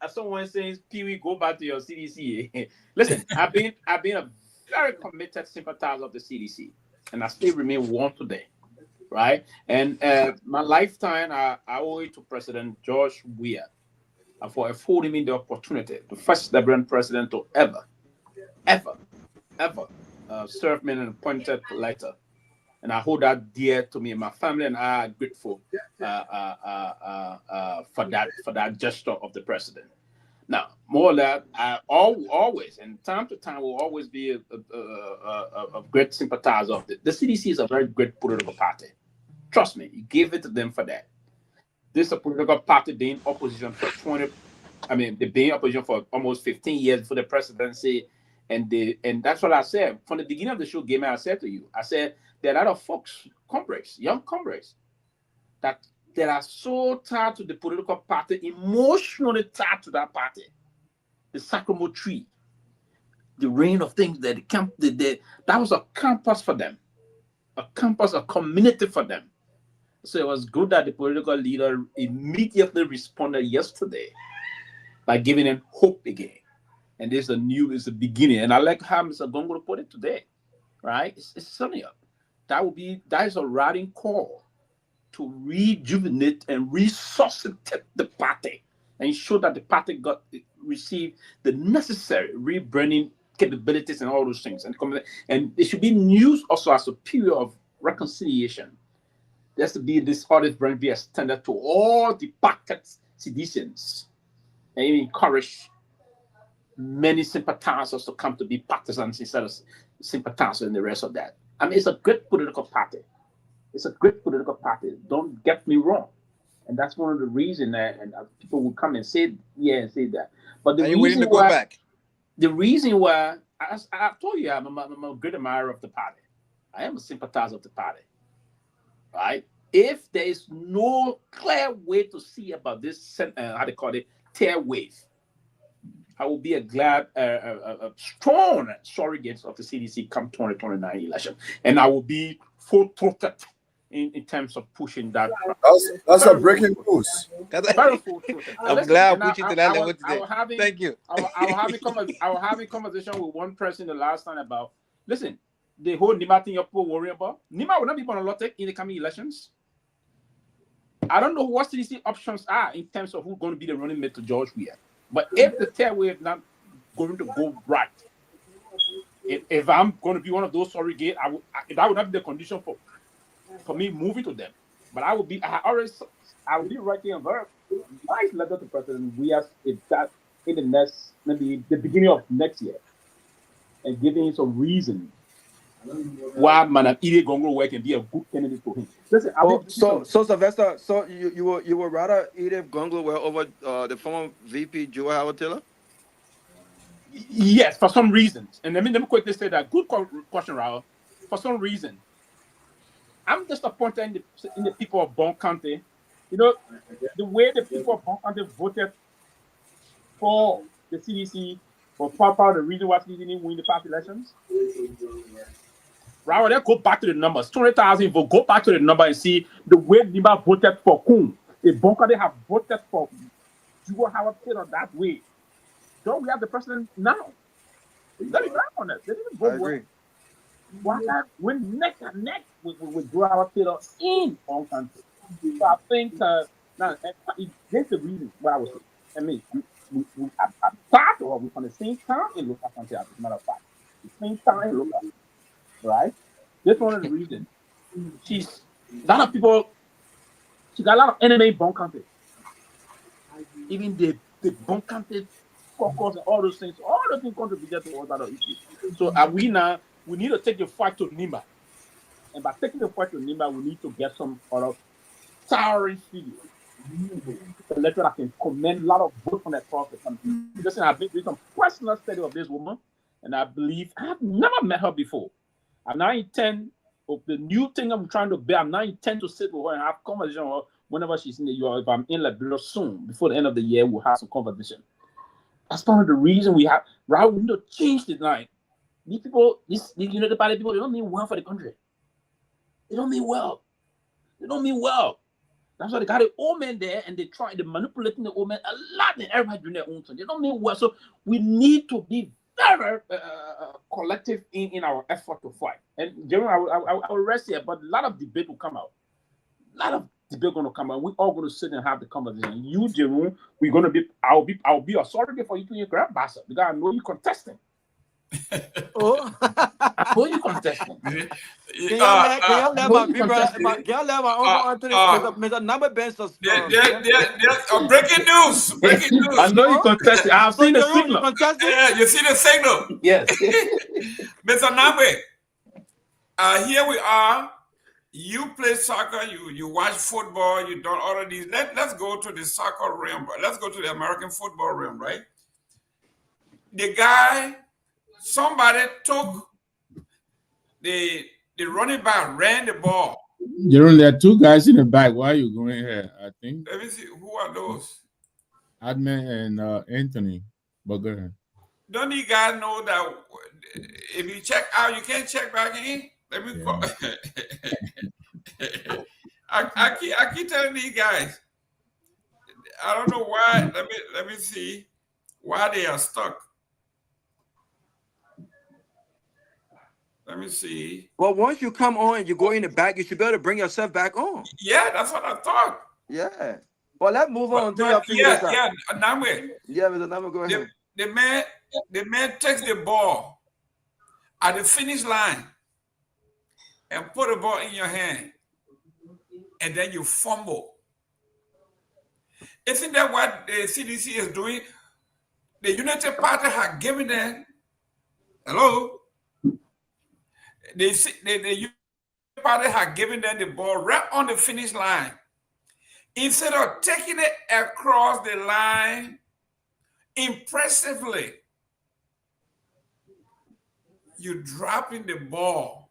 As someone says, Pewee, go back to your CDC. Listen, I've been a very committed sympathizer of the CDC, and I still remain one today, right? And my lifetime, I owe it to President George Weah for affording me the opportunity, the first Liberian president to ever serve me an appointed letter. And I hold that dear to me. My family and I are grateful for that gesture of the president. Now, more or less, I always, and time to time, will always be a great sympathizer of the CDC is a very great political party. Trust me, you give it to them for that. This is a political party being opposition for they've been opposition for almost 15 years for the presidency. And that's what I said. From the beginning of the show, Gayman, I said to you, I said, there are a lot of folks, young comrades, that that are so tied to the political party, emotionally tied to that party. The Sycamore tree, the reign of things that that was a campus for them, a campus, a community for them. So it was good that the political leader immediately responded yesterday by giving them hope again. And this is a beginning. And I like how Mr. Gongloe put it today, right? It's sunny up. That is a rallying call to rejuvenate and resuscitate the party and ensure that the party received the necessary rebranding capabilities and all those things. And it should be used also as a period of reconciliation. There has to be this audit brand be extended to all the pocket citizens and encourage many sympathizers to come to be partisans instead of sympathizers and the rest of that. I mean, it's a great political party. It's a great political party. Don't get me wrong. And that's one of the reasons that people will come and say that. But the reason why I told you I'm a good admirer of the party. I am a sympathizer of the party. Right? If there is no clear way to see about this, how they call it, tear wave, I will be a strong surrogate of the CDC come 2029 election. And I will be full-throated in terms of pushing that. That's a breaking news. I'm glad I put you to that level today. Thank you. I was having conversation with one person the last time about, listen, the whole Nima thing you're worrying about, Nima will not be balloted in the coming elections. I don't know what CDC options are in terms of who's going to be the running mate to George Weah. But if the tear wave not going to go right, if I'm going to be one of those surrogates, that would not be the condition for me moving to them. But I will be writing a very nice letter to President Weah in the next, maybe the beginning of next year, and giving him some reason why Kehleboe Gongloe can be a good candidate for him. Listen, so Sylvester, so you would rather Kehleboe Gongloe over the former VP Joe Howard Taylor? Yes, for some reasons. And let me quickly say that. Good question, Raul. For some reason, I'm disappointed in the people of Bon County. You know, the way the people of Bon County voted for the CDC was part of the reason why CDC didn't win the past elections. Raul, let's go back to the numbers. 200,000 votes. Go back to the number and see the way Nima voted for Kun. If Bon County have voted for Joe Howard Taylor that way, don't we have the president now? Let me back on that. They didn't vote well. Why not win neck and neck with Joe Howard Taylor in Bon County? So I think now here's the reason why I was saying. I mean, we are part of we from the same town in local country, as a matter of fact. The same town in local. Right? That's one of the reasons. She got a lot of enemy in Bon County. Even the Bon County caucus and all those things contributed to all that issues. So we need to take the fight to Nima. And by taking the fight to Nima, we need to get some other towering figure. The electorate that can command a lot of votes from across the country. Listen, I've been doing some personal study of this woman, and I believe I have never met her before. I'm now intend of the new thing I'm trying to build. I'm now intend to sit with her and have conversation with her whenever she's in the US. If I'm in Liberia soon, before the end of the year, we'll have some conversation. That's part of the reason we need to change the line. These people, the United Party people, they don't mean well for the country. They don't mean well. That's why they got the old man there and they're manipulating the old man a lot and everybody doing their own thing. They don't mean well. So we need to be very collective in our effort to fight. And Jerome, I will rest here, but a lot of debate will come out. Going to come out. We're all going to sit and have the conversation. You, Jerome, I'll be a sorry for you to your grandmaster because I know you contesting. Oh, I know you contesting. Can y'all let my uncle Anthony, Mr. Nagbe Ben breaking news. I know you contesting. I've seen the signal. Yeah, you see the signal. Yes. Mr. Nagbe, here we are. You play soccer, you watch football, you done all of these. Let's go to the soccer realm. Let's go to the American football realm, right? Somebody took the running back, ran the ball, Jerome, there are two guys in the back. Why are you going here? I think. Let me see. Who are those? Admin and Anthony. But go ahead. Don't you guys know that if you check out, you can't check back in? Let me call. I keep telling you guys. I don't know why. Let me see why they are stuck. Let me see. Well, once you come on and you go in the back, you should be able to bring yourself back on. Yeah, that's what I thought. Yeah. Well, let's move on until you figure this out. Yeah, Nagbe. Yeah, Mr. Nagbe, go ahead. The man takes the ball at the finish line and put the ball in your hand, and then you fumble. Isn't that what the CDC is doing? The United Party have given them, hello? The United Party have given them the ball right on the finish line. Instead of taking it across the line impressively, you're dropping the ball.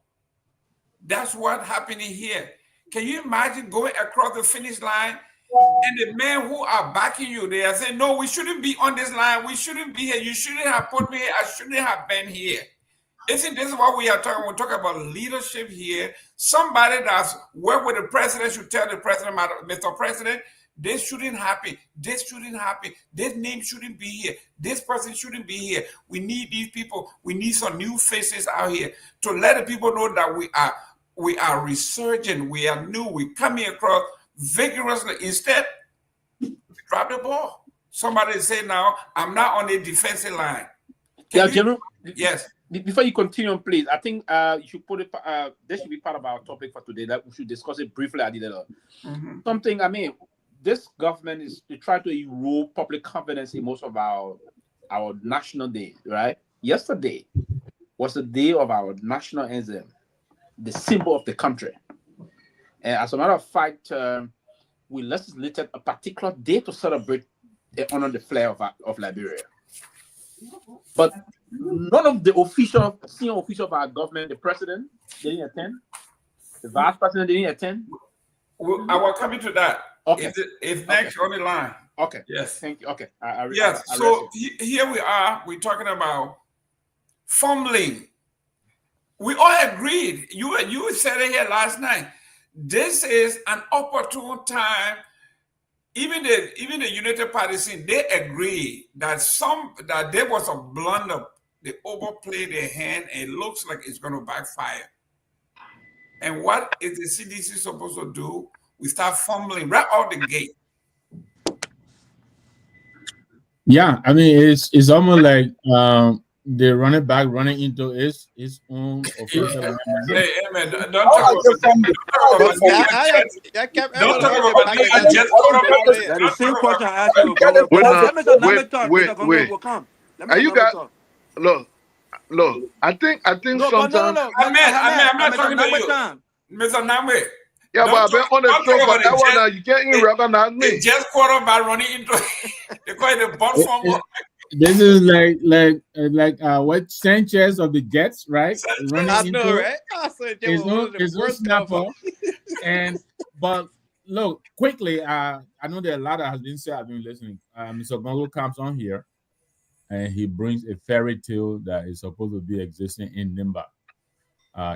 That's what's happening here. Can you imagine going across the finish line and the men who are backing you, they are saying, no, we shouldn't be on this line. We shouldn't be here. You shouldn't have put me here. I shouldn't have been here. Isn't this what we are talking about? We're talking about leadership here. Somebody that's worked with the president should tell the president, Mr. President, this shouldn't happen. This shouldn't happen. This name shouldn't be here. This person shouldn't be here. We need these people. We need some new faces out here to let the people know that we are resurgent. We are new. We're coming across vigorously. Instead, drop the ball. Somebody say now, I'm not on the defensive line. General. Yes. Before you continue, please, I think you should put it. This should be part of our topic for today. That we should discuss it briefly at the level. Something. I mean, this government is to try to erode public confidence in most of our national day. Right? Yesterday was the day of our national anthem, the symbol of the country. And as a matter of fact, we legislated a particular day to celebrate and honor the flag of Liberia. But none of the senior officials of our government, the president, they didn't attend. The vice president didn't attend. I will come into that. Okay. It's next on the line. Okay. Yes. Thank you. Okay. Yes. So here we are. We're talking about fumbling. We all agreed. You said it here last night. This is an opportune time. Even the United Party scene, they agree that there was a blunder. They overplayed their hand, and it looks like it's going to backfire. And what is the CDC supposed to do? We start fumbling right out the gate. Yeah, I mean it's almost like the running back running into his own official line. Hey, man, don't talk about the same question I asked you. Wait. Are you guys? Look. I think sometimes. I'm not talking to you, Mr. Nagbe. Yeah, but I've been on the show for that one. Now you can't even recognize me. They just quarter by running into. They call it the butt fumble. This is like what Sanchez of the Jets, right? I know, right? His own snapper. But look, quickly, I know there are a lot that has been said. I've been listening. Mr. Gongloe comes on here, and he brings a fairy tale that is supposed to be existing in Nimba.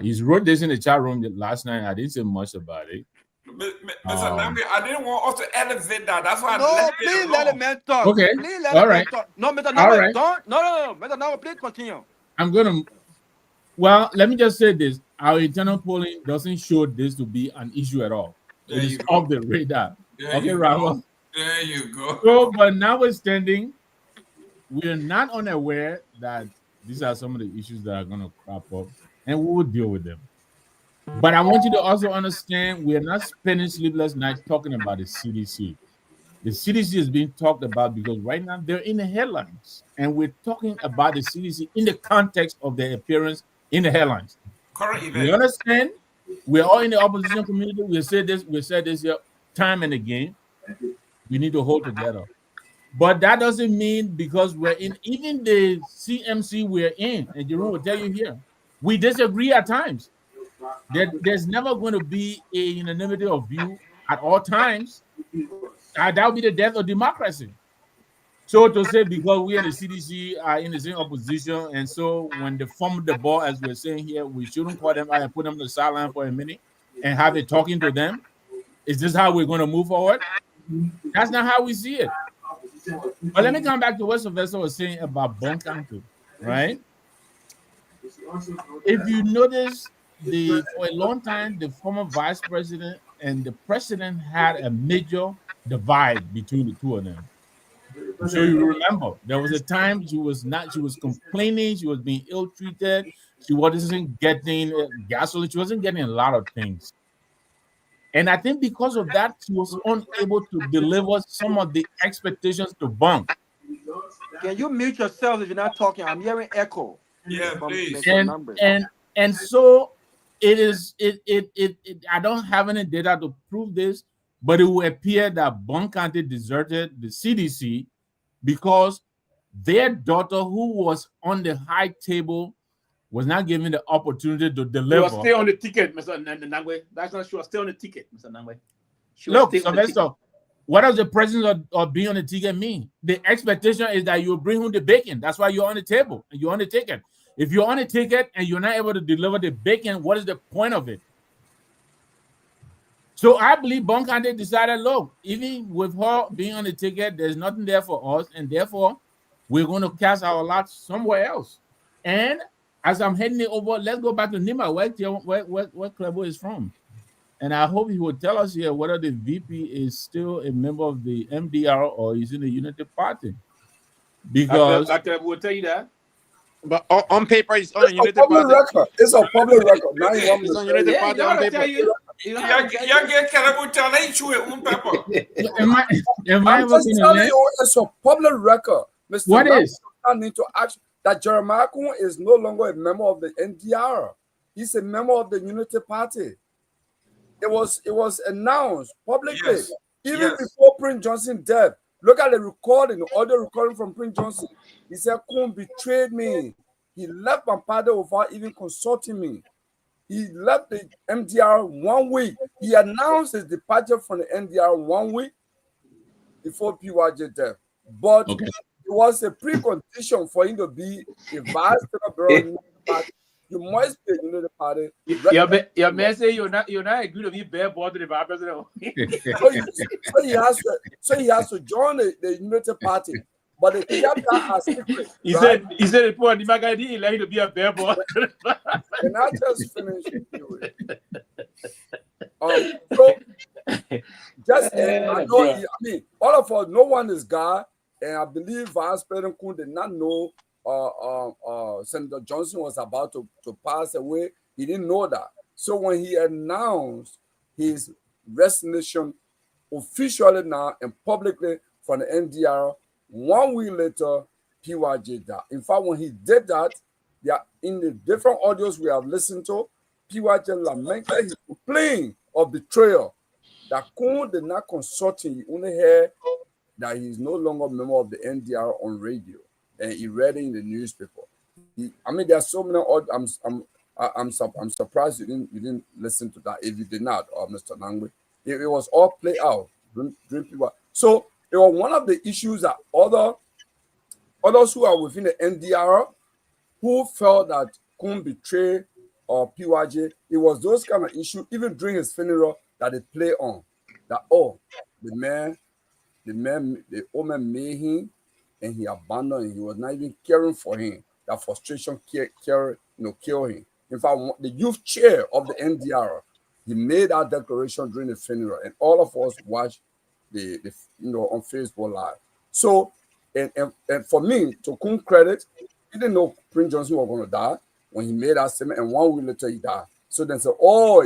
He wrote this in the chat room last night. I didn't say much about it. Mr. Nagbe, I didn't want us to elevate that. That's why please let the man talk. Okay. Please let the man talk. No, Mr. Nagbe, don't. No. Mr. Nagbe, please continue. Well, let me just say this. Our internal polling doesn't show this to be an issue at all. It is off the radar. Okay, Rafa. There you go. So, but notwithstanding, we are not unaware that these are some of the issues that are going to crop up, and we will deal with them. But I want you to also understand we are not spending sleepless nights talking about the CDC. The CDC is being talked about because right now they're in the headlines, and we're talking about the CDC in the context of their appearance in the headlines. Current event. You understand? We're all in the opposition community. We said this here time and again. We need to hold together. But that doesn't mean because we're in even the CMC we're in, and Jerome will tell you here, we disagree at times. there's never going to be a unanimity of view at all times. That would be the death of democracy. So to say because we in the CDC are in the same opposition, and so when they form the ball, as we're saying here, we shouldn't call them out and put them on the sideline for a minute and have it talking to them. Is this how we're going to move forward? That's not how we see it. But let me come back to what Sylvester was saying about Bon County, right? If you notice, for a long time, the former vice president and the president had a major divide between the two of them. So you remember, there was a time she was complaining, she was being ill-treated, she wasn't getting gasoline, she wasn't getting a lot of things. And I think because of that, she was unable to deliver some of the expectations to Bon. Can you mute yourself if you're not talking? I'm hearing echo. Yeah, please. And so it is. I don't have any data to prove this, but it will appear that Bon County deserted the CDC because their daughter, who was on the high table, was not given the opportunity to deliver. She was still on the ticket, Mr. Nagbe. That's not. She was still on the ticket, Mr. Nagbe. Look, Sylvester, what does the presence of being on the ticket mean? The expectation is that you bring home the bacon. That's why you're on the table and you're on the ticket. If you're on the ticket and you're not able to deliver the bacon, what is the point of it? So I believe Bon County decided, look, even with her being on the ticket, there's nothing there for us, and therefore we're going to cast our lots somewhere else. And as I'm heading it over, let's go back to Nima, where Kehleboe is from. And I hope he will tell us here whether the VP is still a member of the MDR or is in the Unity Party. Because Kehleboe will tell you that. But on paper, it's on Unity Party. It's a public record. Now you want me It's on Unity Party on paper. I'm just telling you, it's a public record. Mr. What is? I need to ask that Jeremiah Kun is no longer a member of the NDR. He's a member of the Unity Party. It was announced publicly, even before Prince Johnson death. Look at the recording, the audio recording from Prince Johnson. He said, Kun betrayed me. He left my party without even consulting me. He left the MDR 1 week. He announced his departure from the NDR 1 week before PYJ death. But it was a precondition for him to be a vice president of the party. You must be a Unity Party. Your man say you're not agree to be bare board to the vice president. So he has to join the Unity Party. But they kept that as secret. He said the poor Nimagadi didn't like to be a bare board. Can I just finish with you? So just I mean, all of us, no one is God, and I believe Vice President Kun did not know Senator Johnson was about to pass away. He didn't know that. So when he announced his resignation officially now and publicly from the NDR, 1 week later, PYJ died. In fact, when he did that, in the different audios we have listened to, PYJ lamented his complaint of betrayal. That Kun did not consult him. He only heard that he is no longer a member of the NDR on radio, and he read it in the newspaper. I mean, there are so many. I'm surprised you didn't listen to that. If you did not, Mr. Nagbe, it was all played out during PYJ. So it was one of the issues that others who are within the NDR who felt that Kun betrayed or PYJ, it was those kind of issues, even during his funeral, that they play on. That, the old man made him and he abandoned him. He was not even caring for him. That frustration killed him. In fact, the youth chair of the NDR, he made that declaration during the funeral, and all of us watched on Facebook Live. So, and for me, to Kun credit, he didn't know Prince Johnson was going to die when he made that statement, and 1 week later he died. So then said,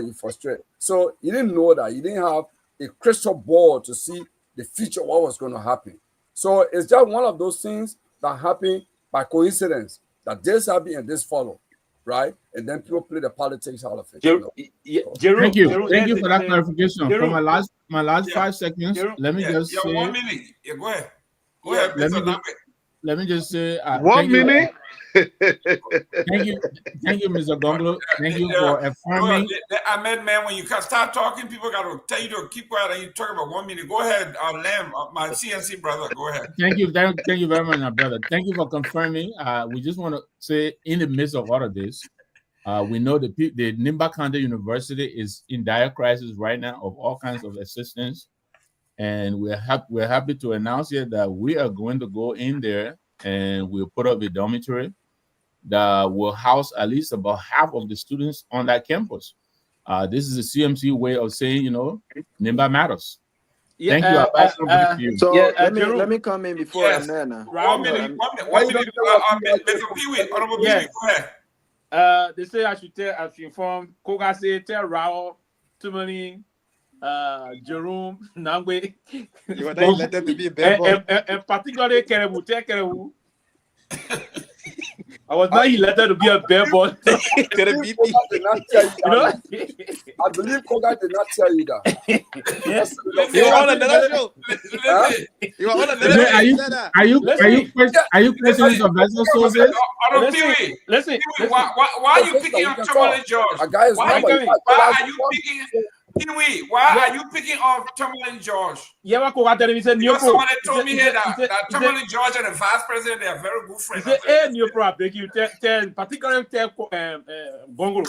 he frustrated. So he didn't know that. He didn't have a crystal ball to see the future, what was going to happen. So it's just one of those things that happen by coincidence, that this happened and this followed, right? And then people play the politics out of it. Thank you for that clarification. For my last 5 seconds, let me just say. 1 minute. Go ahead. Go ahead, Mr. Nagbe. Let me just say. 1 minute. Thank you, Mr. Gongloe. Thank you for affirming. Ahmed, man, when you start talking, people got to tell you to keep quiet and you talk about 1 minute. Go ahead, Lamb, my CNC brother. Go ahead. Thank you very much, my brother. Thank you for confirming. We just want to say, in the midst of all of this, we know the Nimba County University is in dire crisis right now of all kinds of assistance, and we're happy to announce here that we are going to go in there and we'll put up a dormitory that will house at least about half of the students on that campus. This is a CMC way of saying, Nimba matters. Yeah, thank you. So let me come in before yes. Amanda. 1 minute. Pewee, Honorable Pewee, go ahead. They say I should inform Koga say tell Raul, Tomalin, Jerome, Nagbe. You want to let them to be a bad boy. And particularly Kehleboe. I was not elected to be a bear boy. I believe Koga did not tell you that. Yes. You were on another show. You were on another show. Are you questioning some vessel sources? Listen. Why are you picking up Tomalin George? Why are you picking up Tomalin George? Because somebody told me here that Tomalin George and the vice president, they are very good friends. New problem. You particularly tell Gongloe.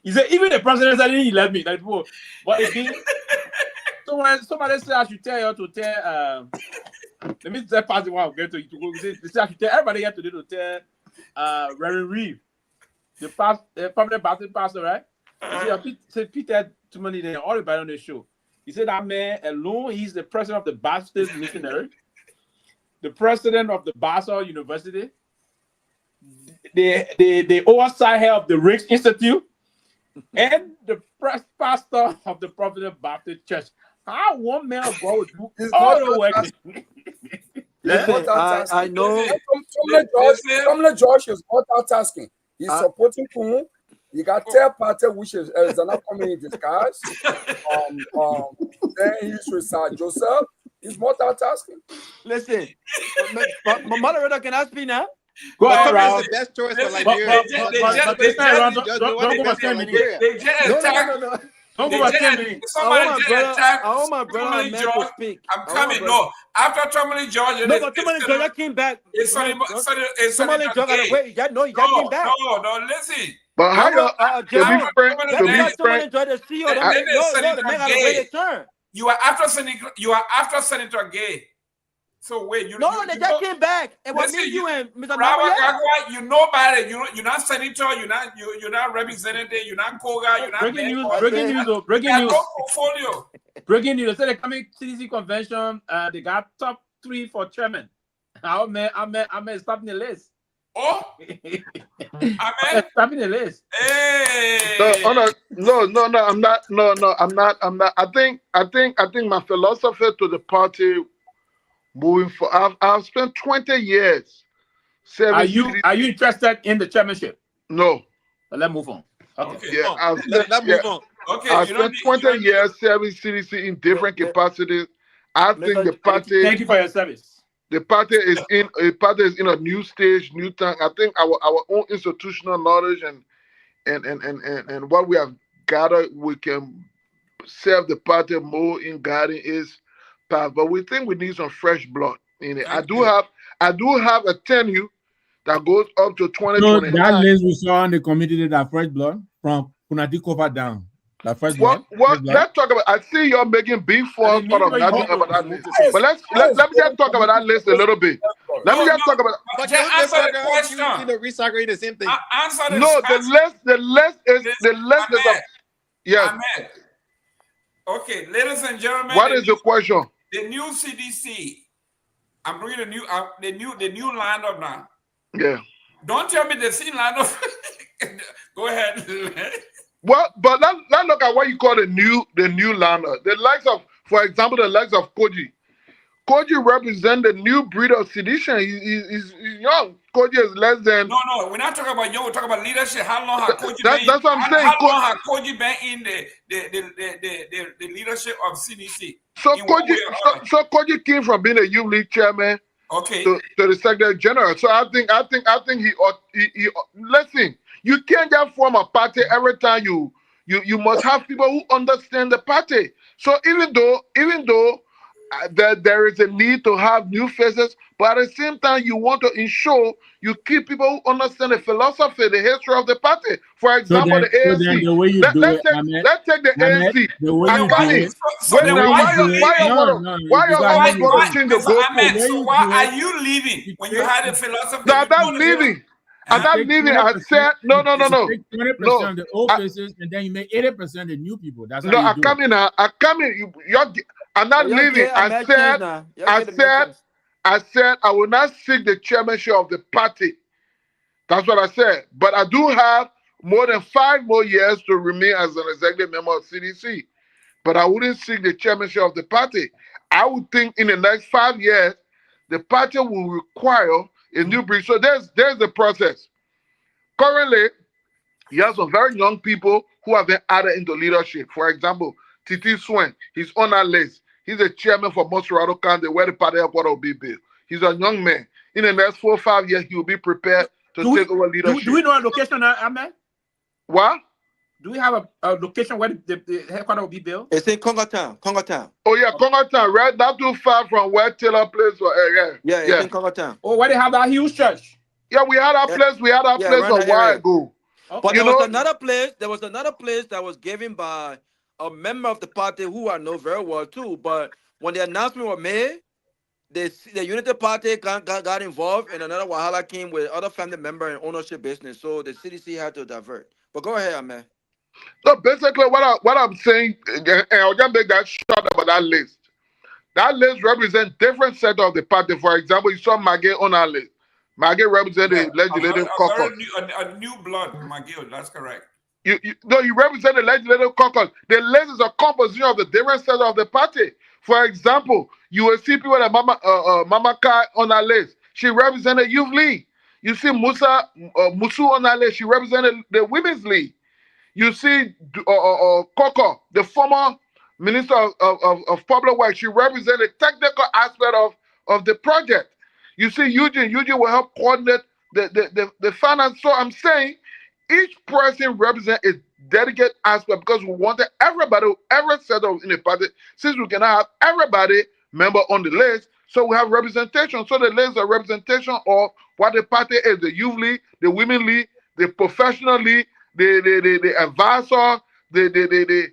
He said even the president said he let me. But again, so when somebody said I should tell you to tell let me say pass the one I'll get to go. They say I should tell everybody here today to tell Reverend Reeve, the permanent Baptist pastor, right? He said Peter too many days all about on the show. He said that man alone, he's the president of the Baptist missionary, the president of the Basel University, the oversight head of the Riggs Institute, and the pastor of the Providence Baptist Church. How one man go do all the work? I know. Tomalin George is multitasking. He's supporting Kumu. You got third party, which is not coming in disguise. Then he's with Sir Joseph. He's multitasking. Listen, my moderator, can I speak now? Go ahead, Raul. The best choice for Liberia. Don't go back 10 minutes. I want my brother to speak. I'm coming. No, after Tomalin George, Tomalin George came back. Tomalin George came back. No, listen. But how to be frank, you are after Senator Gay. So wait, they just came back. It was me, you, and Mr. Garguah, you know about it. You're not senator. You're not representative. You're not Koga. You're not breaking news. Portfolio. Breaking news. They said the coming CDC convention. They got top 3 for chairman. I'm stopping the list. Oh, I'm stopping the list. Hey. No, I'm not. I think my philosophy to the party. Moving for, I've spent 20 years serving. Are you interested in the chairmanship? No. But let's move on. Okay. Yeah, let's move on. Okay. I spent 20 years serving CDC in different capacities. I think the party. Thank you for your service. The party is in a new stage, new time. I think our own institutional knowledge and what we have gathered, we can serve the party more in guiding is. But we think we need some fresh blood in it. I do have a tenure that goes up to 2029. So that list we saw on the committee that fresh blood from Kunati down. That fresh blood. Let's talk about. I see you're making big falls out of nothing about that list. But let me just talk about that list a little bit. Let me just talk about. But you answer the question. Recycling the same thing. No, the list is yes. Amen. Okay, ladies and gentlemen. What is the question? The new CDC. I'm bringing the new lineup now. Yeah. Don't tell me the same lineup. Go ahead. Well, but let's look at what you call the new lineup. The likes of, for example, the likes of Koji. Koji represents the new breed of sedition. He's young. Koji is less than. No, we're not talking about young. We're talking about leadership. How long has Koji been? That's what I'm saying. How long has Koji been in the leadership of CDC? So Koji came from being a youth league chairman. Okay. To the Secretary General. So I think he listen. You can't just form a party every time you must have people who understand the party. So even though there is a need to have new faces, but at the same time you want to ensure you keep people who understand the philosophy, the history of the party. For example, the ANC. the way you do it, Ahmed, Let's take the ANC. the way you do it. So Wait then now, why you leaving? why you always want to change the Mr. Ahmed, goalpost? so why are you leaving when you had a philosophy? No, I'm not leaving. I'm not leaving. I said no. You take 20% of the old faces, and then you make 80% the new people. That's how you do I come in. I'm not leaving. I said I will not seek the chairmanship of the party. That's what I said. But I do have more than 5 more years to remain as an executive member of CDC. But I wouldn't seek the chairmanship of the party. I would think in the next 5 years, the party will require a new breed. So there's the process. Currently, you have some very young people who have been added into leadership. For example, Titi Swen, he's on our list. He's a chairman for Montserrat County, where the party headquarters will be built. He's a young man. In the next 4 or 5 years, he will be prepared to take over leadership. Do we know a location, Ahmed? What? Do we have a location where the headquarters will be built? It's in Congo Town. Oh, yeah, Congo Town, right? Not too far from where Taylor Place was. Yeah, it's in Congo Town. Oh, where they have that huge church? Yeah, we had our place. We had our place a while ago. Okay. But there was another place. There was another place that was given by a member of the party who I know very well too. But when the announcement was made, the Unity Party got involved, and another Wahala came with other family member and ownership business. So the CDC had to divert. But go ahead, man. So basically, what I'm saying, and I'll just make that short about that list. That list represents different set of the party. For example, you saw Maggie on our list. Maggie represents the legislative caucus. A new blood, Maggie, that's correct. You represent the legislative caucus. The list is a composition of the different sets of the party. For example, you will see people like Mama Kai on our list. She represented Youth League. You see Musu on our list. She represented the Women's League. You see Coco, the former Minister of Public Works. She represented the technical aspect of the project. You see Eugene will help coordinate the finance. So I'm saying each person represents a dedicated aspect because we wanted everybody, every settled in the party, since we cannot have everybody member on the list, so we have representation. So the list is a representation of what the party is: the youth league, the women league, the professional league, the advisor, the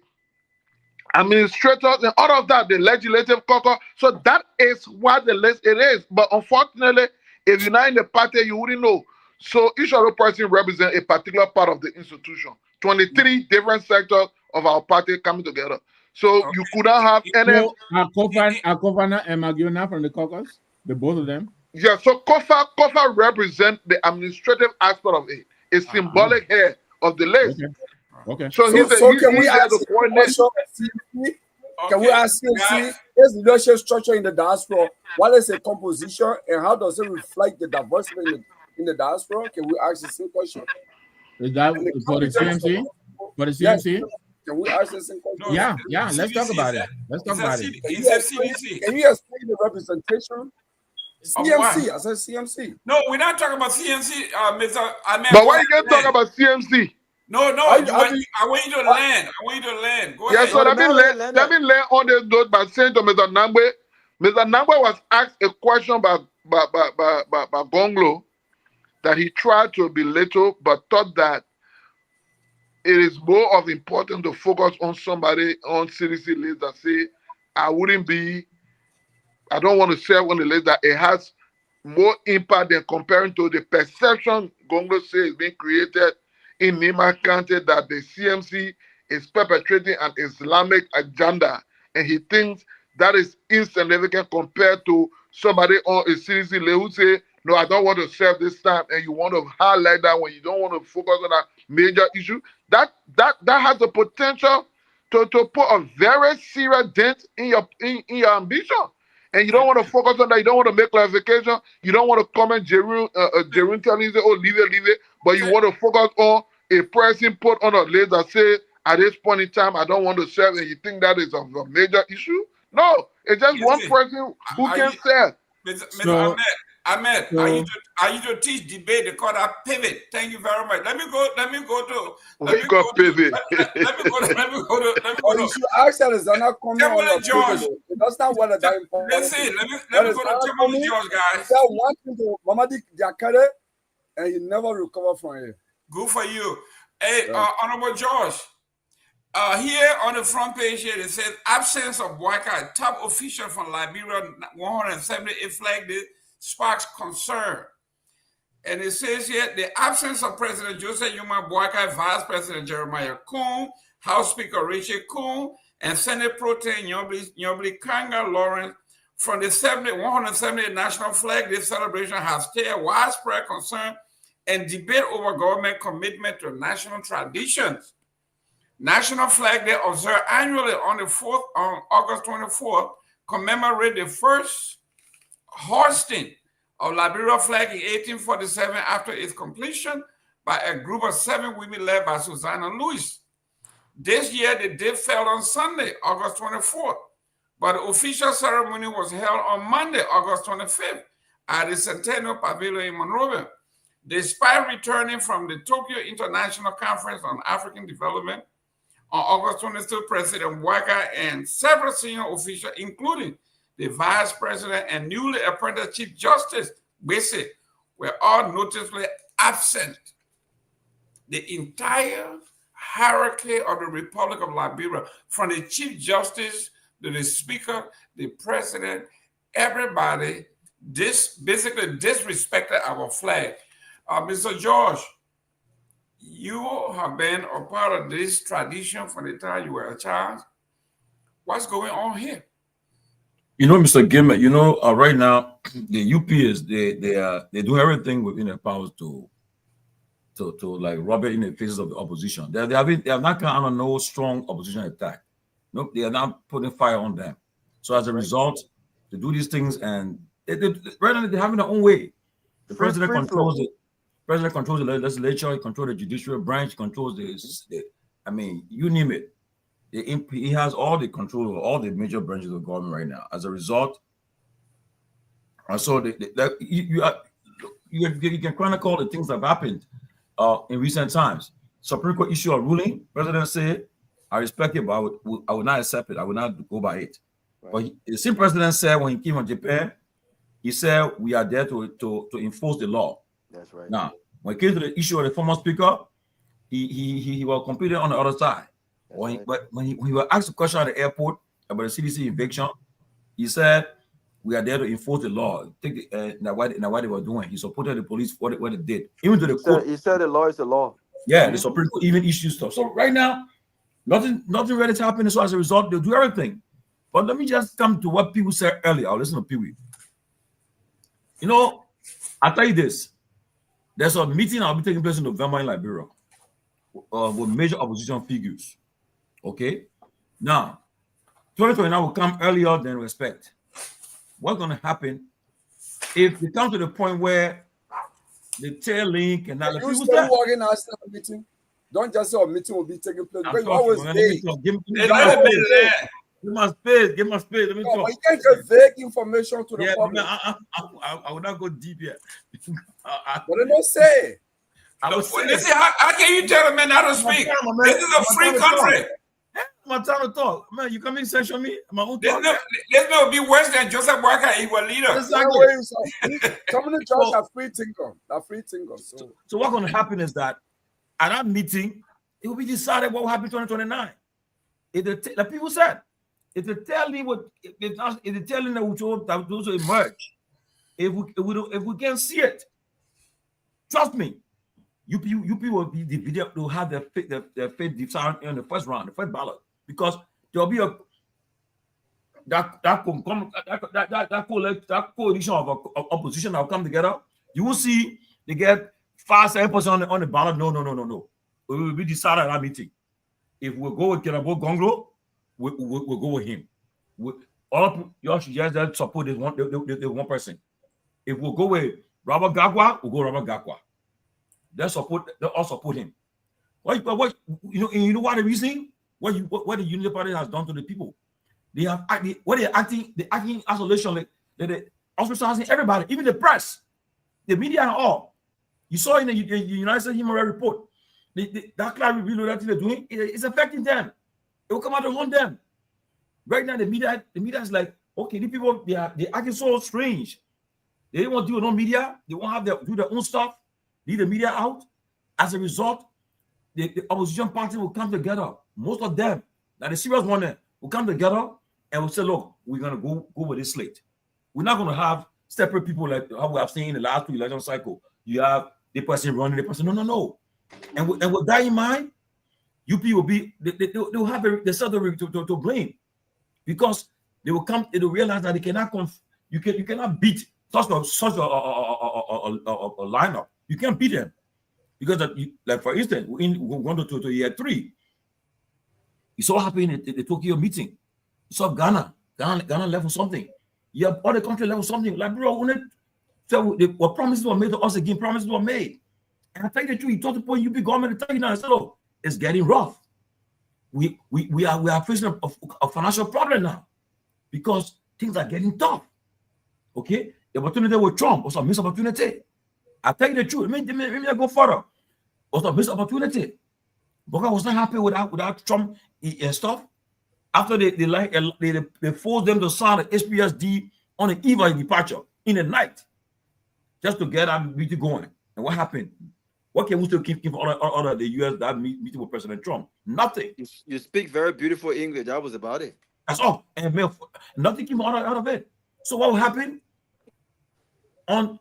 administrators, and all of that, the legislative caucus. So that is what the list it is. But unfortunately, if you're not in the party, you wouldn't know. So each other person represents a particular part of the institution. 23 different sectors of our party coming together. So you could not have any. So Fofana and Myean from the caucus, the both of them. Yeah. So Kofa represents the administrative aspect of it. It's symbolic head of the list. Okay. So can we ask the question? Can we ask him, see, is the leadership structure in the diaspora? What is the composition and how does it reflect the diversity in the diaspora? Can we ask the same question? Is that for the CMC? For the CMC? Can we ask the same question? Yeah. Let's talk about it. Can you explain the representation? CMC, I said CMC. No, we're not talking about CMC, Mr. Ahmed. But why you can't talk about CMC? No, I want you to land. Go ahead. So let me land on this note by saying to Mr. Nagbe. Mr. Nagbe was asked a question by Gongloe that he tried to belittle, but thought that it is more of important to focus on somebody on CDC list that say, I don't want to serve on the list, that it has more impact than comparing to the perception Gongloe says is being created in Nima County that the CMC is perpetrating an Islamic agenda. And he thinks that is insignificant compared to somebody on a CDC list who say, no, I don't want to serve this time, and you want to highlight that when you don't want to focus on a major issue. That has the potential to put a very serious dent in your ambition. And you don't want to focus on that. You don't want to make clarification. You don't want to comment Jerome telling you, oh, leave it. But you want to focus on a person put on a list that says, at this point in time, I don't want to serve, and you think that is a major issue? No, it's just one person who can serve. Mr. Ahmed, are you to teach debate? They call that pivot. Thank you very much. Let me go to. Let me go to. You should ask Alexander coming on your George. That's not what that important. Let's see. Let me go to Timothy George, guys. That one thing to Mamadi Diakere, and you never recover from it. Good for you. Hey, Honorable George. Here on the front page here, it says absence of boycott. Top official from Liberia 178 flag this sparks concern. And it says here the absence of President Joseph Yuma boycott, Vice President Jeremiah Kuhn, House Speaker Rachel Kuhn, and Senate Pro Tem Nyobli Kanga Lawrence from the 178 national flag. This celebration has stirred widespread concern and debate over government commitment to national traditions. National Flag Day observed annually on August 24th, commemorate the first hoisting of Liberia flag in 1847 after its completion by a group of 7 women led by Susanna Lewis. This year, the date fell on Sunday, August 24th, but the official ceremony was held on Monday, August 25th, at the Centennial Pavilion in Monrovia. Despite returning from the Tokyo International Conference on African Development, on August 23rd, President Waka and several senior officials, including the Vice President and newly appointed Chief Justice, Bese, were all noticeably absent. The entire hierarchy of the Republic of Liberia, from the Chief Justice to the Speaker, the President, everybody basically disrespected our flag. Mr. George, you have been a part of this tradition from the time you were a child. What's going on here? You know, Mr. Gayman, right now the UP is they do everything within their powers to like rub it in the faces of the opposition. They have not kind of no strong opposition attack. No, they are not putting fire on them. So as a result, they do these things, and right now they're having their own way. The president controls it. President controls the legislature, he controls the judicial branch, he controls I mean, you name it. He has all the control over all the major branches of government right now. As a result, so you can chronicle the things that have happened in recent times. Supreme Court issue a ruling, President said, I respect it, but I would not accept it. I would not go by it. Right. But the same president said when he came on Japan, he said we are there to enforce the law. That's right. Now, when it came to the issue of the former speaker, he was completely on the other side. When he was asked a question at the airport about the CDC eviction, he said, we are there to enforce the law. Take what they were doing. He supported the police for what they did. Even to the court. He said the law is the law. Yeah, the Supreme Court even issued stuff. So right now, nothing ready to happen. So as a result, they'll do everything. But let me just come to what people said earlier. I'll listen to Pewee. You know, I'll tell you this. There's a meeting I'll be taking place in November in Liberia with major opposition figures. Okay? Now, 2029 will come earlier than we expect. What's going to happen if we come to the point where the tail link and that you still organize a meeting? Don't just say a meeting will be taking place. Give my space. Let me talk. But you can't get vague information to the public. I will not go deep here. But they don't say. Listen, how can you tell a man how to speak? This is a free country. My time to talk, man. You coming censure me? My own talk. There's no be worse than Joseph Walker. He was leader. Exactly. Some of the judges are free thinkers. So what's going to happen is that at that meeting, it will be decided what will happen in 2029. Like people said, if they tell me that those will emerge, if we can see it, trust me, UP will be the video to have their fate decided in the first round, the first ballot, because there will be that coalition of opposition that will come together. You will see they get 5-7% on the ballot. No. It will be decided at that meeting. If we go with Kehleboe Gongloe, we'll go with him. All you should just support this one person. If we go with Robert Garguah, we'll go Robert Garguah. They all support him. You know what the reason? What the Unity Party has done to the people? They have acting isolation. Like ostracizing everybody, even the press, the media and all. You saw in the United States Human Rights Report, that climate review that they're doing, it's affecting them. It will come out to haunt them. Right now, the media is like, okay, these people, they're acting so strange. They don't want to do no media. They won't do their own stuff, leave the media out. As a result, the opposition party will come together. Most of them, the serious one, will come together and will say, look, we're going to go with this slate. We're not going to have separate people like how we have seen in the last 2 election cycle. You have the person running, the person, no. And with that in mind, UP will be, they'll have themselves to blame, because they will come, they will realize that they cannot, you cannot beat such a lineup. You can't beat them, because like for instance, we're going to year 3. It's all happening at the Tokyo meeting. You saw Ghana level something. You have other countries level something. Like, bro, what promises were made to us again, promises were made. And I tell you the truth, you talk to the UP government, to tell you now, I said, oh, it's getting rough. We are facing a financial problem now, because things are getting tough. Okay? The opportunity with Trump was a missed opportunity. I tell you the truth. Let me go further. It was a missed opportunity. But I was not happy without Trump and stuff. After they forced them to sign an HPSD on the eve of departure in the night, just to get that meeting going. And what happened? What can we still keep other the US that meeting with President Trump? Nothing. You speak very beautiful English. That was about it. That's all. And nothing came out of it. So what will happen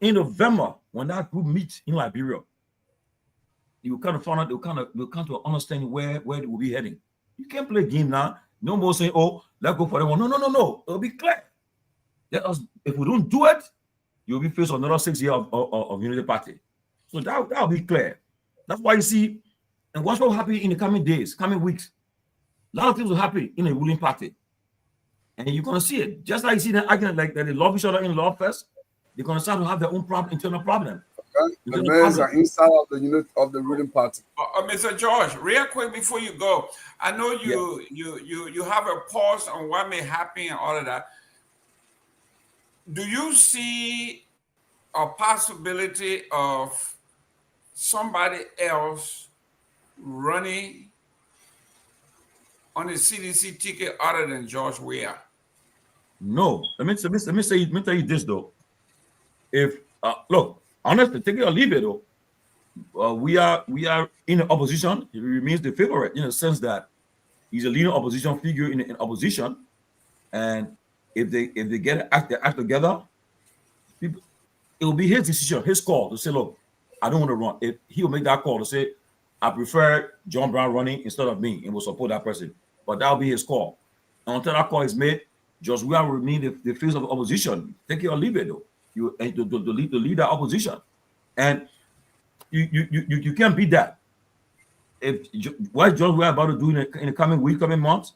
in November when that group meets in Liberia? You will kind of find out, they'll come to understand where they will be heading. You can't play a game now. No more saying, oh, let's go for that one. No. It'll be clear. If we don't do it, you'll be faced another 6 years of unity party. So that'll be clear. That's why you see, and what's going to happen in the coming days, coming weeks, a lot of things will happen in a ruling party. And you're going to see it. Just like you see them arguing like that they love each other in love first, they're going to start to have their own internal problem. The men are inside of the unit of the ruling party. Mr. George, real quick before you go, I know you have a pause on what may happen and all of that. Do you see a possibility of somebody else running on the CDC ticket other than George Weah? No. Let me tell you this though. If look, honestly, take it or leave it though. We are in the opposition. He remains the favorite in the sense that he's a leading opposition figure in opposition, and if they get their act together, it will be his decision, his call to say, look, I don't want to run. If he will make that call to say, I prefer John Brown running instead of me, and will support that person. But that will be his call. And until that call is made, George Weah will remain the face of opposition. Take it or leave it though. To lead that opposition, and you can't beat that. If what George Weah about to do in the coming week, coming months,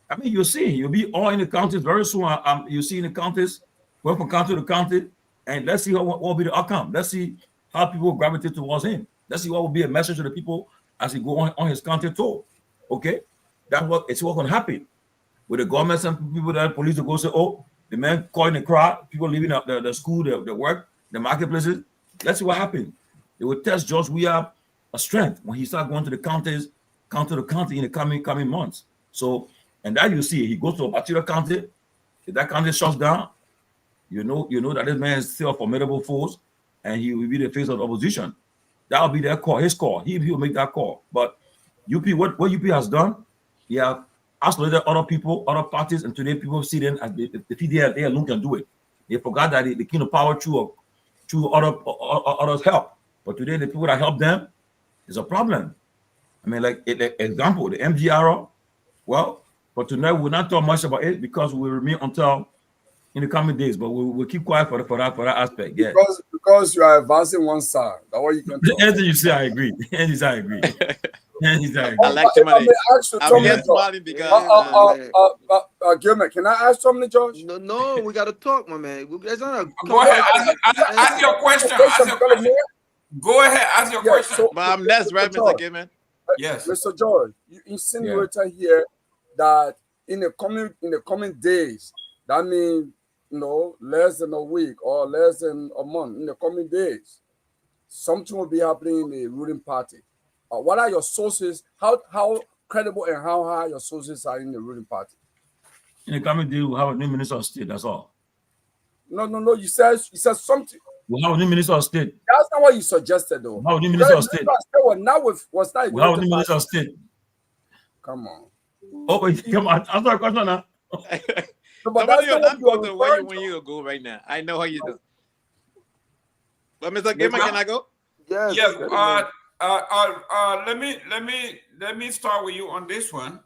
I mean, you'll be all in the counties very soon. You see in the counties, going from county to county, and let's see what will be the outcome. Let's see how people gravitate towards him. Let's see what will be a message to the people as he go on his county tour. Okay, that's what going to happen with the government and people that police will go say, oh, the man caught in the crowd, people leaving the school, the work, the marketplaces. Let's see what happens. They will test George Weah a strength when he starts going to the county in the coming months. So, and that you see, he goes to a particular county. If that county shuts down, you know that this man is still a formidable force, and he will be the face of the opposition. That will be their call, his call. He will make that call. But UP, what UP has done, he have isolated other people, other parties, and today people see them as the PDL, they alone can do it. They forgot that they came to power through others' help. But today the people that help them is a problem. I mean, like example, the MGR, well, but tonight we'll not talk much about it because we will remain until in the coming days, but we'll keep quiet for that aspect. Yeah. Because you are advancing one side. That's what you can talk. Anything you say, I agree. Anything I agree. I like Tomalin. Gilman, can I ask something, George? No, we got to talk, my man. It's not go ahead, ask your question. Go ahead, ask your question. So, but I'm next, right, Mr. Gayman? Yes. Mr. George, you insinuated here that in the coming days, that means less than a week or less than a month, in the coming days, something will be happening in the ruling party. What are your sources? How credible and how high your sources are in the ruling party? In the coming day, we'll have a new minister of state. That's all. No. You said something. We'll have a new minister of state. That's not what you suggested, though. We'll have a new minister of state. We'll have a new minister of state. Come on. Oh, come on. Answer a question now. Somebody you're not going to where you want you to go right now. I know how you do. But Mr. Gayman, can I go? Yes. Let me start with you on this one.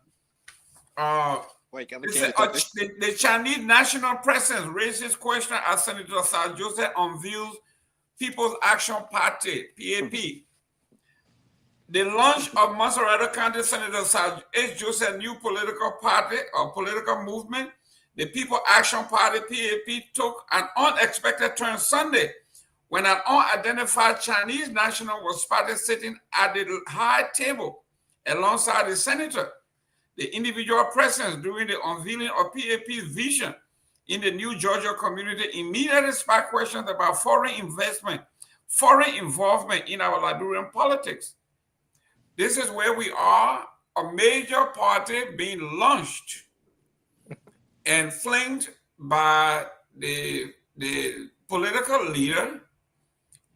The Chinese national president raises question as Senator Sir Joseph unveils People's Action Party (PAP). The launch of Mansarado County Senator Sir H. Joseph new political party or political movement, the People Action Party (PAP), took an unexpected turn Sunday when an unidentified Chinese national was spotted sitting at the high table alongside the senator. The individual presence during the unveiling of PAP's vision in the New Georgia community immediately sparked questions about foreign investment, foreign involvement in our Liberian politics. This is where we are, a major party being launched and flanked by the political leader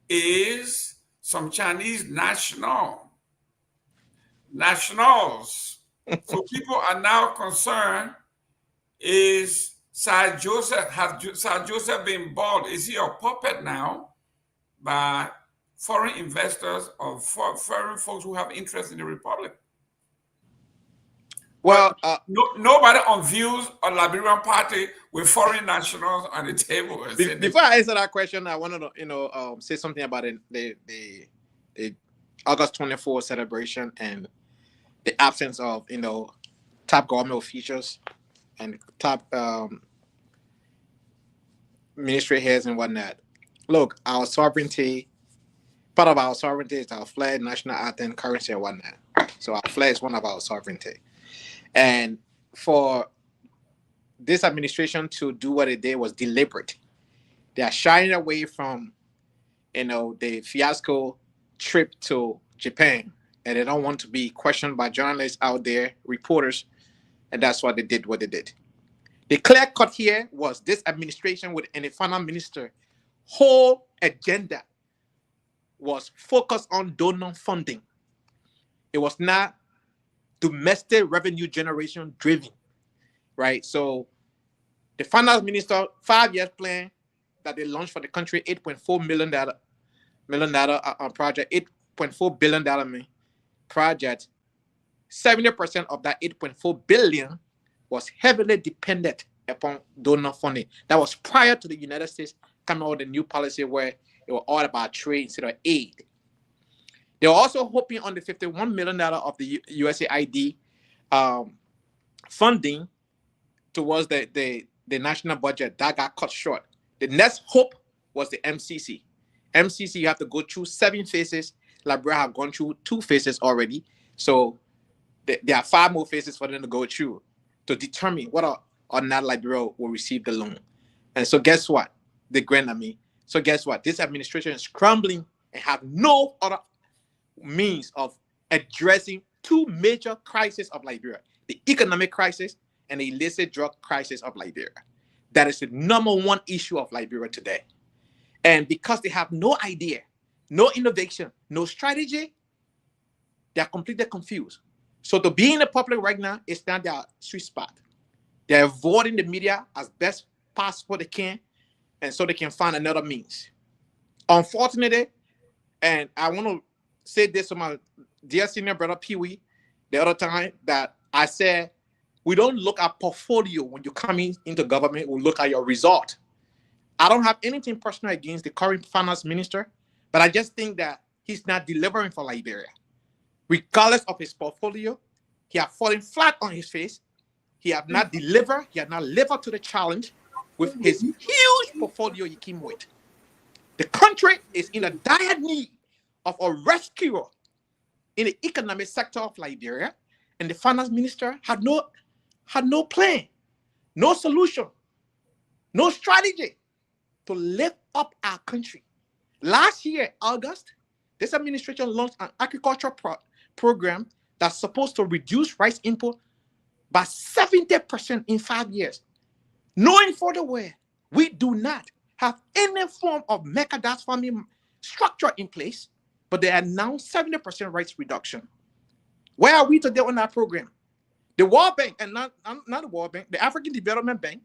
is some Chinese nationals. So people are now concerned, is Sir Joseph been bought? Is he a puppet now by foreign investors or foreign folks who have interest in the Republic? Well, nobody unveils a Liberian party with foreign nationals on the table. Before I answer that question, I wanted to say something about the August 24th celebration and the absence of top government officials and top ministry heads and whatnot. Look, our sovereignty, part of our sovereignty is our flag, national anthem, currency, and whatnot. So our flag is one of our sovereignty. And for this administration to do what it did was deliberate. They are shying away from, the fiasco trip to Japan, and they don't want to be questioned by journalists out there, reporters, and that's why they did what they did. The clear cut here was this administration with an finance minister, whole agenda was focused on donor funding. It was not domestic revenue generation driven, right? So the finance minister 5-year plan that they launched for the country, $8.4 million project, $8.4 billion project. 70% of that 8.4 billion was heavily dependent upon donor funding. That was prior to the United States coming out with a new policy where it was all about trade instead of aid. They were also hoping on the $51 million of the USAID funding towards the national budget. That got cut short. The next hope was the MCC. MCC, you have to go through 7 phases. Liberia have gone through 2 phases already. So there are 5 more phases for them to go through to determine whether or not Liberia will receive the loan. And so guess what? So guess what? This administration is scrambling and have no other means of addressing 2 major crises of Liberia, the economic crisis and the illicit drug crisis of Liberia. That is the #1 issue of Liberia today. And because they have no idea, no innovation, no strategy, they are completely confused. So to be in the public right now is not their sweet spot. They're avoiding the media as best possible they can, and so they can find another means. Unfortunately, and I want to say this to my dear senior brother Pewee the other time, that I said, we don't look at portfolio when you're coming into government, we look at your result. I don't have anything personal against the current finance minister, but I just think that he's not delivering for Liberia. Regardless of his portfolio, he has fallen flat on his face. He has not delivered. He has not lived up to the challenge with his huge portfolio he came with. The country is in a dire need of a rescuer in the economic sector of Liberia, and the finance minister had no plan, no solution. no strategy to lift up our country. Last year, August, this administration launched an agriculture program that's supposed to reduce rice import by 70% in 5 years. Knowing for the way, we do not have any form of mechanized farming structure in place, but they announced 70% rice reduction. Where are we today on that program? The World Bank, and not the World Bank, the African Development Bank,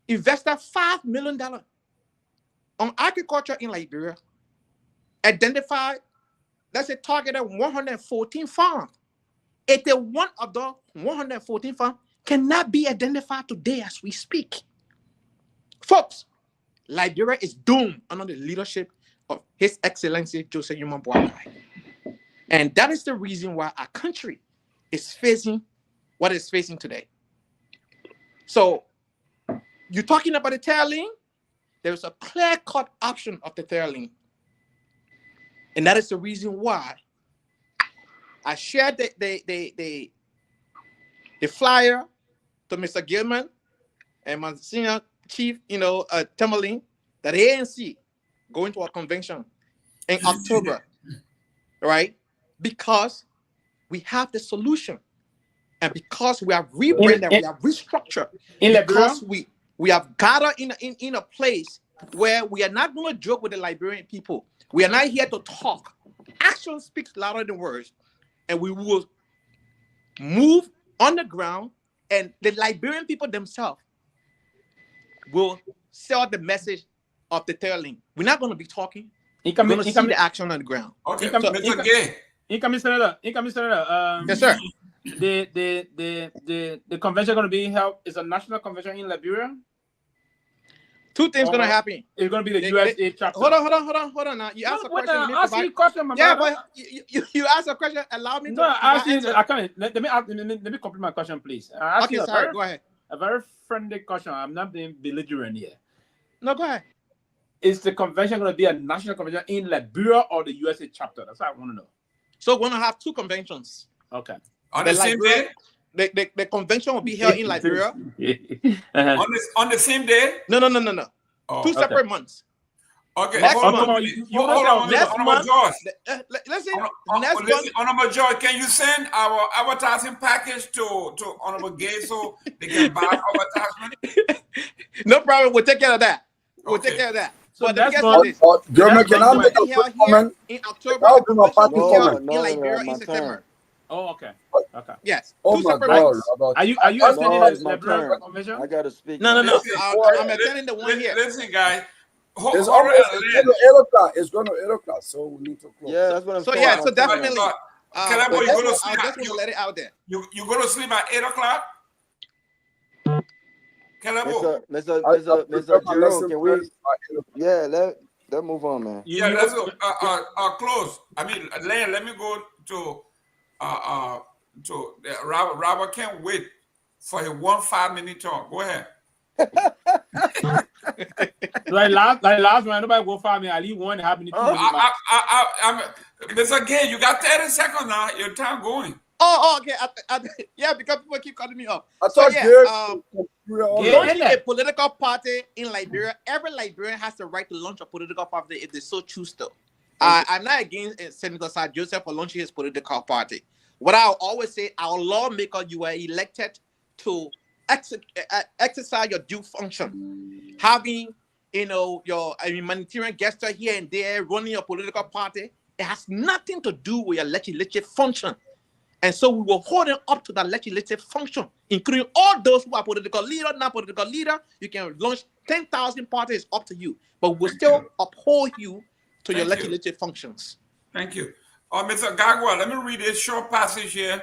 invested $5 million on agriculture in Liberia, identified, let's say, targeted 114 farms. 81 of the 114 farms cannot be identified today as we speak. Folks, Liberia is doomed under the leadership of His Excellency Joseph Yuma Boakai. And that is the reason why our country is facing what it's facing today. So, you're talking about the Tomalin, there's a clear-cut option of the Tomalin. And that is the reason why I shared the flyer to Mr. Gayman and my senior chief, Tomalin, that ANC going to a convention in October, right? Because we have the solution, and because we have rebranded, we have restructured, because we have gathered in a place where we are not going to joke with the Liberian people. We are not here to talk. Action speaks louder than words, and we will move on the ground, and the Liberian people themselves will sell the message of the Tomalin. We're not going to be talking. We're going to see the action on the ground. Okay, Mr. Gay. Incoming Senator. Yes, sir. The convention going to be held is a national convention in Liberia. Two things going to happen. It's going to be the USA chapter. Hold on. Now you asked a question. Ask me a question, my brother. But you asked a question. Allow me to. No, I can't. Let me complete my question, please. Okay, sorry. Go ahead. A very friendly question. I'm not being belligerent here. No, go ahead. Is the convention going to be a national convention in Liberia or the USA chapter? That's what I want to know. So we're going to have two conventions. Okay. On the same day? The convention will be held in Liberia. On the same day? No. Oh, two separate months. Okay. Next month. Next month. Listen, Honorable George, can you send our advertising package to Honorable Gay so they can buy advertisement? No problem. We'll take care of that. We'll take care of that. So that's Gayman, can I make a quick comment? In October, That would be my party comment. in Liberia in September. Oh, okay. Yes. Oh my God! Are you attending the Liberia convention? I gotta speak. No. I'm attending the one here. Listen, guys. It's almost 8 o'clock. It's going to 8 o'clock, so we need to close. Yeah, that's what I'm saying. So definitely. Kehleboe, you're going to sleep. I just want to let it out there. You're going to sleep at 8 o'clock. Kehleboe. Mr. Jerome, can we? Yeah, let's move on, man. Yeah, let's go. Close. I mean, let me go to Robert can't wait for a 1-5-minute talk. Go ahead. like last man, nobody go 5 minutes. I leave 1.5 minutes. Mr. Gay, you got 30 seconds now. Your time going. Oh, okay. Yeah, because people keep calling me up. Launching a political party in Liberia, every Liberian has the right to launch a political party if they so choose to. I'm not against Senator Sir Joseph for launching his political party. What I always say, our lawmaker, you are elected to exercise your due function. Having, your humanitarian gesture here and there, running your political party, it has nothing to do with your legislative function. And so we will hold them up to that legislative function, including all those who are political leader, not political leader. You can launch 10,000 parties, up to you. But we'll still uphold you to your legislative functions. Thank you. Mr. Garguah, let me read this short passage here.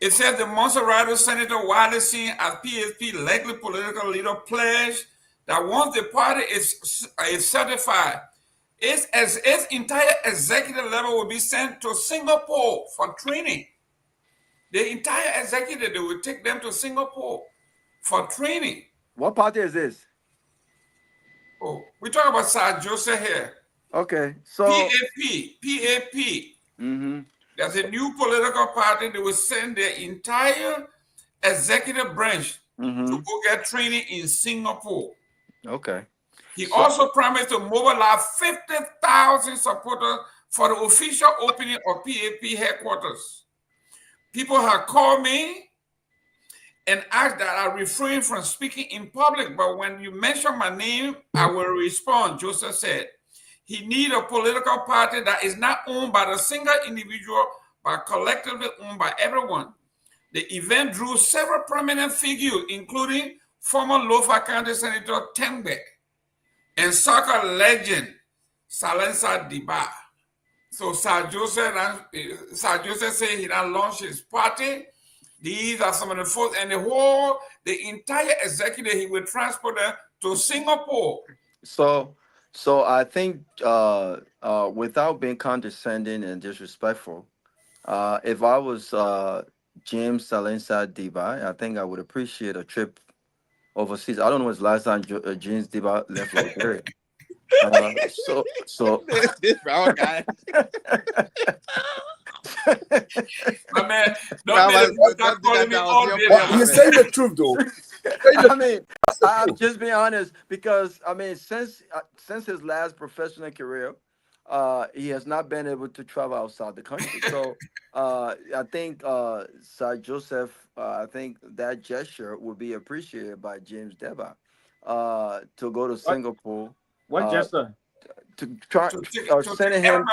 It says the Monster Rider Senator widely seen as PSP likely political leader pledged that once the party is certified, its entire executive level will be sent to Singapore for training. The entire executive, they will take them to Singapore for training. What party is this? Oh, we talk about Sir Joseph here. Okay, so PAP. Mm-hmm. There's a new political party. They will send their entire executive branch to go get training in Singapore. Okay. He So also promised to mobilize 50,000 supporters for the official opening of PAP headquarters. People have called me and asked that I refrain from speaking in public, but when you mention my name, I will respond, Joseph said. He needs a political party that is not owned by the single individual, but collectively owned by everyone. The event drew several prominent figures, including former Lofa County Senator Tengbe and soccer legend Salensa Diba. So Sir Joseph said he now launched his party. These are some of the folks, and the entire executive, he will transport them to Singapore. so I think without being condescending and disrespectful, if I was James Salensa Diba, I think I would appreciate a trip overseas. I don't know when's the last time James Diba left Liberia. This brown guy. My man, But you're saying the truth, though. I mean, I'm just being honest because I mean, since his last professional career, he has not been able to travel outside the country. So I think Sir Joseph, I think that gesture would be appreciated by James Deba to go to Singapore. What gesture? To try sending him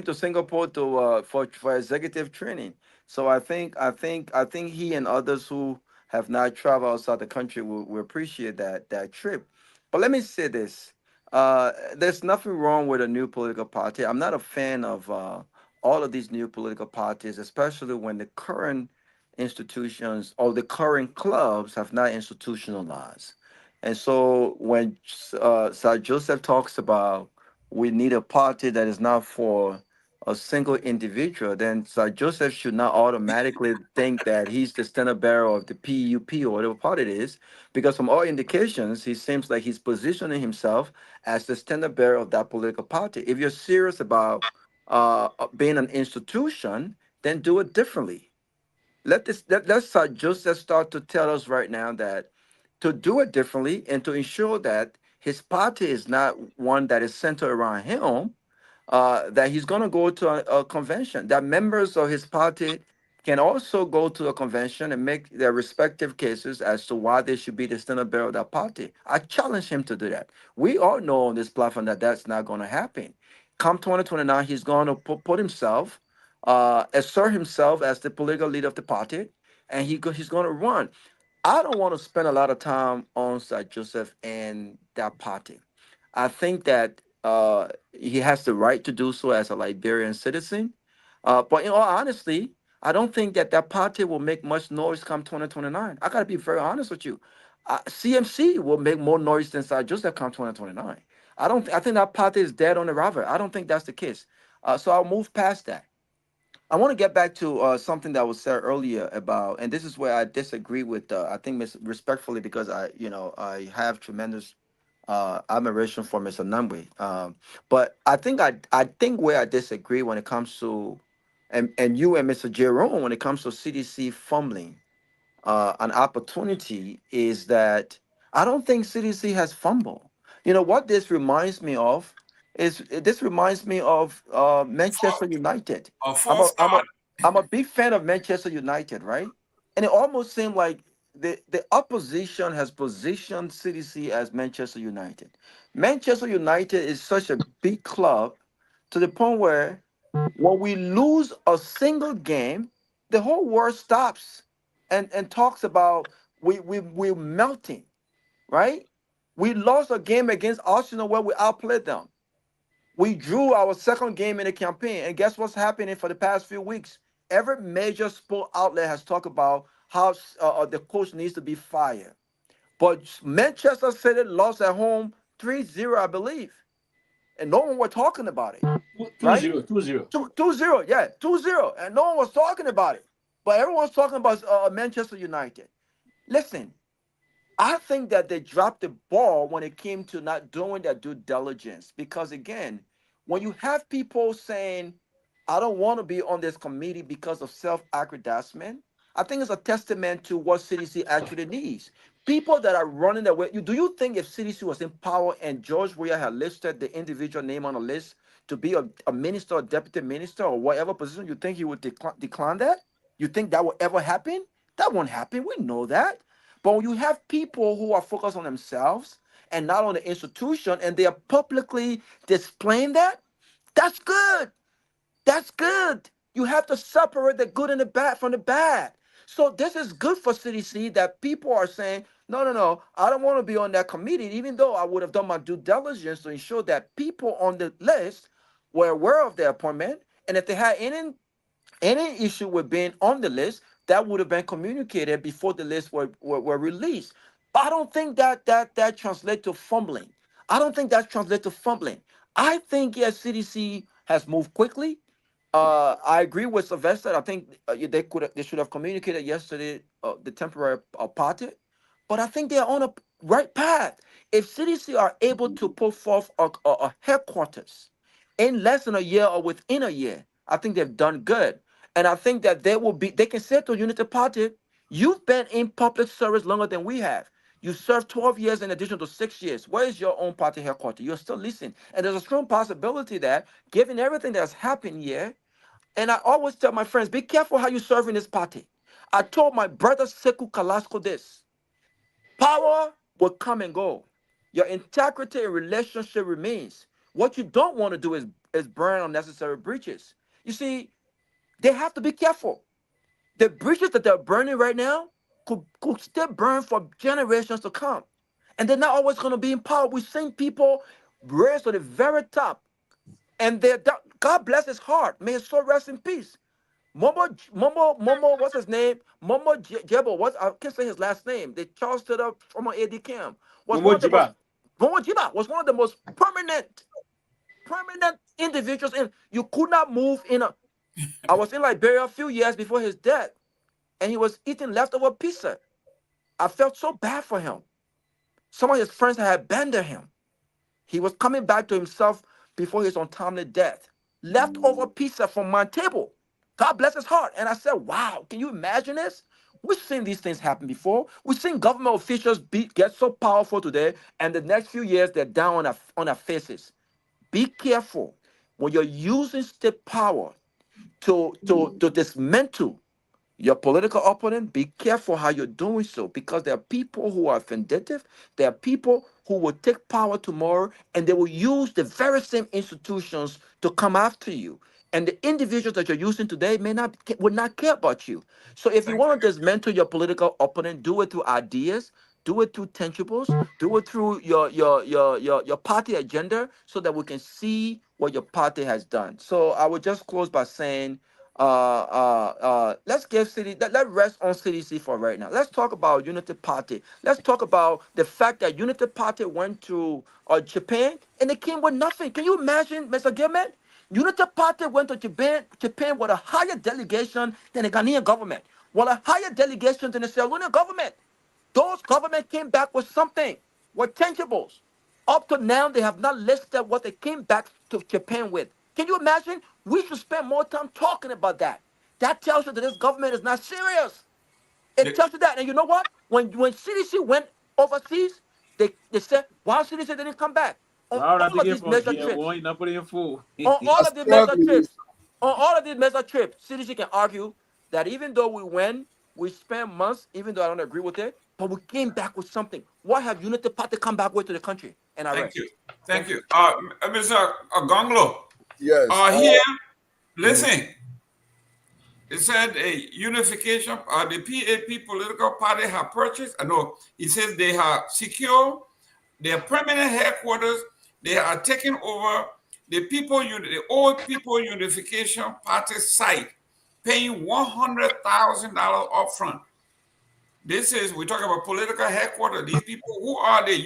to Singapore to for executive training. So I think he and others who have not traveled outside the country will appreciate that trip. But let me say this: there's nothing wrong with a new political party. I'm not a fan of all of these new political parties, especially when the current institutions or the current clubs have not institutionalized. And so when Sir Joseph talks about we need a party that is not for a single individual, then Sir Joseph should not automatically think that he's the standard bearer of the PUP or whatever party it is, because from all indications, he seems like he's positioning himself as the standard bearer of that political party. If you're serious about being an institution, then do it differently. Let Sir Joseph start to tell us right now that to do it differently and to ensure that his party is not one that is centered around him, that he's going to go to a convention, that members of his party can also go to a convention and make their respective cases as to why they should be the standard bearer of that party. I challenge him to do that. We all know on this platform that that's not going to happen. Come 2029, he's going to put himself, assert himself as the political leader of the party, and he's going to run. I don't want to spend a lot of time on Sir Joseph and that party. I think that he has the right to do so as a Liberian citizen. But in all honesty, I don't think that that party will make much noise come 2029. I got to be very honest with you. CMC will make more noise than Sir Joseph come 2029. I think that party is dead on the river. I don't think that's the case. So I'll move past that. I want to get back to something that was said earlier about, and this is where I disagree with, I think, respectfully, because I have tremendous admiration for Mr. Nagbe. But I think where I disagree when it comes to, and you and Mr. Jerome, when it comes to CDC fumbling an opportunity, is that I don't think CDC has fumbled. You know what this reminds me of is this reminds me of Manchester United. A I'm false a I'm a start. I'm a big fan of Manchester United, right? And it almost seemed like the opposition has positioned CDC as Manchester United. Manchester United is such a big club to the point where when we lose a single game, the whole world stops and talks about we're melting, right? We lost a game against Arsenal where we outplayed them. We drew our second game in the campaign, and guess what's happening for the past few weeks? Every major sport outlet has talked about how the coach needs to be fired. But Manchester City lost at home 3-0, I believe, and no one was talking about it, right? 2-0, 2-0. 2-0, yeah, 2-0, and no one was talking about it. But everyone's talking about Manchester United. Listen, I think that they dropped the ball when it came to not doing their due diligence. Because again, when you have people saying, I don't want to be on this committee because of self-aggrandizement, I think it's a testament to what CDC actually needs. people that are running the way. Do you think if CDC was in power and George Weah had listed the individual name on the list to be a minister or deputy minister or whatever position, you think he would decline that? You think that will ever happen? That won't happen. We know that. But when you have people who are focused on themselves and not on the institution, and they are publicly displaying that, that's good. That's good. You have to separate the good and the bad from the bad. So this is good for CDC that people are saying, no, no, no, I don't want to be on that committee, even though I would have done my due diligence to ensure that people on the list were aware of their appointment. And if they had any issue with being on the list, that would have been communicated before the list were released. But I don't think that translates to fumbling. I don't think that translates to fumbling. I think yes, CDC has moved quickly. I agree with Sylvester. I think they should have communicated yesterday the temporary party, but I think they are on a right path. If CDC are able to put forth a headquarters in less than a year or within a year, I think they've done good. And I think that they can say to Unity Party, you've been in public service longer than we have. You served 12 years in addition to 6 years. Where is your own party headquarters? You're still listening. And there's a strong possibility that, given everything that's happened here, and I always tell my friends, be careful how you serve in this party. I told my brother Sekou Kalasko this. Power will come and go. Your integrity and relationship remains. What you don't want to do is burn unnecessary bridges. You see, they have to be careful. The bridges that they're burning right now could still burn for generations to come. And they're not always going to be in power. We've seen people raised to the very top. And God bless his heart. May his soul rest in peace. Momo, what's his name? Momo Jebo, I can't say his last name. They charged it up from an AD camp. Momo Jiba was one of the most permanent individuals. You could not move in a. I was in Liberia a few years before his death, and he was eating leftover pizza. I felt so bad for him. Some of his friends had abandoned him. He was coming back to himself before his untimely death. Leftover pizza from my table. God bless his heart. And I said, wow, can you imagine this? We've seen these things happen before. We've seen government officials get so powerful today, and the next few years, they're down on their faces. Be careful when you're using state power to dismantle your political opponent. Be careful how you're doing so, because there are people who are vindictive. There are people who will take power tomorrow, and they will use the very same institutions to come after you. And the individuals that you're using today would not care about you. So if you want to dismantle your political opponent, do it through ideas, do it through tangibles, do it through your party agenda, so that we can see what your party has done. So I would just close by saying, let's give let rest on CDC for right now. Let's talk about Unity Party. Let's talk about the fact that Unity Party went to Japan and they came with nothing. Can you imagine, Mr. Gayman? Unity Party went to Japan with a higher delegation than the Ghanaian government, with a higher delegation than the Sierra Leonean government. Those government came back with something, with tangibles. Up to now, they have not listed what they came back to Japan with. Can you imagine? We should spend more time talking about that. That tells you that this government is not serious. It tells you that. And you know what? When CDC went overseas, they said, why CDC didn't come back? On all of these major trips. On all of these major trips. On all of these major trips, CDC can argue that even though we went, we spent months, even though I don't agree with it, but we came back with something. What have Unity Party come back with to the country? And I rest. Thank you. Mr. Gongloe. Yes. Here, listen. It said a unification, the PAP political party have purchased. No, it says they have secured their permanent headquarters. They are taking over the old People Unification Party site, paying $100,000 upfront. This is, we're talking about political headquarters. These people who are the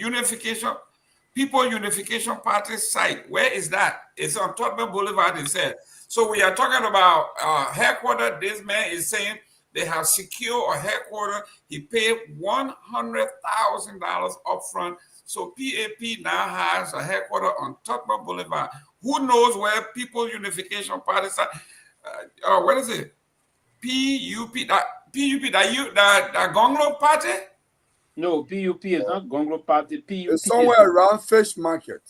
People Unification Party site. Where is that? It's on Torgbean Boulevard, it said. So we are talking about headquarters. This man is saying they have secured a headquarters. He paid $100,000 upfront. So PAP now has a headquarters on Torgbean Boulevard. Who knows where People Unification Party site? What is it? PUP, that Gongloe party? No, PUP is not Gongloe Party. PUP It's somewhere around Fish Market.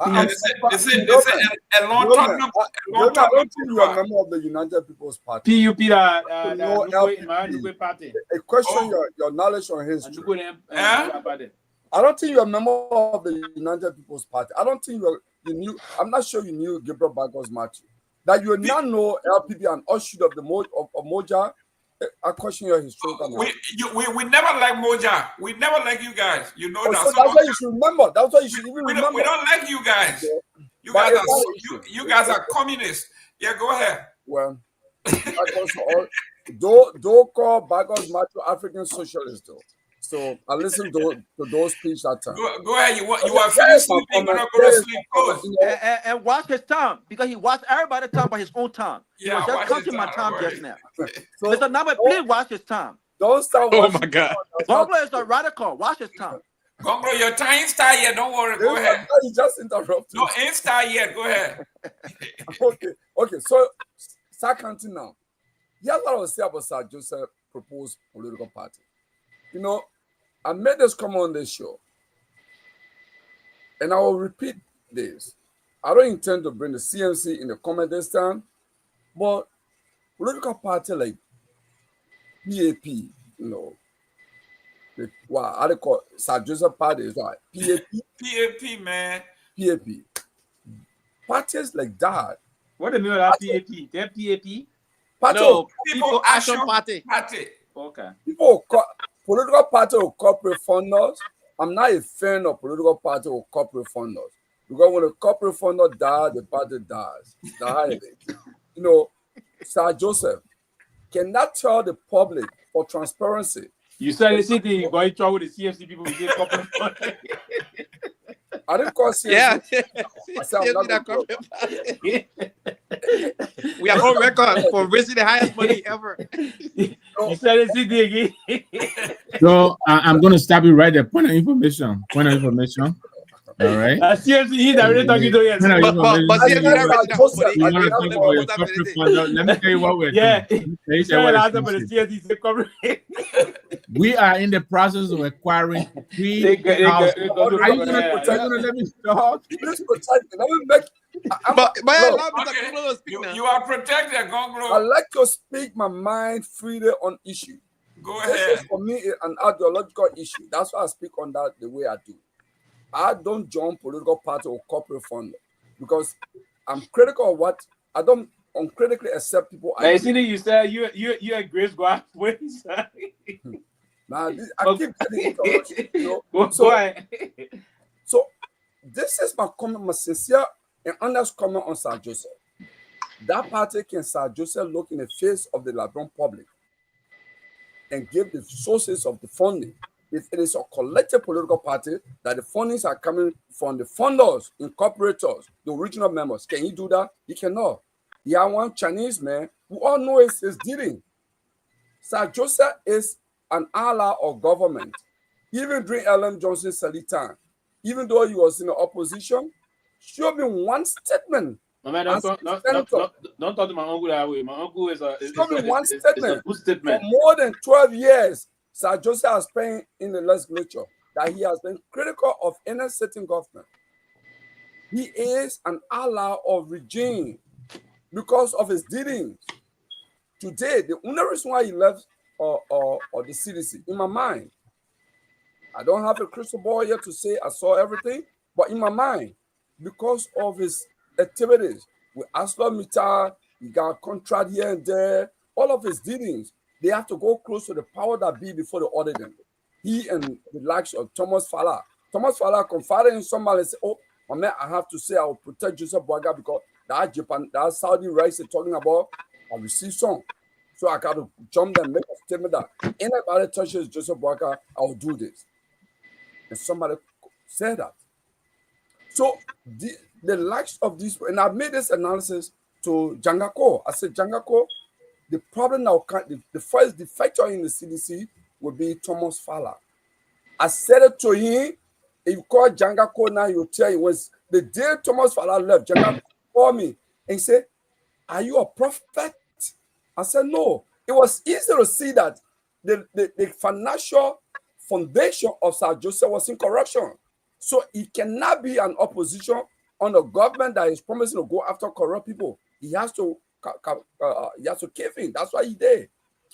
It's a long time. I don't think you are a member of the United People's Party. PUP Nagbe Party. A question your knowledge on history. I don't think you're a member of the United People's Party. I don't think you knew. I'm not sure you knew Gabriel Bagos Matthew. That you now know LPP and offshoot of the Moja. I question your historical knowledge. We never like Moja. We never like you guys. You know that. So that's why you should remember. That's why you should even remember. We don't like you guys. You guys are communists. Yeah, go ahead. Well, don't call Bagos Matthew African socialist though. So I listened to those speeches that time. Go ahead. You are finished sleeping. You're gonna go to sleep. Close. And watch his time, because he watched everybody's time by his own time. He was just counting my time just now. So Mr. Nagbe, please watch his time. Don't start. Oh my God. Gongloe is a radical. Watch his time. Gongloe, your time ain't started yet. Don't worry. Go ahead. You just interrupted. No, ain't started yet. Go ahead. Okay. So start counting now. Here's what I will say about Sir Joseph proposed political party. You know, I made this comment on this show, and I will repeat this. I don't intend to bring the CMC in the comment this time, but political party like PAP, you know, how they call it? Sir Joseph Party is like PAP. PAP, man. PAP. Parties like that. What do you mean by PAP? They're PAP? No, People Action Party. Okay. Political party or corporate funders. I'm not a fan of political party or corporate funders, because when a corporate funder dies, the party dies. That's how it is. You know, Sir Joseph, can that tell the public for transparency? You said the city, you got in trouble with the CFC people. I didn't call CFC. Yeah. I said I'm not corporate party. We are on record for raising the highest money ever. You said the city again. So I'm going to stop you right there. Point of information. All right. CFC, he's already talking to you. But let me tell you what we're doing. We are in the process of acquiring 3,000. Are you going to let me stop? Please protect me. Let me make. You are protected, Gongloe. I like to speak my mind freely on issue. Go ahead. This is for me an ideological issue. That's why I speak on that the way I do. I don't join political party or corporate funder because I'm critical of what I don't uncritically accept people. I see that you said you and Grace Garguah. What is that? Nah, I keep getting interruptions. You know? So this is my comment, my sincere and honest comment on Sir Joseph. That party can Sir Joseph look in the face of the Liberian public and give the sources of the funding. If it is a collective political party that the fundings are coming from the funders, incorporators, the original members, can he do that? He cannot. He has one Chinese man who all know is his dealing. Sir Joseph is an ally of government. Even during Ellen Johnson's time, even though he was in the opposition, show me one statement. No, man, don't talk to my uncle that way. My uncle is show me one statement. For more than 12 years, Sir Joseph has been in the legislature that he has been critical of any sitting government. He is an ally of regime because of his dealings. Today, the only reason why he left or the CDC, in my mind, I don't have a crystal ball yet to say I saw everything, but in my mind, because of his activities with ArcelorMittal, he got a contract here and there, all of his dealings, they have to go close to the power that be before they audit them. He and the likes of Thomas Fala. Thomas Fala confided in somebody and said, oh, my man, I have to say I will protect Joseph Boaga because that Saudi rights they're talking about, I received some. So I got to jump there and make a statement that anybody touches Joseph Boaga, I will do this. And somebody said that. So the likes of these, and I made this analysis to Jangako. I said, Jangako, the problem now, the first defector in the CDC will be Thomas Fala. I said it to him. If you call Jangako now, you'll tell you was the day Thomas Fala left, Jangako called me and he said, are you a prophet? I said, no. It was easy to see that the financial foundation of Sir Joseph was in corruption. So it cannot be an opposition on a government that is promising to go after corrupt people. He has to cave in. That's why he did.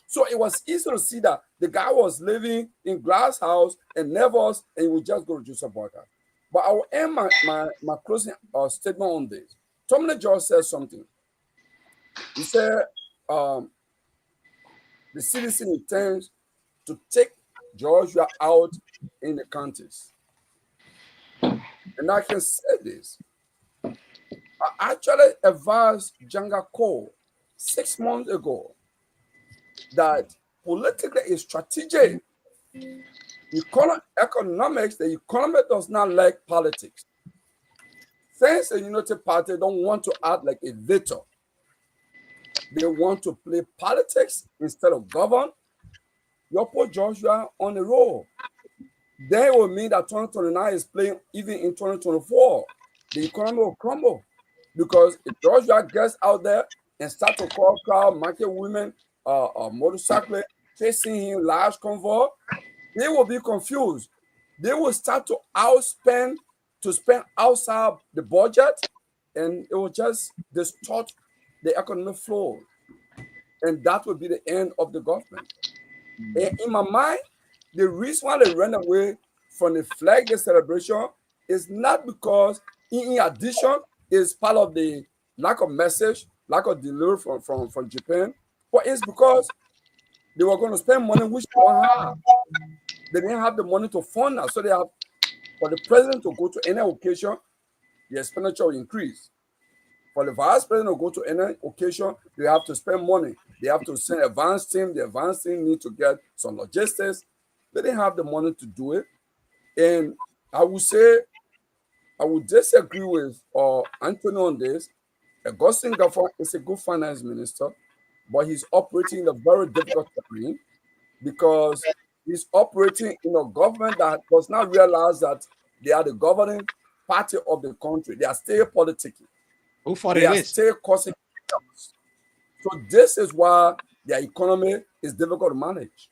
So it was easy to see that the guy was living in glass house and nervous, and he would just go to Joseph Boyka. But I will end my closing statement on this. Tomalin just said something. He said the CDC intends to take Georgia out in the counties. And I can say this. I actually advised Janga Cole 6 months ago that politically is strategic. Economics, the economy does not like politics. Since the United Party don't want to act like a veto, they want to play politics instead of govern. You put Joshua on the roll. Then it will mean that 2029 is playing even in 2024. The economy will crumble. Because if Joshua gets out there and start to call crowd, market women, motorcycle, chasing him, large convoy, they will be confused. They will start to spend outside the budget, and it will just distort the economic flow. And that will be the end of the government. And in my mind, the reason why they ran away from the Flag Day celebration is not because, in addition, is part of the lack of message, lack of delivery from Japan, but it's because they were going to spend money which they don't have. They didn't have the money to fund that, so they have for the president to go to any occasion, the expenditure will increase. For the vice president to go to any occasion, they have to spend money. They have to send advance team. The advance team need to get some logistics. They didn't have the money to do it. And I would say, I would disagree with Anthony on this. Augustine Garguah is a good finance minister, but he's operating in a very difficult terrain because he's operating in a government that does not realize that they are the governing party of the country. They are still politicking. They are still causing chaos. So this is why their economy is difficult to manage.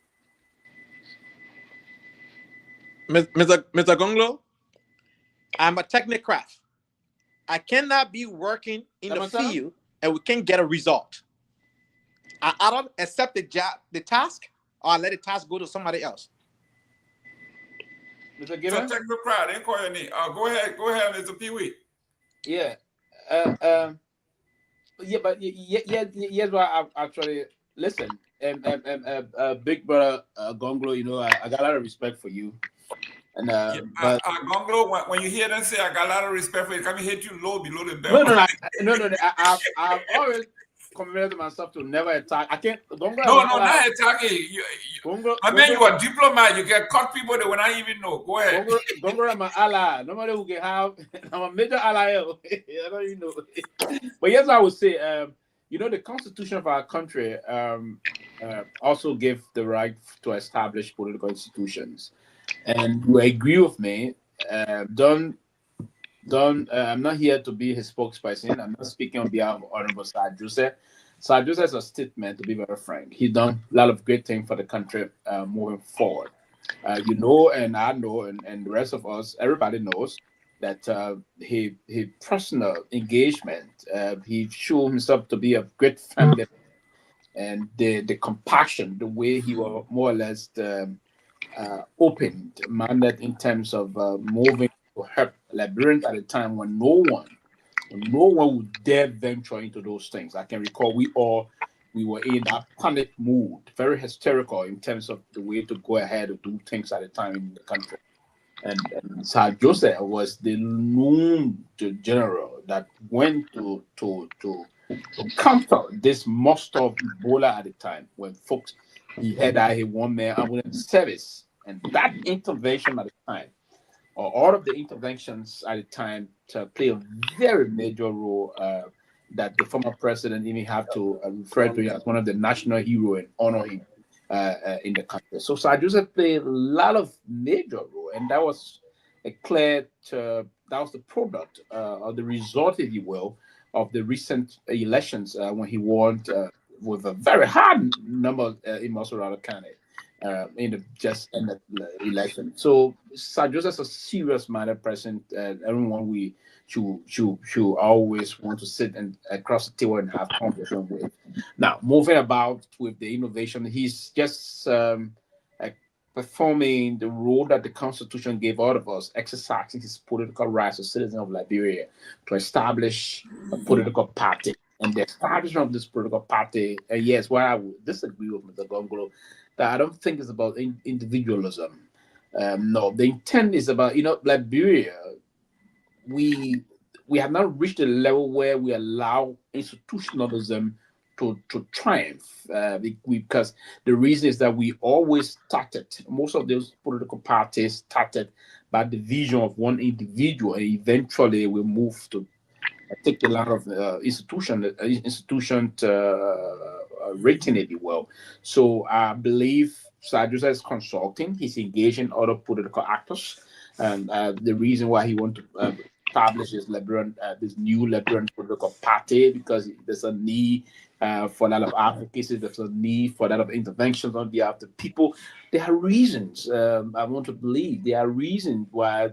Mr. Gongloe, I'm a technocrat. I cannot be working in the field and we can't get a result. I either accept the task, or I let the task go to somebody else. Mr. Gayman? So technocrat, ain't calling me. Go ahead, Mr. Pewee. Yeah. Here's what I actually listen. Big brother Gongloe, you know, I got a lot of respect for you. And but Gongloe, when you hear them say I got a lot of respect for you, can we hit you low below the belt? No. I've always committed myself to never attack. I can't. Gongloe, not attacking. I mean, you are a diplomat. You can cut people that will not even know. Go ahead. Gongloe, I'm an ally. Nobody who can have. I'm a major ally. I don't even know. But yes, I would say, you know, the Constitution of our country also gave the right to establish political institutions. And you agree with me. I'm not here to be his spokesperson. I'm not speaking on behalf of Honorable Sir Joseph. Sir Joseph is a statement, to be very frank. He's done a lot of great things for the country moving forward. You know, and I know, and the rest of us, everybody knows that his personal engagement, he showed himself to be a great family, and the compassion, the way he was more or less open-minded in terms of moving to help Liberians at a time when no one would dare venture into those things. I can recall we were in that panic mood, very hysterical in terms of the way to go ahead and do things at a time in the country. And Sir Joseph was the known general that went to counter this monster of Ebola at the time when folks he had a one-man ambulance service, and that intervention at the time, or all of the interventions at the time, to play a very major role that the former president even had to refer to as one of the national heroes and honor him in the country. So Sir Joseph played a lot of major role, and that was that was the product or the result, if you will, of the recent elections when he won with a very hard number in Masorada County. in the just ended election. So Sir Joseph's a serious matter, President. Everyone we should always want to sit and across the table and have conversation with. Now, moving about with the innovation, he's just performing the role that the Constitution gave all of us, exercising his political rights as citizens of Liberia to establish a political party. And the establishment of this political party, yes, where I would disagree with Mr. Gongloe, that I don't think it's about individualism. No, the intent is about, Liberia, we have not reached a level where we allow institutionalism to triumph, because the reason is that we always started, most of those political parties started by the vision of one individual, and eventually we moved to take the line of institution rating, if you will. So I believe Sir Joseph is consulting, he's engaging other political actors, and the reason why he wants to establish this new Liberian political party, because there's a need for a lot of advocacy, there's a need for a lot of interventions on behalf of the people. There are reasons, I want to believe, there are reasons why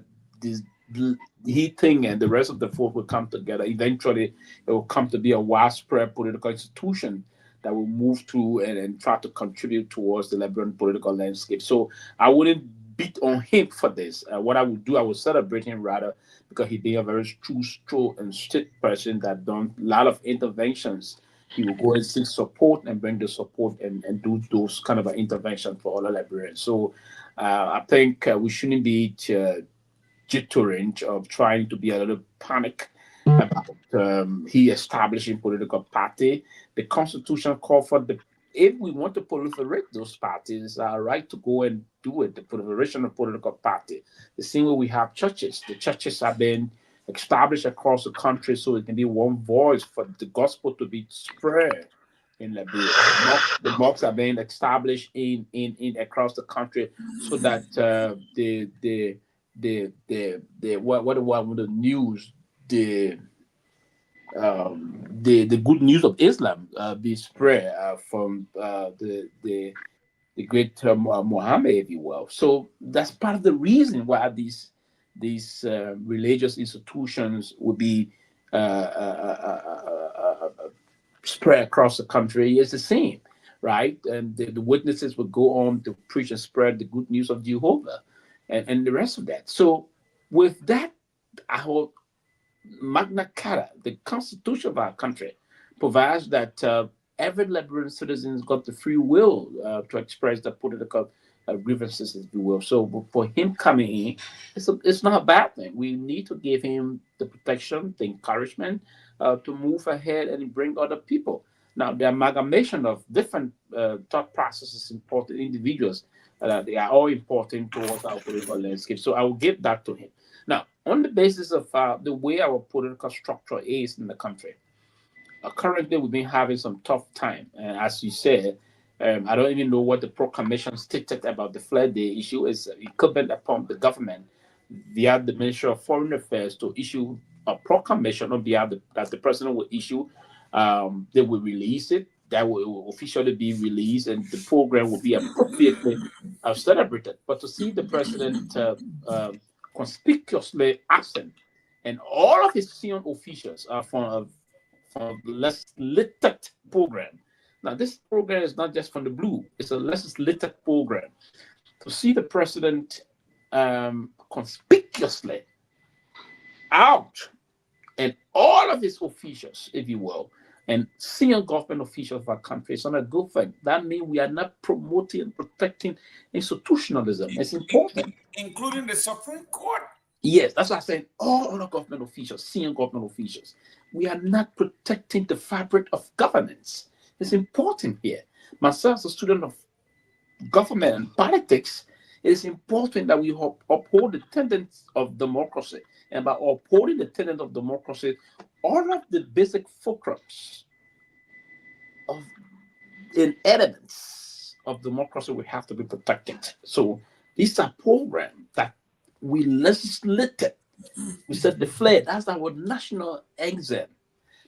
he think and the rest of the folk will come together. Eventually, it will come to be a widespread political institution that will move through and try to contribute towards the Liberian political landscape. So I wouldn't beat on him for this. What I would do, I would celebrate him rather, because he being a very true and strict person that done a lot of interventions. He will go and seek support and bring the support and do those kind of interventions for all the Liberians. So I think we shouldn't be jittering of trying to be a little panic about he establishing political party. The Constitution called for if we want to proliferate those parties, it's our right to go and do it, the proliferation of political party. The same way we have churches. The churches have been established across the country so it can be one voice for the gospel to be spread in Liberia. The mosques are being established in across the country so that the good news of Islam be spread from the great Muhammad, if you will. So that's part of the reason why these religious institutions will be spread across the country. It's the same, right? And the witnesses will go on to preach and spread the good news of Jehovah and the rest of that. So with that, our Magna Carta, the Constitution of our country, provides that every Liberian citizen has got the free will to express their political grievances, if you will. So for him coming in, it's not a bad thing. We need to give him the protection, the encouragement to move ahead and bring other people. Now, the amalgamation of different thought processes, important individuals, they are all important towards our political landscape. So I will give that to him. Now, on the basis of the way our political structure is in the country, currently we've been having some tough time. And as you said, I don't even know what the proclamation stated about the Flag Day issue is. Incumbent upon the government via the Ministry of Foreign Affairs to issue a proclamation on behalf that the president will issue. They will release it. That will officially be released, and the program will be appropriately celebrated. But to see the president conspicuously absent, and all of his senior officials are from less littered program. Now, this program is not just from the blue; it's a less littered program. To see the president conspicuously out, and all of his officials, if you will, and senior government officials of our country, it's not a good thing. That means we are not promoting and protecting institutionalism. It's important. Including the Supreme Court. Yes, that's what I said. All other government officials, senior government officials, we are not protecting the fabric of governance. It's important here. Myself, as a student of government and politics, it is important that we uphold the tenets of democracy. And by upholding the tenets of democracy, all of the basic fulcrums and elements of democracy will have to be protected. So these are programs that we legislated. We said the flag, that's our national anthem.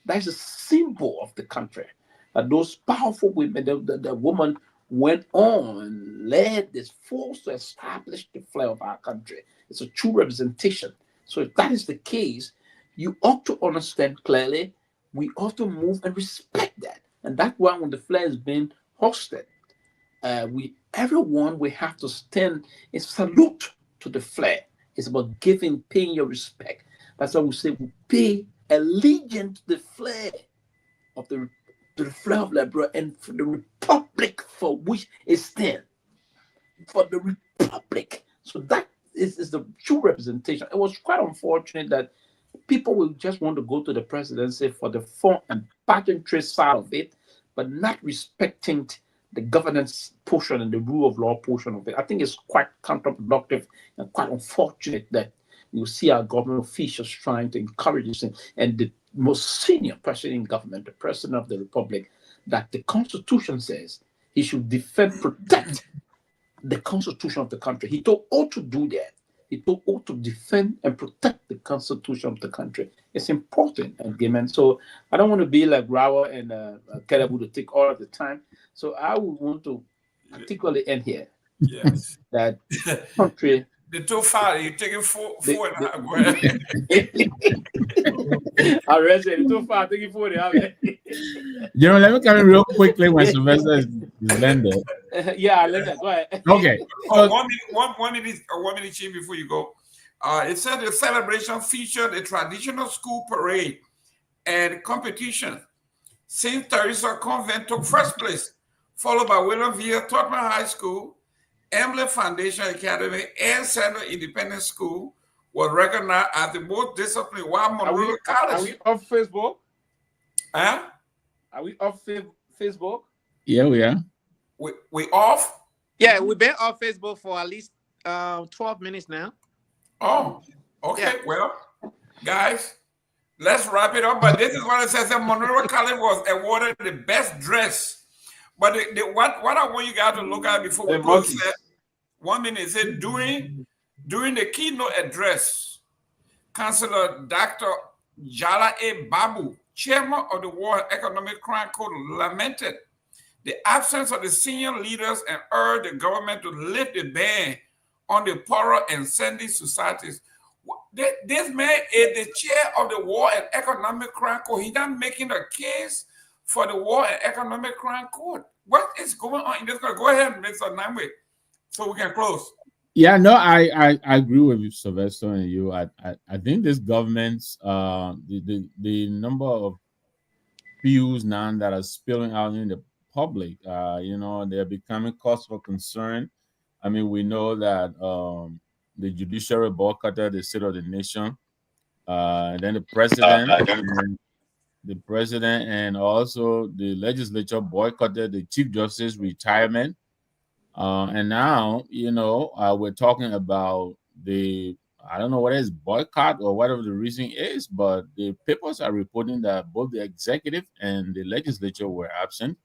That is a symbol of the country. Those powerful women, the woman went on, led this force to establish the flag of our country. It's a true representation. So if that is the case, you ought to understand clearly, we ought to move and respect that. And that's why when the flag is being hosted, everyone we have to stand and salute to the flag. It's about paying your respect. That's why we say we pay allegiance to the flag of the flag of Liberia and for the republic for which it stands. For the republic. So that is the true representation. It was quite unfortunate that people will just want to go to the presidency for the form and pageantry side of it, but not respecting the governance portion and the rule of law portion of it. I think it's quite counterproductive and quite unfortunate that you see our government officials trying to encourage this thing. And the most senior person in government, the president of the republic, that the Constitution says he should defend, protect the Constitution of the country. He told all to do that. He told all to defend and protect the Constitution of the country. It's important, Gayman. So I don't want to be like Rawa and Kehleboe to take all of the time. So I would want to particularly end here. Yes. That country. The too far, you're taking four and a half. I read it too far, taking 4 and a half. Jerome, let me come in real quickly when Sylvester is landed. Yeah, let that go ahead. Okay. Oh, 1 minute, Chief, before you go. It said the celebration featured a traditional school parade and competition. St. Teresa Convent took first place, followed by William V. Torgbean High School, Emblem Foundation Academy, and Central Independent School was recognized as the most disciplined, while Monroe College. Are we off Facebook? Huh? Are we off Facebook? Yeah, we are. We off? Yeah, we've been off Facebook for at least 12 minutes now. Oh, okay. Yeah. Well, guys, let's wrap it up. But this is what it says that Monroe College was awarded the best dress. But what I want you guys to look at before we close that, 1 minute, it said during the keynote address, Councillor Dr. Jala A. Babu, chairman of the World Economic Crime Court, lamented the absence of the senior leaders and urged the government to lift the ban on the poorer and sandy societies. This man is the chair of the War and Economic Crime Court. He's not making a case for the War and Economic Crime Court. What is going on in this country? Go ahead, Mr. Nagbe, so we can close. Yeah, no, I agree with you, Sylvester, and you. I think this government's the number of views now that are spilling out in the public, they're becoming cause for concern. I mean, we know that the judiciary boycotted the State of the Nation, and then the president and also the legislature boycotted the Chief Justice retirement. And now, we're talking about I don't know what is boycott or whatever the reason is, but the papers are reporting that both the executive and the legislature were absent.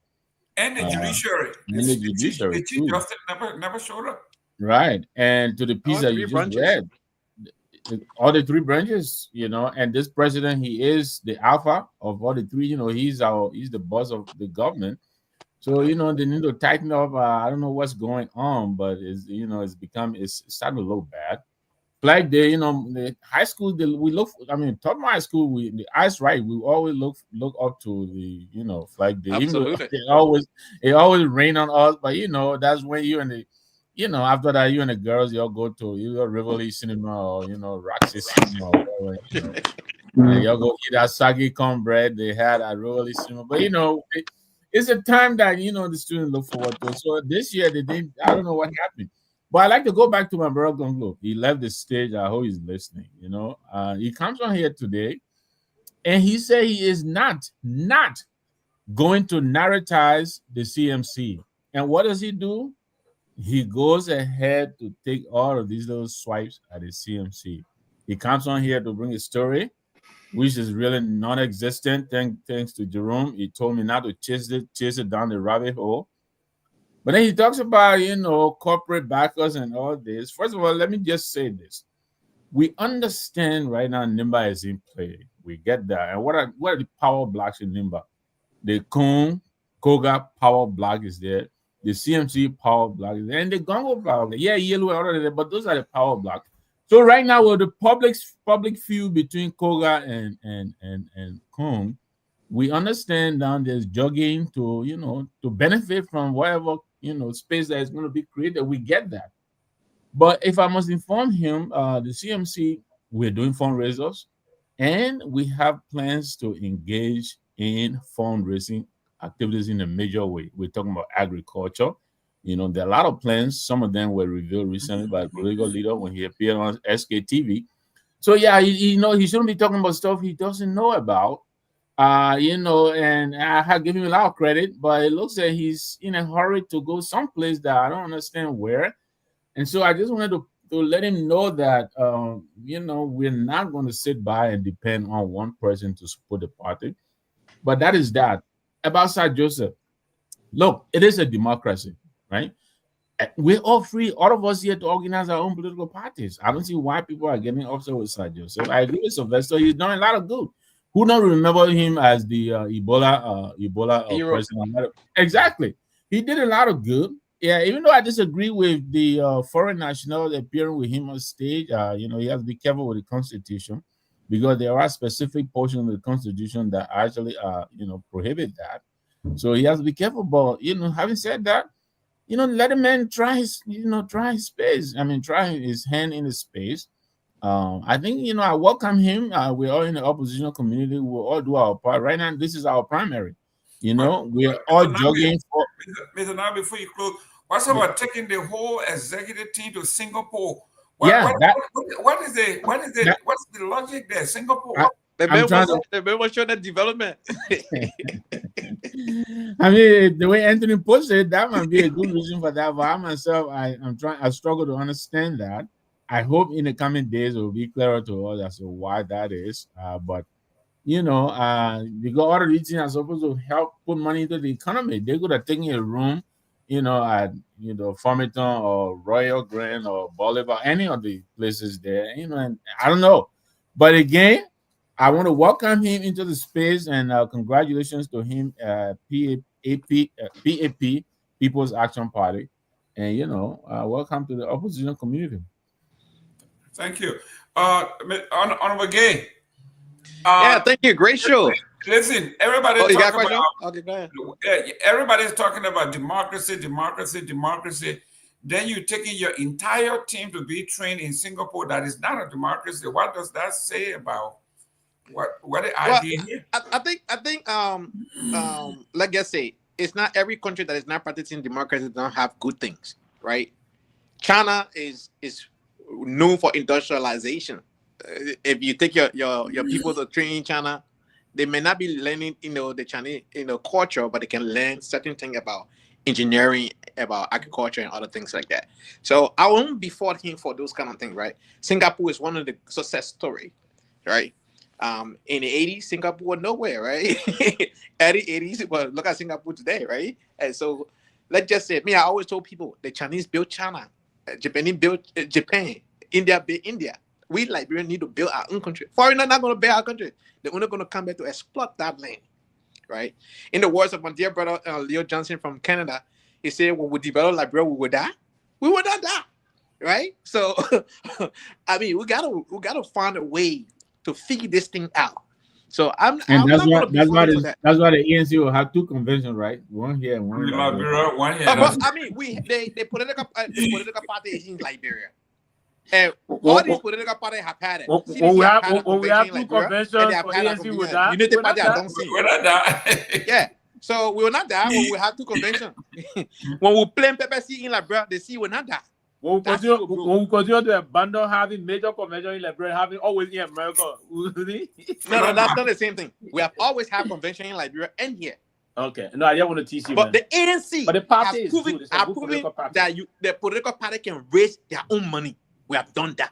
And the judiciary. The Chief Justice never showed up. Right. And to the piece that you just read, all the three branches, and this president, he is the alpha of all the three, he's the boss of the government. So, they need to tighten up. I don't know what's going on, but it's starting to look bad. Flag Day, the high school, Tomalin High School, the ice right, we always look up to the, Flag Day. Absolutely. It always rain on us, but, that's when you and the, after that, you and the girls, y'all go to either Rivoli Cinema or, Roxy Cinema or whatever. And y'all go eat that soggy cornbread they had at Rivoli Cinema. But, it's a time that, the students look forward to. So this year, they didn't, I don't know what happened. But I like to go back to my brother Gongloe. He left the stage. I hope he's listening, He comes on here today, and he said he is not going to narratize the CMC. And what does he do? He goes ahead to take all of these little swipes at the CMC. He comes on here to bring a story, which is really non-existent. Thanks to Jerome. He told me not to chase it down the rabbit hole. But then he talks about, corporate backers and all this. First of all, let me just say this. We understand right now NIMBA is in play. We get that. And what are the power blocks in NIMBA? The Koga power block is there. the CMC power block, and the Gongloe power block. Yeah, yellow already there, but those are the power blocks. So right now, with the public feud between Koga and Kong, we understand now there's jogging to benefit from whatever space that is going to be created. We get that. But if I must inform him, the CMC, we're doing fundraisers and we have plans to engage in fundraising activities in a major way. We're talking about agriculture. There are a lot of plans. Some of them were revealed recently by a political leader when he appeared on SKTV. So yeah, he shouldn't be talking about stuff he doesn't know about. And I have given him a lot of credit, but it looks like he's in a hurry to go someplace that I don't understand where. And so I just wanted to let him know that, we're not going to sit by and depend on one person to support the party. But that is that. About Sir Joseph, look, it is a democracy, right? We're all free, all of us here, to organize our own political parties. I don't see why people are getting upset with Sir Joseph. I agree with Sylvester. He's done a lot of good. Who don't remember him as the Ebola president? Exactly. He did a lot of good. Yeah, even though I disagree with the foreign nationals appearing with him on stage, he has to be careful with the Constitution, because there are specific portions of the Constitution that actually, prohibit that. So he has to be careful. But having said that, let a man try his space. I mean, try his hand in the space. I think I welcome him. We're all in the opposition community. We'll all do our part. Right now, this is our primary. We're all jogging for. Mr. Now, before you close, what's about taking the whole executive team to Singapore? What's the logic there? Singapore. The man was showing that development. I mean, the way Anthony puts it, that might be a good reason for that. But I myself, I struggle to understand that. I hope in the coming days it will be clearer to us as to why that is. But because all of these things are supposed to help put money into the economy. They could have taken a room, at Farmington or Royal Grand or Bolivar, any of the places there, and I don't know. But again, I want to welcome him into the space, and congratulations to him, PAP, People's Action Party, and welcome to the opposition community. Thank you, Honorable Gay. Yeah, thank you. Great show. Listen, everybody's talking about. Okay, go ahead. Everybody's talking about democracy. Then you're taking your entire team to be trained in Singapore. That is not a democracy. What does that say about what the idea here? I think like I say, it's not every country that is not practicing democracy that don't have good things, right? China is known for industrialization. If you take your people to train in China, they may not be learning the Chinese culture, but they can learn certain things about engineering, about agriculture, and other things like that. So I won't be fault him for those kind of things, right? Singapore is one of the success story, right? In the 80s, Singapore was nowhere, right? Early 80s, but look at Singapore today, right? And so let's just say, I always told people the Chinese built China, Japanese built Japan, India built India. We Liberians need to build our own country. Foreigners not going to build our country. They're only going to come back to exploit that land, right? In the words of my dear brother Leo Johnson from Canada, he said, when we develop Liberia, we will die. We will not die, right? So, we gotta find a way to figure this thing out. So that's why the ANC will have two conventions, right? One here and one in Liberia. One here. The political party is in Liberia. And all these political parties have had it. When we have two conventions for ANC with that, Unity Party, I don't see. Yeah. So we will not die when we have two conventions. When we play PPC in Liberia, they see we will not die. When we continue to abandon having major convention in Liberia, having always in America. No, that's not the same thing. We have always had convention in Liberia and here. Okay. No, I just want to teach you. But the ANC but the party have proven that the political party can raise their own money. We have done that.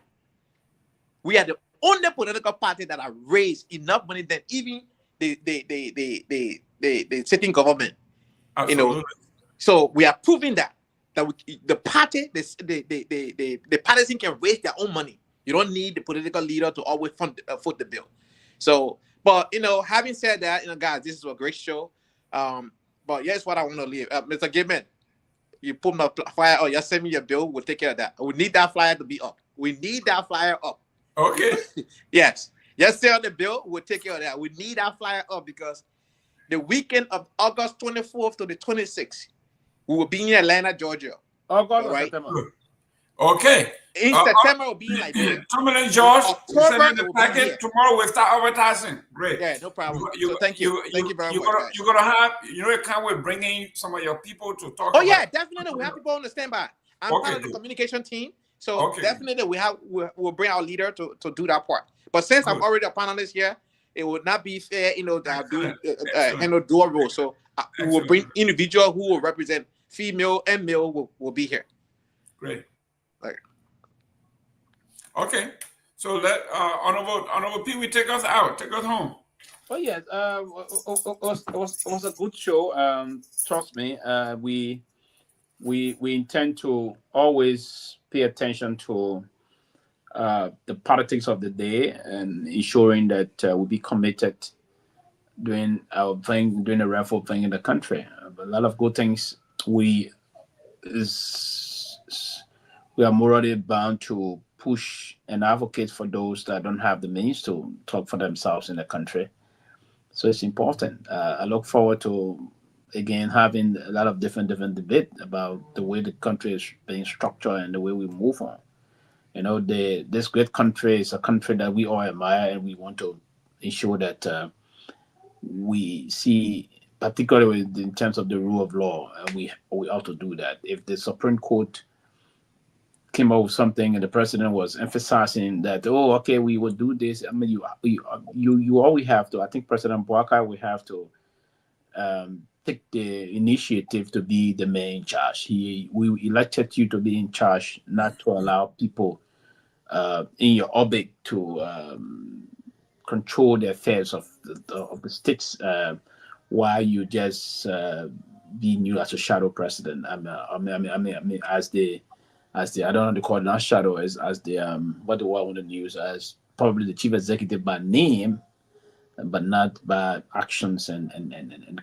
We are the only political party that have raised enough money than even the sitting government. Absolutely. So we are proving that the party, the partisan can raise their own money. You don't need the political leader to always foot the bill. So, but having said that, guys, this is a great show. But here's what I want to leave, Mr. Gayman. you put my flyer or you send me your bill, we'll take care of that. We need that flyer to be up. We need that flyer up. Okay. Yes. Just say on the bill, we'll take care of that. We need that flyer up because the weekend of August 24th to the 26th, we will be in Atlanta, Georgia. August or September. Okay. In September, we'll be in Liberia. Tomalin, George, you send me the October, packet. Tomorrow we'll start advertising. Great. Yeah, no problem. So thank you. Thank you very much. You're going to have, you can't wait bringing some of your people to talk Oh, about yeah, definitely. We have people on the standby. I'm part of the communication team. So definitely we'll bring our leader to do that part. But since I'm already a panelist here, it would not be fair, that I handle dual role. So we will bring individual who will represent female and male will be here. Great. Okay. So let Honorable Pewee take us out. Take us home. Oh yes, it was a good show. Trust me, we intend to always pay attention to the politics of the day and ensuring that we'll be committed doing our thing, doing the rightful thing in the country. A lot of good things we are morally bound to push and advocate for those that don't have the means to talk for themselves in the country. So it's important. I look forward to, again, having a lot of different debate about the way the country is being structured and the way we move on. This great country is a country that we all admire, and we want to ensure that we see, particularly in terms of the rule of law, we ought to do that. If the Supreme Court came up with something and the president was emphasizing that, we will do this. I mean, you always have to. I think President Bouakai will have to take the initiative to be the man in charge. We elected you to be in charge, not to allow people in your orbit to control the affairs of the states while you just being you as a shadow president. I mean, as the I don't know what to call it, not shadow, as the what do I want to use as probably the chief executive by name, but not by actions and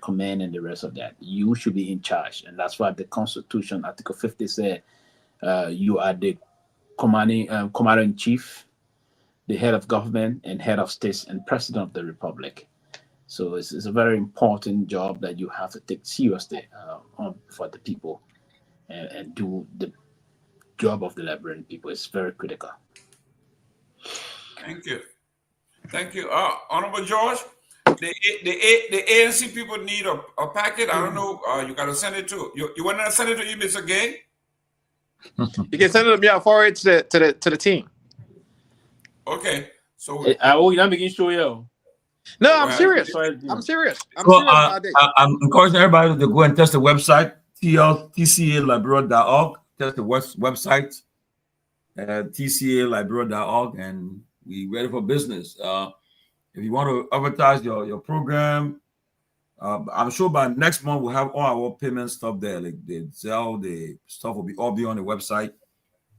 command and the rest of that. You should be in charge, and that's why the Constitution, Article 50, said you are the commander in chief, the head of government, and head of states, and president of the republic. So it's a very important job that you have to take seriously for the people and do the job of the Liberian people. Is very critical. Thank you. Thank you. Honorable George, the ANC people need a packet. I don't know. You got to send it to you want to send it to you, Mr. Gay? You can send it to me. I'll forward it to the team. Okay. So you're not making sure, yo. No, I'm serious. I'm serious. I'm encouraging everybody to go and test the website, tcaliberia.org. Test the website, tcaliberia.org, and we ready for business. If you want to advertise your program, I'm sure by next month we'll have all our payment stuff there. Like the Zelle, the stuff will all be on the website.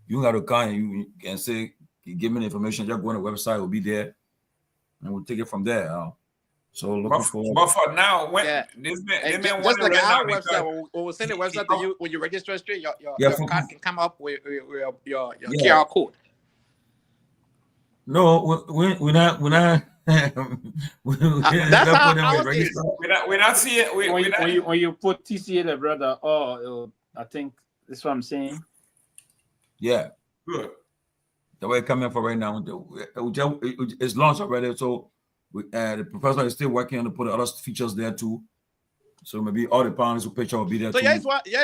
You got to come and you can say, give me the information. Just go on the website, will be there, and we'll take it from there. So looking forward. But for now, when this man just like our website, we'll send the website to you when you register straight. Your card can come up with your QR code. No, we're not. That's how we're not seeing. When you put TCA, brother, I think that's what I'm saying. Yeah. Good. The way it's coming for right now, it's launched already. So the professor is still working on to put other features there too. So maybe all the panelists with picture will be there too. That's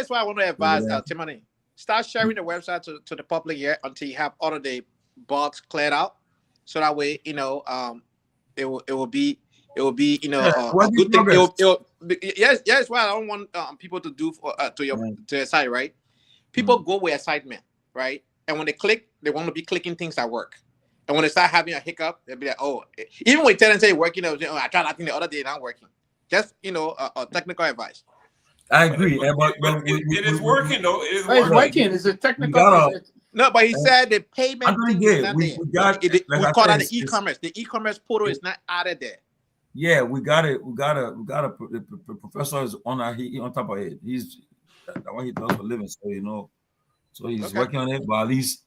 why I want to advise Timothy. Start sharing the website to the public here until you have all of the bugs cleared out. So that way, it will be a good thing. Yes, why I don't want people to do to your site, right? People go with excitement, right? And when they click, they want to be clicking things that work. And when they start having a hiccup, they'll be like, even when tenants say working, I tried that thing the other day, not working. Just, a technical advice. I agree. But it is working, though. It is working. It's a technical. No, but he said the payment thing is not there. We call that the e-commerce. The e-commerce portal is not added there. Yeah, we got it. The professor is on top of it. what he does for a living. So you know, so he's Okay. working on it, but at least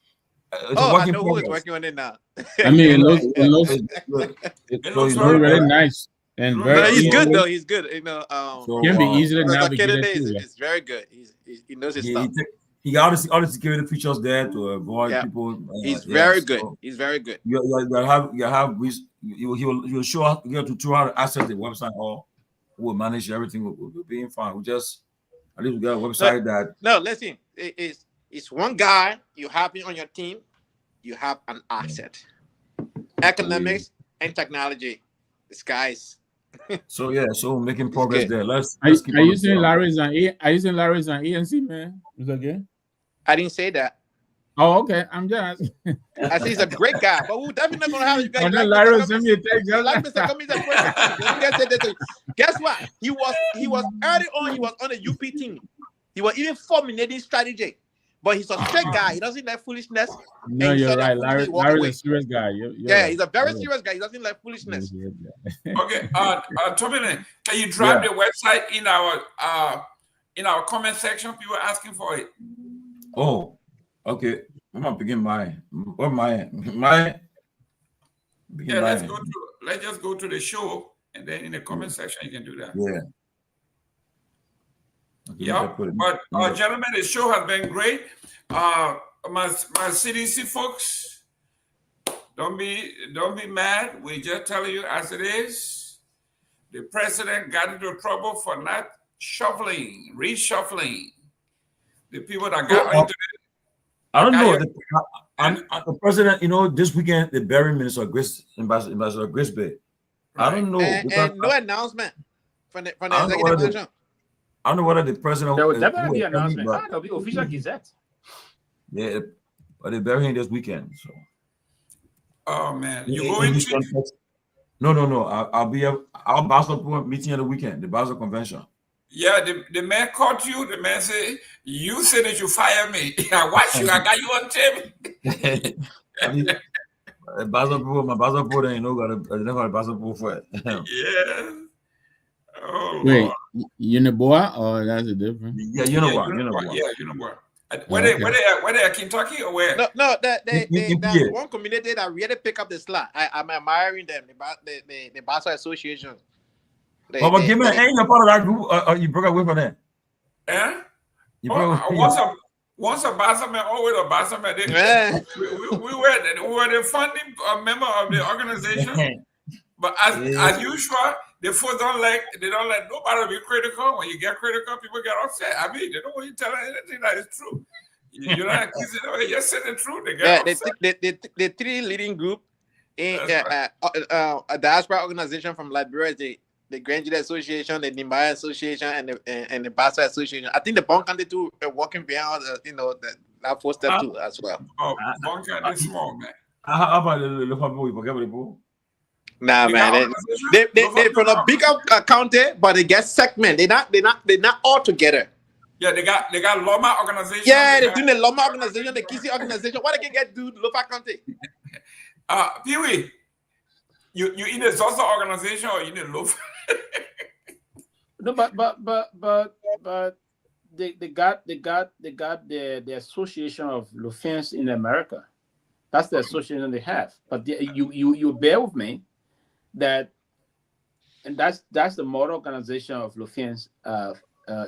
it's a Oh, work I in know who is progress. working on it now. I mean, it looks It's good. It So looks you very, know, very good. nice and No, No, very he's good easily though. He's good. You know, so can be easily Professor navigated Kennedy too. is very good. He knows his yeah, stuff. he got all the security features there to avoid Yeah, people. he's Yeah, very good. so He's very good. you'll show how to access the website, or we'll manage everything. We'll be fine. We just at least we got a website that. No, listen. It's one guy. You have him on your team. You have an asset. Economics and technology. This guy's. So yeah, so we're making progress good. there. Let's Are keep you on. saying Larry's on ENC, man? Is that good? I didn't say that. Oh, okay. I'm just. I say he's a great guy, but we're definitely not gonna have you guys. Then Larry send me a text. You like Mr. Cummings and guess what? He was early on. He was on the UP team. He was even formulating strategy, but he's a straight guy. He doesn't like foolishness. No, you're right. Larry's a serious guy. You're yeah, right. he's a very serious guy. He doesn't like foolishness. Okay, Tomalin, can you drop the website in our comment section? People are asking for it. Oh, okay. I'm gonna begin mine. Yeah, let's just go to the show, and then in the comment section you can do that. Yeah. Okay, Yeah, but gentlemen, the show has been great. My CDC folks, don't be mad. We just tell you as it is. The president got into trouble for not reshuffling the people that got into it. I don't know. The president, you know, this weekend they buried Ambassador Grisby. I don't know. And no announcement from the executive mansion. I don't know whether the president. There will definitely be an announcement. There'll be official gazette. Yeah, but they bury him this weekend. So. Oh man, you going to? No. I'll be at our basketball meeting on the weekend, the basketball convention. Yeah, the man caught you. The man said, "You said that you fire me. I watch you. I got you on tape." My basketball, then you know, got a basketball for it. Yeah. Oh, wait, Uniboa or that's a different? Yeah, Uniboa. Yeah, Uniboa. Where they at Kentucky or where? No, that one community that really pick up the slack. I'm admiring them. The Basketball Association. But give me ain't you part of that group? You broke away from that? Yeah. Once a basketball, always a basketball. We were the funding member of the organization. But as usual, the folks don't let nobody be critical. When you get critical, people get upset. I mean, they don't want you telling anything that is true. You're not accusing them. You just say the truth. They get upset. The three leading group in a diaspora organization from Liberia, the Grand Jury Association, the Myean Association, and the Basketball Association. I think the Bon County too are working behind that first step too as well. Oh, Bon County is small, man. How about the family? You forget about Nah, man. They from a bigger county, but they get segment. They're not all together. Yeah, they got Loma organization. Yeah, they're doing the Loma organization, the Kisi organization. What they can get do Lofa County? Pewee, you in the Zosa organization or you in the Lofa? No, but they got the Association of Lufins in America. That's the association they have. But you bear with me that, and that's the model organization of Lufins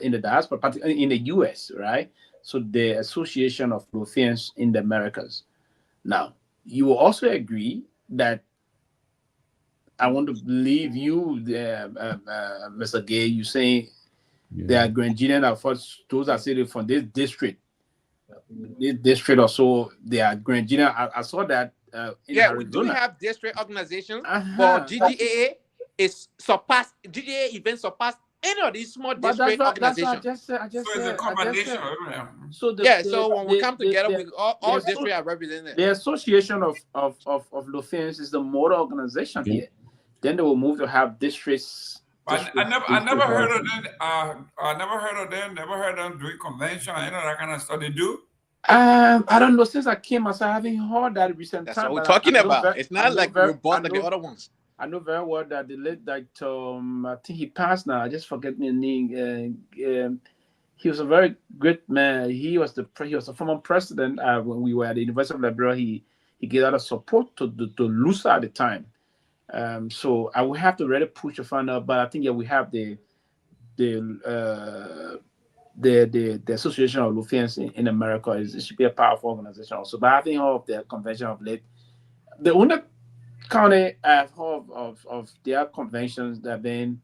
in the diaspora, particularly in the U.S., right? So the Association of Lufins in the Americas. Now, you will also agree that I want to believe you, Mr. Gay, you saying they are Grangian at first, those are cities from this district or so, they are Grangian. I saw that in Arizona. We do have district organizations, but GGAA even surpassed any of these small district organizations. That's what I just said. It's a combination. So when we come together, all districts are represented. The Association of Lufins is the model organization here. Then they will move to have districts. I never heard of them. Never heard of them doing convention. You know that kind of stuff they do. I don't know. Since I came, I haven't heard that recent That's time. what we're talking about. It's not like we're born like the other ones. I know very well that the late, I think he passed now. I just forget the name. he was a very great man. He was a former president when we were at the University of Liberia. He gave a lot of support to Lusa at the time. So I will have to really push Fofana, but I think we have the Association of Lufians in America. It should be a powerful organization also. But I think all of their convention of late, the only county I've heard of their conventions that have been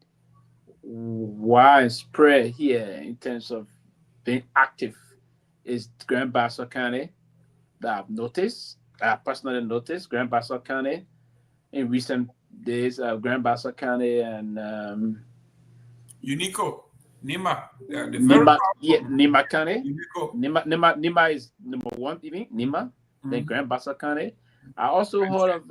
widespread here in terms of being active is Grand Bassa County that I've noticed. I personally noticed Grand Bassa County in recent days. Grand Bassa County and Unico, Nima. Nima County. Nima is number one, even Nima. Then Grand Bassa County. I also heard of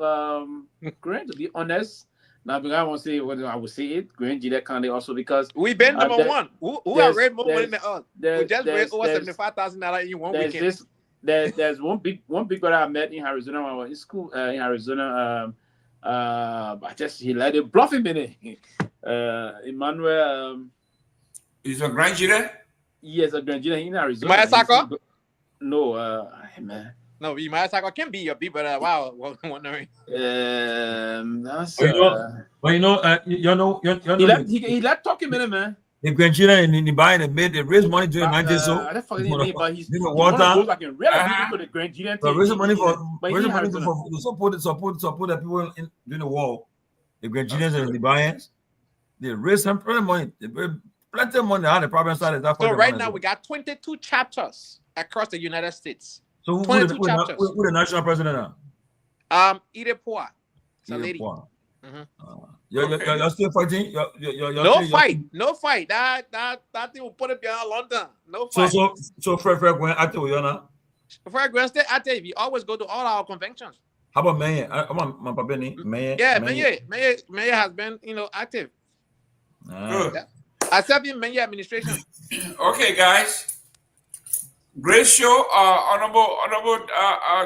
Grand, to be honest. Now, because I won't say what I will say it. Grand Gila County also because we've been number one. Who have raised more money than us? We just raised over $75,000 in one weekend. There's one big brother I met in Arizona when I was in school in Arizona. He let it bluff him in it. Emmanuel. He's a Grand Gila? Yes, a Grand Gila in Arizona. Mayasaka? No, man. No, Mayasaka can be your big brother. Wow, wondering. That's. He let talk him in, man. The Grand Gila and the buying they raised money during 90s. So I forget his name, but he's water. Like in really to the Grand Gila. Raising money to support the people during the war. The Grand Gilas and the buyers, they raised some money. They raised plenty of money. How the problem started. So right now we got 22 chapters across the United States. So who the national president now? Kehleboe. It's a lady. You're still fighting? No fight. That thing will put it behind London. No fight. So Fred going active with you now? Fred going stay active. We always go to all our conventions. How about Myean? My papa Myean. Yeah, Myean has been, active. Good. I served in Myean administration. Okay, guys. Great show, honorable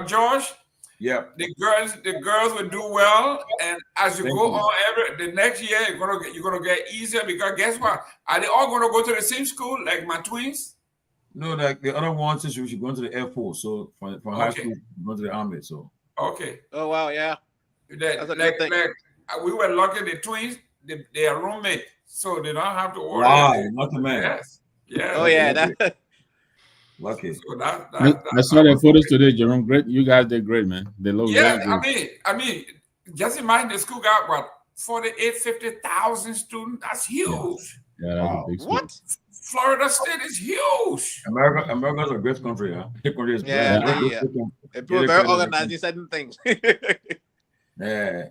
George. Yeah. The girls will do well, and as you go on, the next year you're gonna get easier because guess what? Are they all gonna go to the same school like my twins? No, like the other one says we should go to the Air Force. So from high school, go to the Army. So okay. Oh wow, yeah. That's a good thing. We were lucky the twins, they are roommates, so they don't have to worry. Wow, not the man. Yes. Yeah. Oh yeah, lucky. So I saw the photos today, Jerome. Great, you guys did great, man. They look really good. I mean, just imagine the school got what 50,000 students. That's huge. Yeah, that's a big school. What? Florida State is huge. America's a great country, yeah. People are very organized in certain things. Yeah.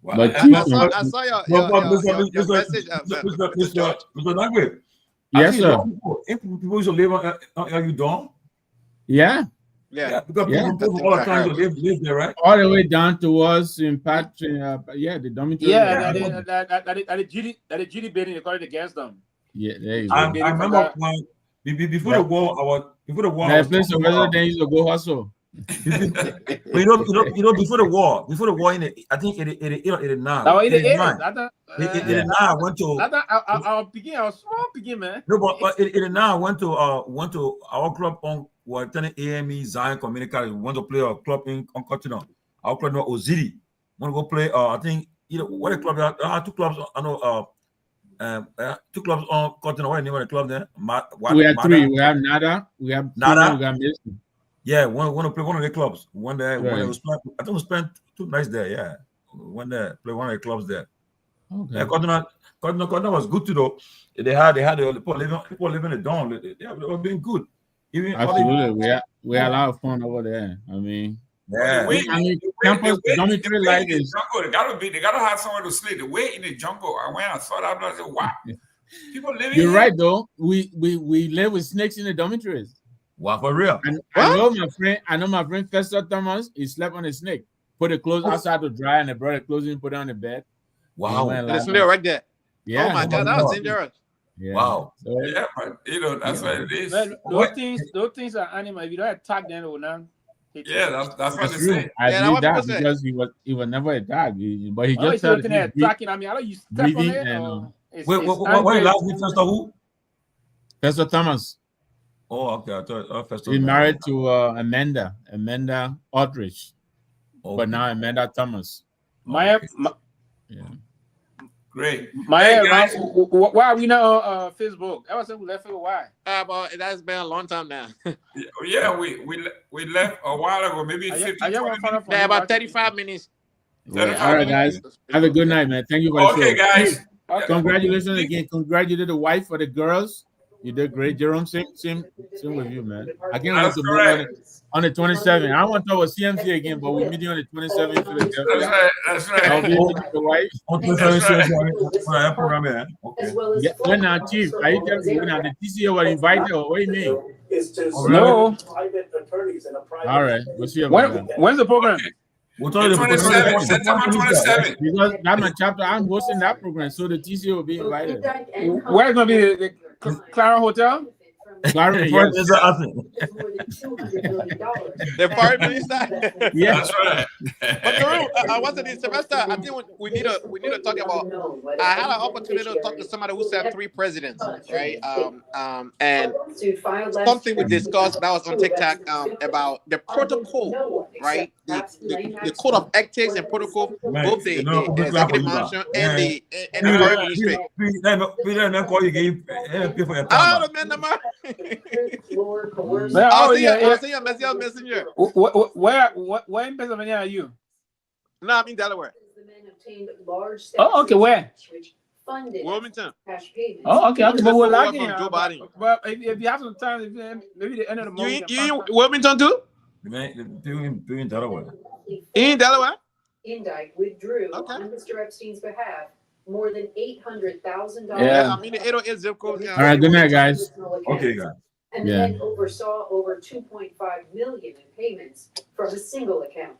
Wow. But I saw your message, Mr. Nagbe. Yes, sir. People should live on you don't? Yeah. Yeah. Because people all the time live there, right? All the way down towards in Patrick, the dormitory. Yeah, that the GD bidding according against them. Yeah, there you go. I remember when before the war, that place of resident used to go hustle. But you know, before the war, I think 89. That was 89. I went to. I was small begin, man. No, but 89 I went to our club on attending AME Zion Community College. We went to play a club on continent. Our club was Ozidi. Want to go play? I think what a club. I had two clubs. I know. Two clubs on continent. What the name of the club there? We have three. We have Nada. We have Nada. We have Mason. Yeah, want to play one of the clubs. One there, right. I think we spent 2 nights there. Yeah, one there, play one of the clubs there. Okay. Yeah, Continent was good too though. They had the people living in the dorm. They were being good. Even absolutely, we had a lot of fun over there. I mean, yeah. Campus dormitory life is. They gotta have somewhere to sleep. The way in the jungle, I saw that. I said, wow. People living. You're right though. We live with snakes in the dormitories. Wow, for real? And I know my friend Fester Thomas. He slept on a snake. Put the clothes outside to dry, and they brought the clothes in, put it on the bed. Wow, the snail right there. Yeah. Oh my God, that was dangerous. Yeah. Wow. So, yeah, but that's what it is. Well, those things are animal. If you don't attack them, it will not. Yeah, that's what they say. I believe that because he was never a dog, but he just started attacking. I mean, I don't use step on it. Wait, last name Fester who? Fester Thomas. Oh, okay. I thought first He's married to Amanda Aldrich, Okay. but now Amanda Thomas. Myean, Yeah. Great. Myean, Hey, guys. why are we not on Facebook? Ever since we left it, why? But that's been a long time now. Yeah, we left a while ago, maybe 15, 20 minutes. Yeah, about 35 minutes. Well, all right, guys. Have a good night, man. Thank you for the show. Okay, guys. Steve, congratulations again. Congratulated the wife for the girls. You did great, Jerome. Same with you, man. I can't wait to meet on the 27th. I want to talk with CMC again, but we're meeting on the 27th. That's right. I'll be with the wife. Yeah, when our chief, are you telling me when the TCO was invited, or what do you mean? No. All right, we'll see about that. When's the program? The 27th, September 27th. Because I'm a chapter, I'm hosting that program, so the TCO will be invited. Where's gonna be the Clara Hotel? Clara, yes. The foreign minister. Yeah, that's right. But Jerome, what's it? Sylvester, I think we need to talk about. I had an opportunity to talk to somebody who said 3 presidents, right? And something we discussed that was on TikTok about the protocol, right? The code of ethics and protocol, both the executive mansion and the foreign ministry. I don't remember. I see your messenger. Where in Pennsylvania are you? No, I'm in Delaware. Oh, okay. Where? Wilmington. Oh, okay. But we're lucky. Joe Biden. But if you have some time, maybe the end of the month. You in Wilmington too? Doing Delaware. In Delaware? Indike withdrew on Mr. Epstein's behalf more than $800,000. Yeah, I'm in the 808 zip code. All right, good night, guys. Okay, guys. And then oversaw over $2.5 million in payments from a single account.